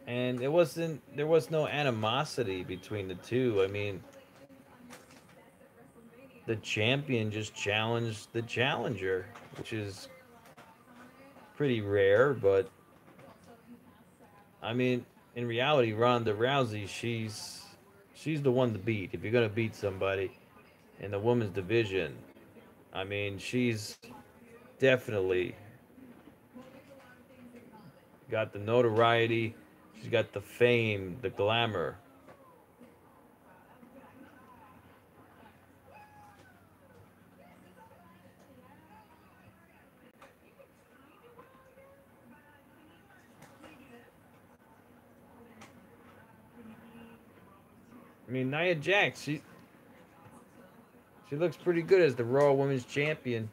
And there was no animosity between the two. I mean, the champion just challenged the challenger, which is pretty rare, but I mean, in reality, Ronda Rousey, she's the one to beat. If you're gonna beat somebody in the women's division, I mean, she's definitely got the notoriety. She's got the fame, the glamour. I mean, Nia Jax, she looks pretty good as the Raw Women's Champion.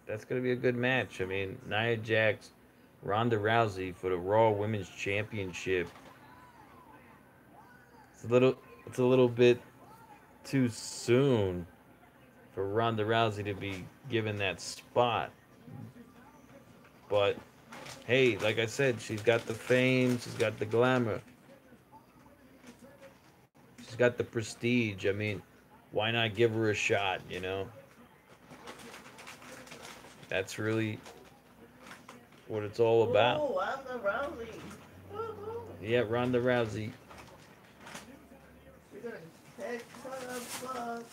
That's gonna be a good match. I mean, Nia Jax, Ronda Rousey for the Raw Women's Championship. It's a little, it's a little bit too soon for Ronda Rousey to be given that spot. But hey, like I said, she's got the fame, she's got the glamour, she's got the prestige. I mean, why not give her a shot? You know, that's really what it's all about. Oh, Ronda Rousey. Woo-hoo. Yeah, Ronda Rousey. You're gonna take her up.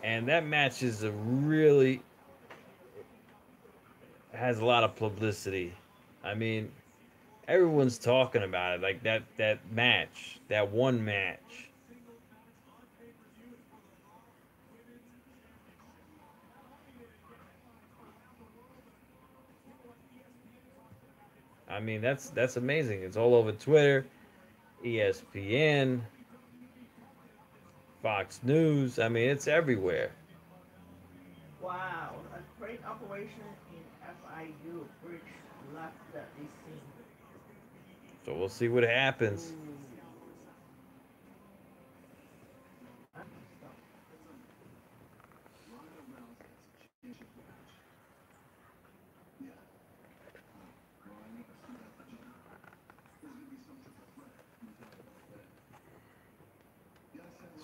And that match is a really has a lot of publicity. I mean, everyone's talking about it. Like that match, that one match. I mean, that's amazing. It's all over Twitter, ESPN, Fox News. I mean, it's everywhere. Wow, a great operation in FIU. Bridge left the scene. So we'll see what happens.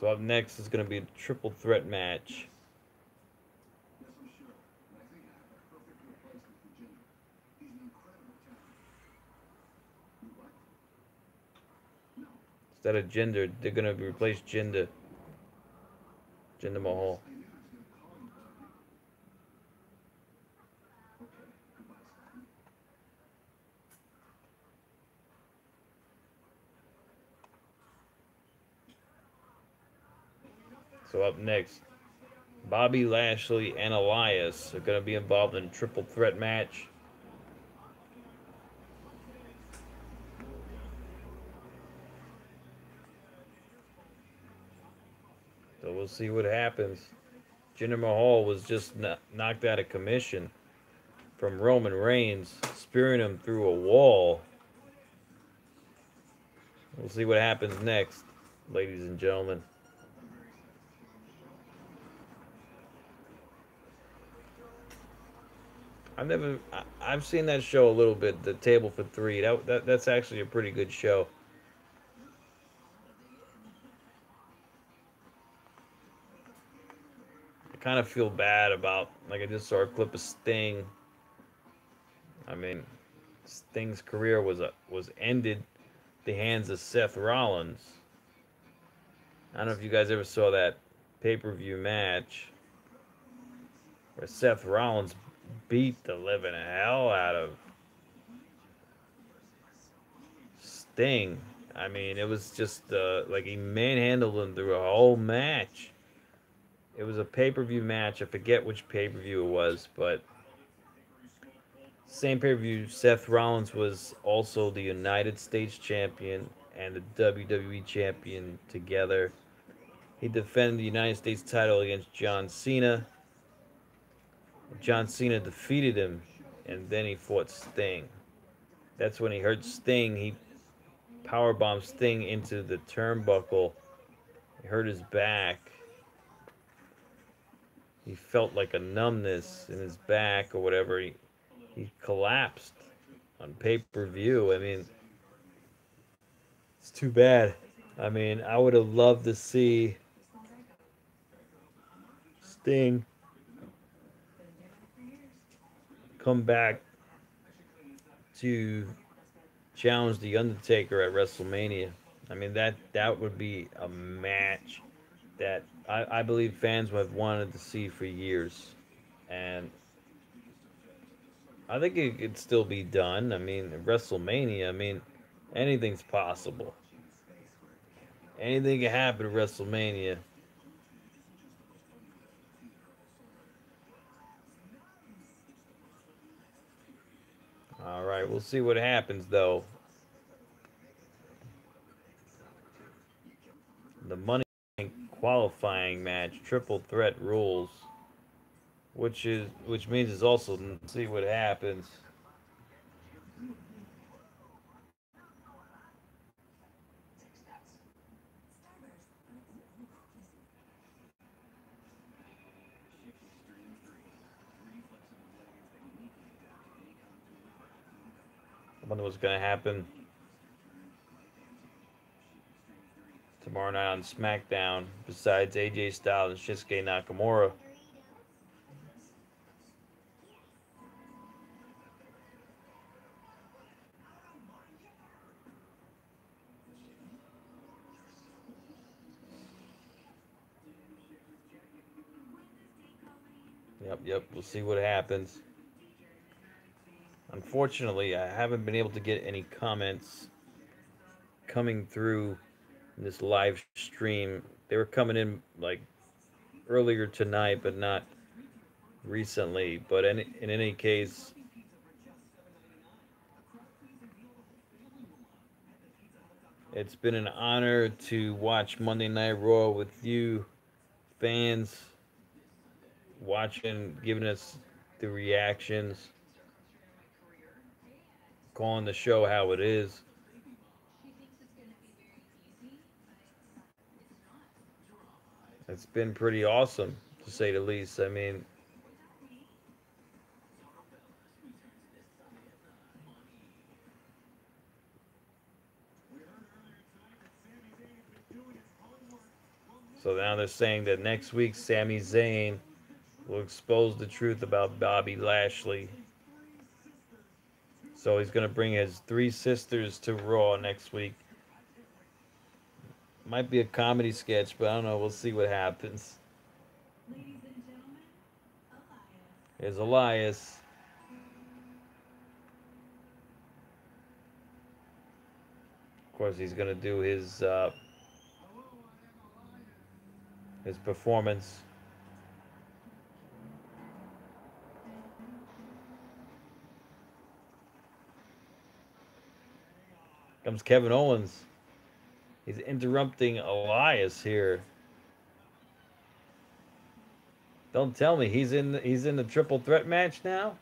So up next is going to be a triple threat match. Instead of Jinder, they're going to replace Jinder Mahal. So up next, Bobby Lashley and Elias are going to be involved in a triple threat match. So we'll see what happens. Jinder Mahal was just knocked out of commission from Roman Reigns, spearing him through a wall. We'll see what happens next, ladies and gentlemen. I've seen that show a little bit, the Table for Three. That's actually a pretty good show. kind of feel bad about, like, I just saw a clip of Sting. I mean, Sting's career was ended at the hands of Seth Rollins. I don't know if you guys ever saw that pay-per-view match where Seth Rollins beat the living hell out of Sting. I mean, it was just like he manhandled him through a whole match. It was a pay-per-view match. I forget which pay-per-view it was, but same pay-per-view. Seth Rollins was also the United States champion and the WWE champion together. He defended the United States title against John Cena. John Cena defeated him, and then he fought Sting. That's when he hurt Sting. He powerbombed Sting into the turnbuckle. He hurt his back. He felt like a numbness in his back or whatever. He collapsed on pay-per-view. I mean, it's too bad. I mean, I would have loved to see Sting come back to challenge The Undertaker at WrestleMania. I mean, that would be a match that I believe fans have wanted to see for years. And I think it could still be done. I mean, WrestleMania, I mean, anything's possible. Anything can happen at WrestleMania. All right, we'll see what happens, though. The Money Bank qualifying match, triple threat rules, which means it's also see what happens. I wonder what's going to happen tomorrow night on SmackDown besides AJ Styles and Shinsuke Nakamura. Yep, we'll see what happens. Unfortunately, I haven't been able to get any comments coming through in this live stream. They were coming in like earlier tonight, but not recently. But in any case, it's been an honor to watch Monday Night Raw with you fans watching, giving us the reactions, calling the show how it is. It's been pretty awesome, to say the least. I mean, so now they're saying that next week Sami Zayn will expose the truth about Bobby Lashley. So he's going to bring his three sisters to Raw next week. Might be a comedy sketch, but I don't know. We'll see what happens. Here's Elias. Of course, he's going to do his performance. Comes Kevin Owens. He's interrupting Elias here. Don't tell me he's in the triple threat match now.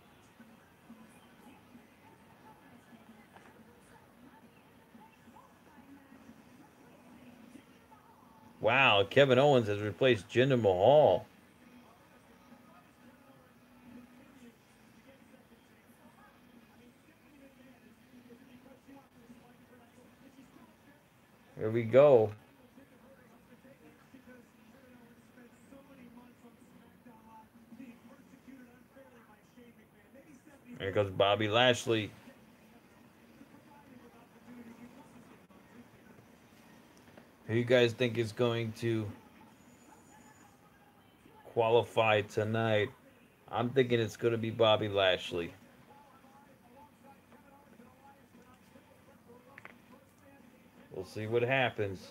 Wow, Kevin Owens has replaced Jinder Mahal. Here we go. Here comes Bobby Lashley. Who you guys think is going to qualify tonight? I'm thinking it's going to be Bobby Lashley. We'll see what happens.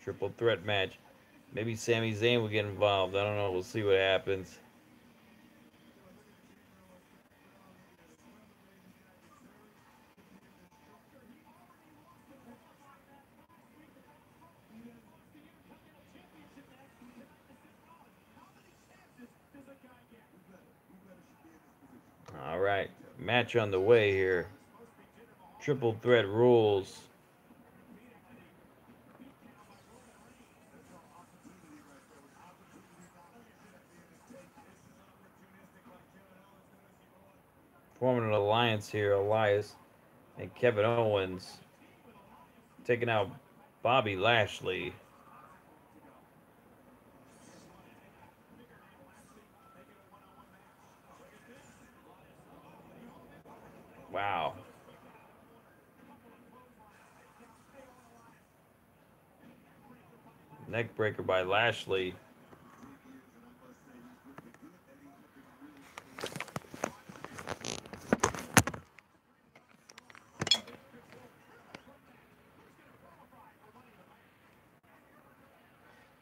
Triple threat match. Maybe Sami Zayn will get involved. I don't know. We'll see what happens. All right. Match on the way here. Triple threat rules. Forming an alliance here. Elias and Kevin Owens taking out Bobby Lashley. Wow. Neckbreaker by Lashley.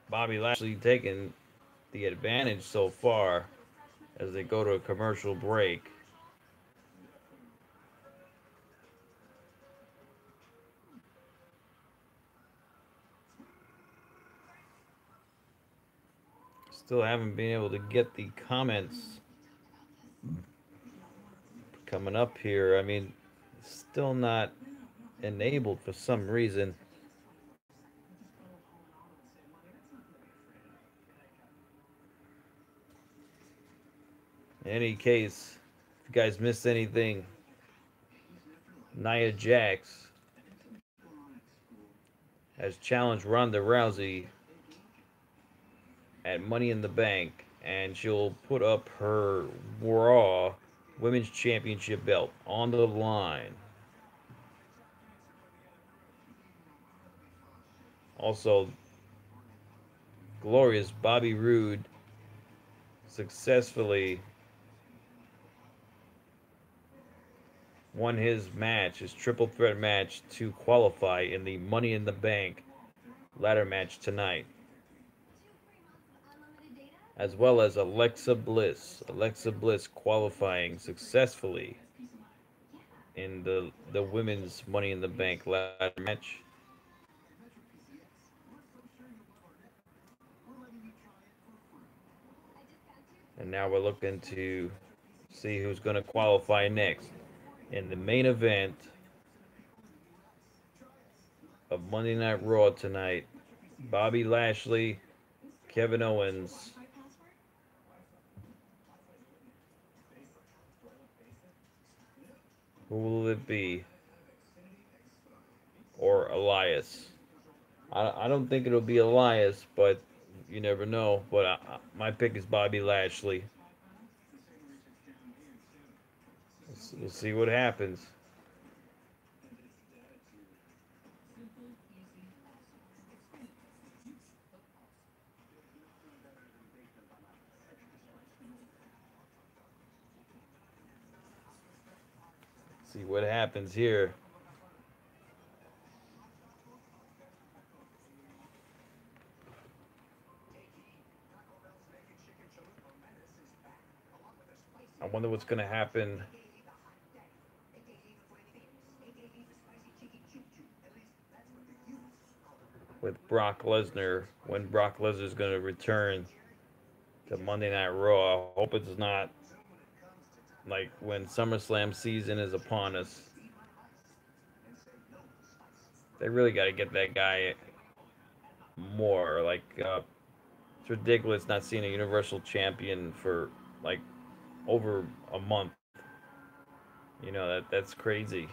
Bobby Lashley taking the advantage so far as they go to a commercial break. Still haven't been able to get the comments coming up here. I mean, still not enabled for some reason. In any case, if you guys missed anything, Nia Jax has challenged Ronda Rousey at Money in the Bank, and she'll put up her Raw Women's Championship belt on the line. Also, glorious Bobby Roode successfully won his match, his triple threat match, to qualify in the Money in the Bank ladder match tonight. As well as Alexa Bliss. Alexa Bliss qualifying successfully in the women's Money in the Bank ladder match. And now we're looking to see who's going to qualify next. In the main event of Monday Night Raw tonight, Bobby Lashley, Kevin Owens. Who will it be? Or Elias? I don't think it'll be Elias, but you never know. But my pick is Bobby Lashley. We'll see what happens. See what happens here. I wonder what's going to happen with Brock Lesnar when Brock Lesnar is going to return to Monday Night Raw. I hope it's not like when SummerSlam season is upon us. They really got to get that guy more. Like, it's ridiculous not seeing a Universal Champion for like over a month. You know, that's crazy.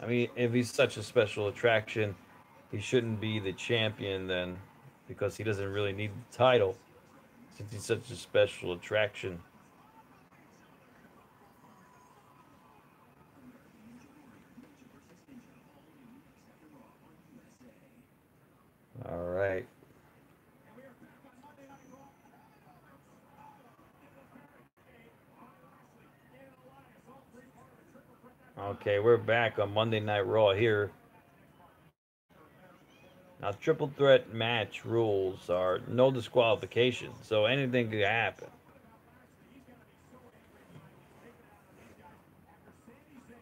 I mean, if he's such a special attraction, he shouldn't be the champion then, because he doesn't really need the title since he's such a special attraction. All right. Okay, we're back on Monday Night Raw here. Now, triple threat match rules are no disqualification, so anything could happen.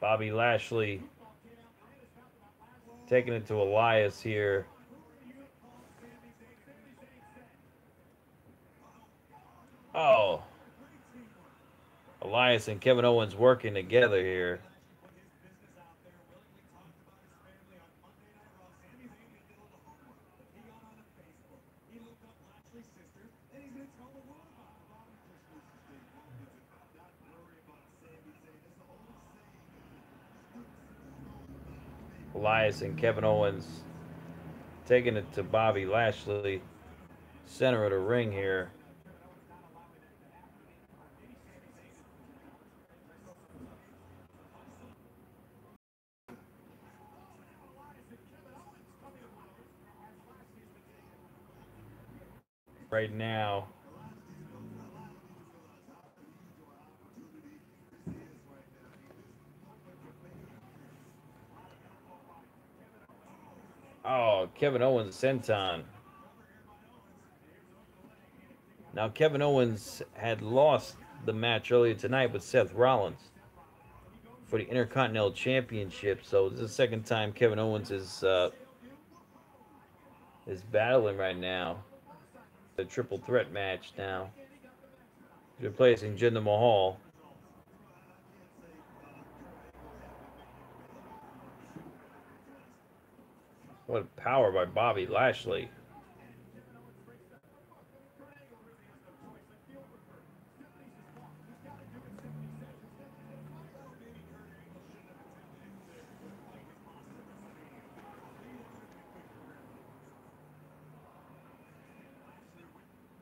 Bobby Lashley taking it to Elias here. Oh, Elias and Kevin Owens working together here. Elias and Kevin Owens taking it to Bobby Lashley, center of the ring here. Right now, oh, Kevin Owens senton. Now, Kevin Owens had lost the match earlier tonight with Seth Rollins for the Intercontinental Championship. So this is the second time Kevin Owens is battling right now. The triple threat match now. He's replacing Jinder Mahal. What power by Bobby Lashley.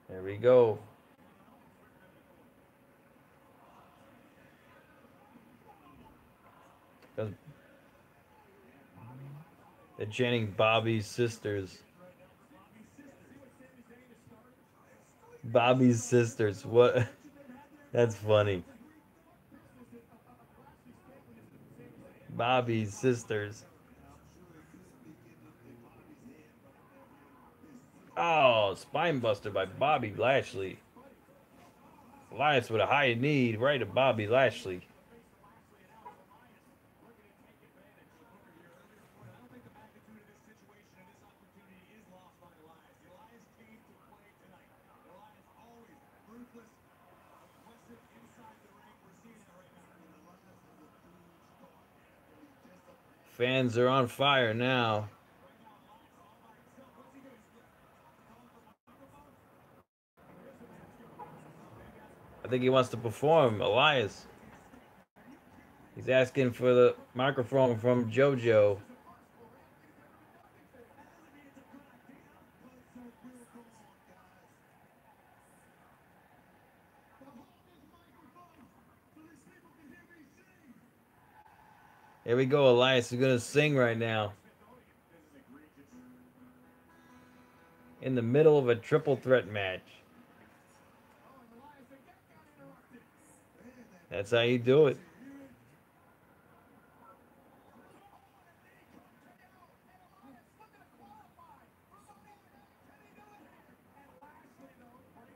There we go. They're chanting Bobby's sisters. Bobby's sisters. What? That's funny. Bobby's sisters. Oh, spine buster by Bobby Lashley. Elias with a high knee right to Bobby Lashley. Fans are on fire now. I think he wants to perform, Elias. He's asking for the microphone from JoJo. Here we go, Elias is going to sing right now. In the middle of a triple threat match. That's how you do it.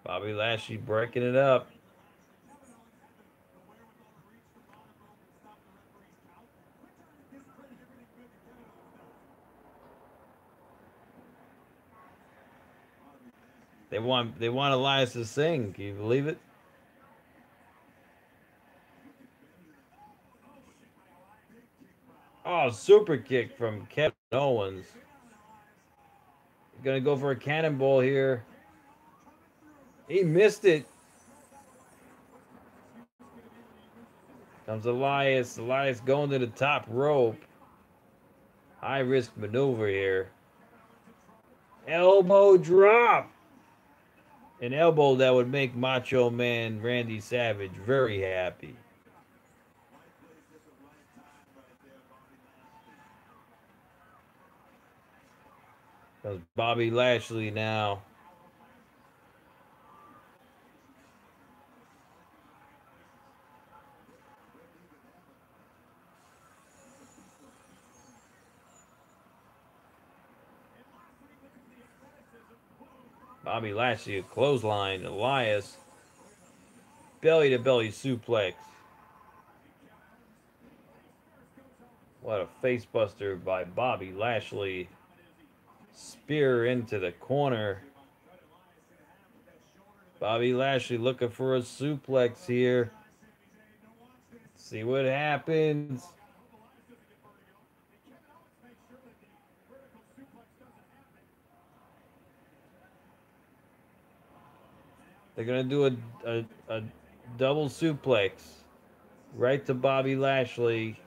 Bobby Lashley breaking it up. They want Elias to sing. Can you believe it? Oh, super kick from Kevin Owens. Gonna go for a cannonball here. He missed it. Comes Elias. Elias going to the top rope. High risk maneuver here. Elbow drop. An elbow that would make Macho Man Randy Savage very happy. Comes Bobby Lashley now. Bobby Lashley, a clothesline. Elias, belly to belly suplex. What a facebuster by Bobby Lashley. Spear into the corner. Bobby Lashley looking for a suplex here. See what happens. They're going to do a double suplex right to Bobby Lashley.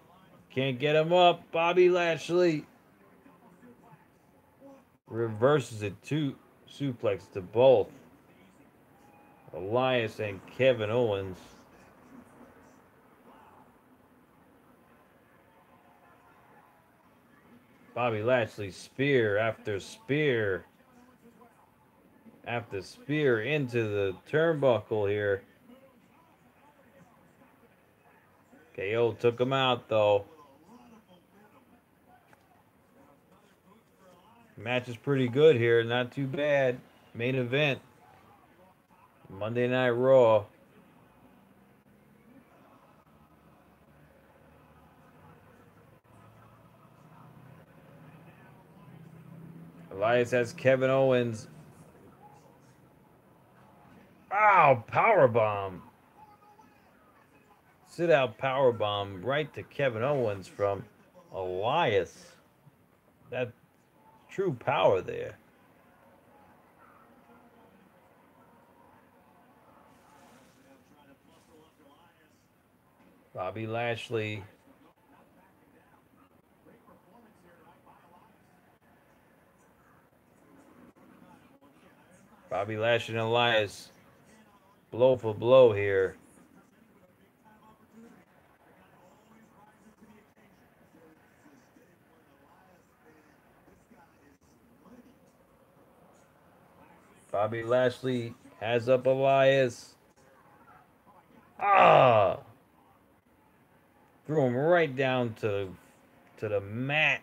Can't get him up. Bobby Lashley reverses it to suplex to both Elias and Kevin Owens. Bobby Lashley spear after spear after spear into the turnbuckle here. KO took him out though. Match is pretty good here, not too bad. Main event, Monday Night Raw. Elias has Kevin Owens. Ow, powerbomb. Sit out powerbomb right to Kevin Owens from Elias. That true power there. Bobby Lashley. Bobby Lashley and Elias. Blow for blow here. Bobby Lashley has up Elias. Ah! Threw him right down to the mat.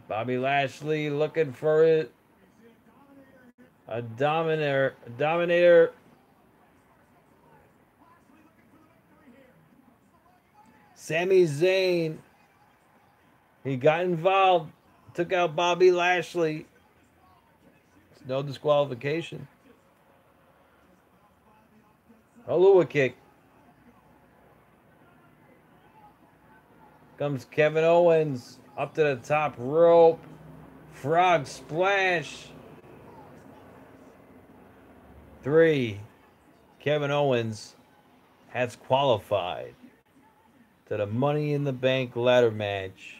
Bobby Lashley looking for it. A dominator. Sami Zayn. He got involved. Took out Bobby Lashley. No disqualification. Aloha kick. Comes Kevin Owens up to the top rope. Frog splash. 3. Kevin Owens has qualified to the Money in the Bank ladder match.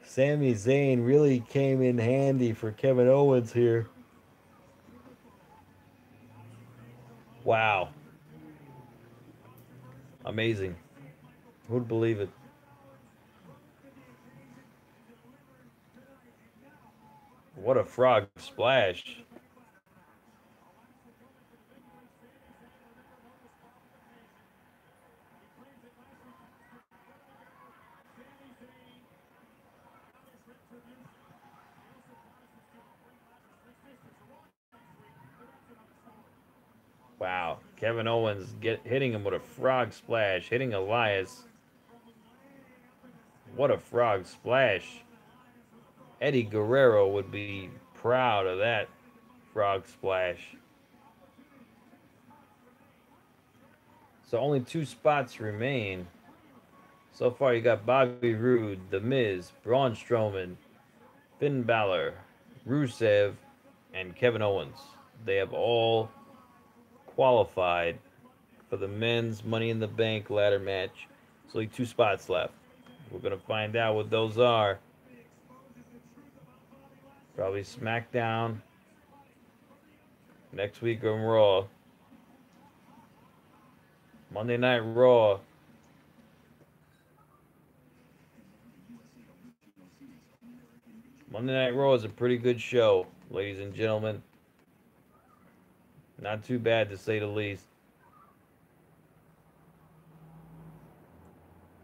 Sami Zayn really came in handy for Kevin Owens here. Wow. Amazing. Who'd believe it? What a frog splash. Wow. Kevin Owens hitting him with a frog splash. Hitting Elias. What a frog splash. Eddie Guerrero would be proud of that frog splash. So only 2 spots remain. So far, you got Bobby Roode, The Miz, Braun Strowman, Finn Balor, Rusev, and Kevin Owens. They have all qualified for the men's Money in the Bank ladder match. There's only 2 spots left. We're going to find out what those are. Probably SmackDown next week on Raw. Monday Night Raw. Monday Night Raw is a pretty good show, ladies and gentlemen. Not too bad to say the least.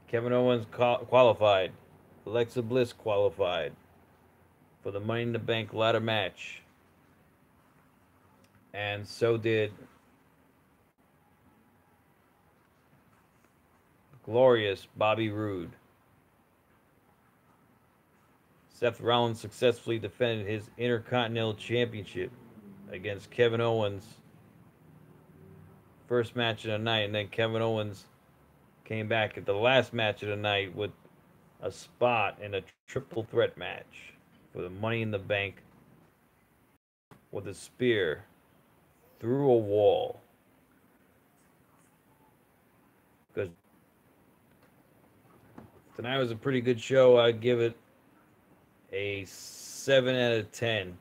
Kevin Owens qualified. Alexa Bliss qualified for the Money in the Bank ladder match. And so did glorious Bobby Roode. Seth Rollins successfully defended his Intercontinental Championship against Kevin Owens. First match of the night, and then Kevin Owens came back at the last match of the night with a spot in a triple threat match for the Money in the Bank with a spear through a wall. Because tonight was a pretty good show. I'd give it a 7 out of 10.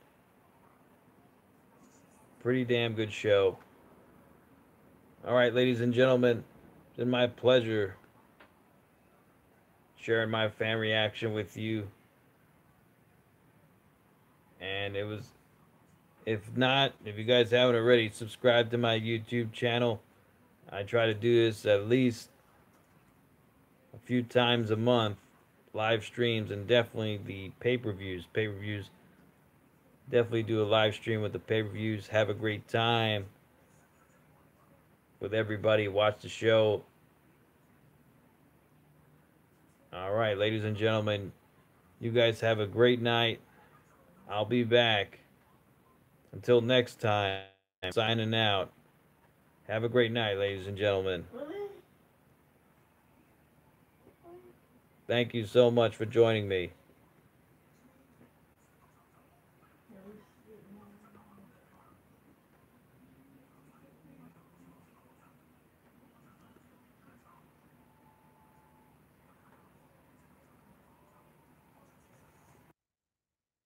Pretty damn good show. All right, ladies and gentlemen, it's been my pleasure sharing my fan reaction with you. And it was, if you guys haven't already, subscribe to my YouTube channel. I try to do this at least a few times a month, live streams, and definitely the pay-per-views. Pay-per-views, definitely do a live stream with the pay-per-views. Have a great time with everybody. Watch the show. All right, ladies and gentlemen, you guys have a great night. I'll be back. Until next time, signing out. Have a great night, ladies and gentlemen. Thank you so much for joining me.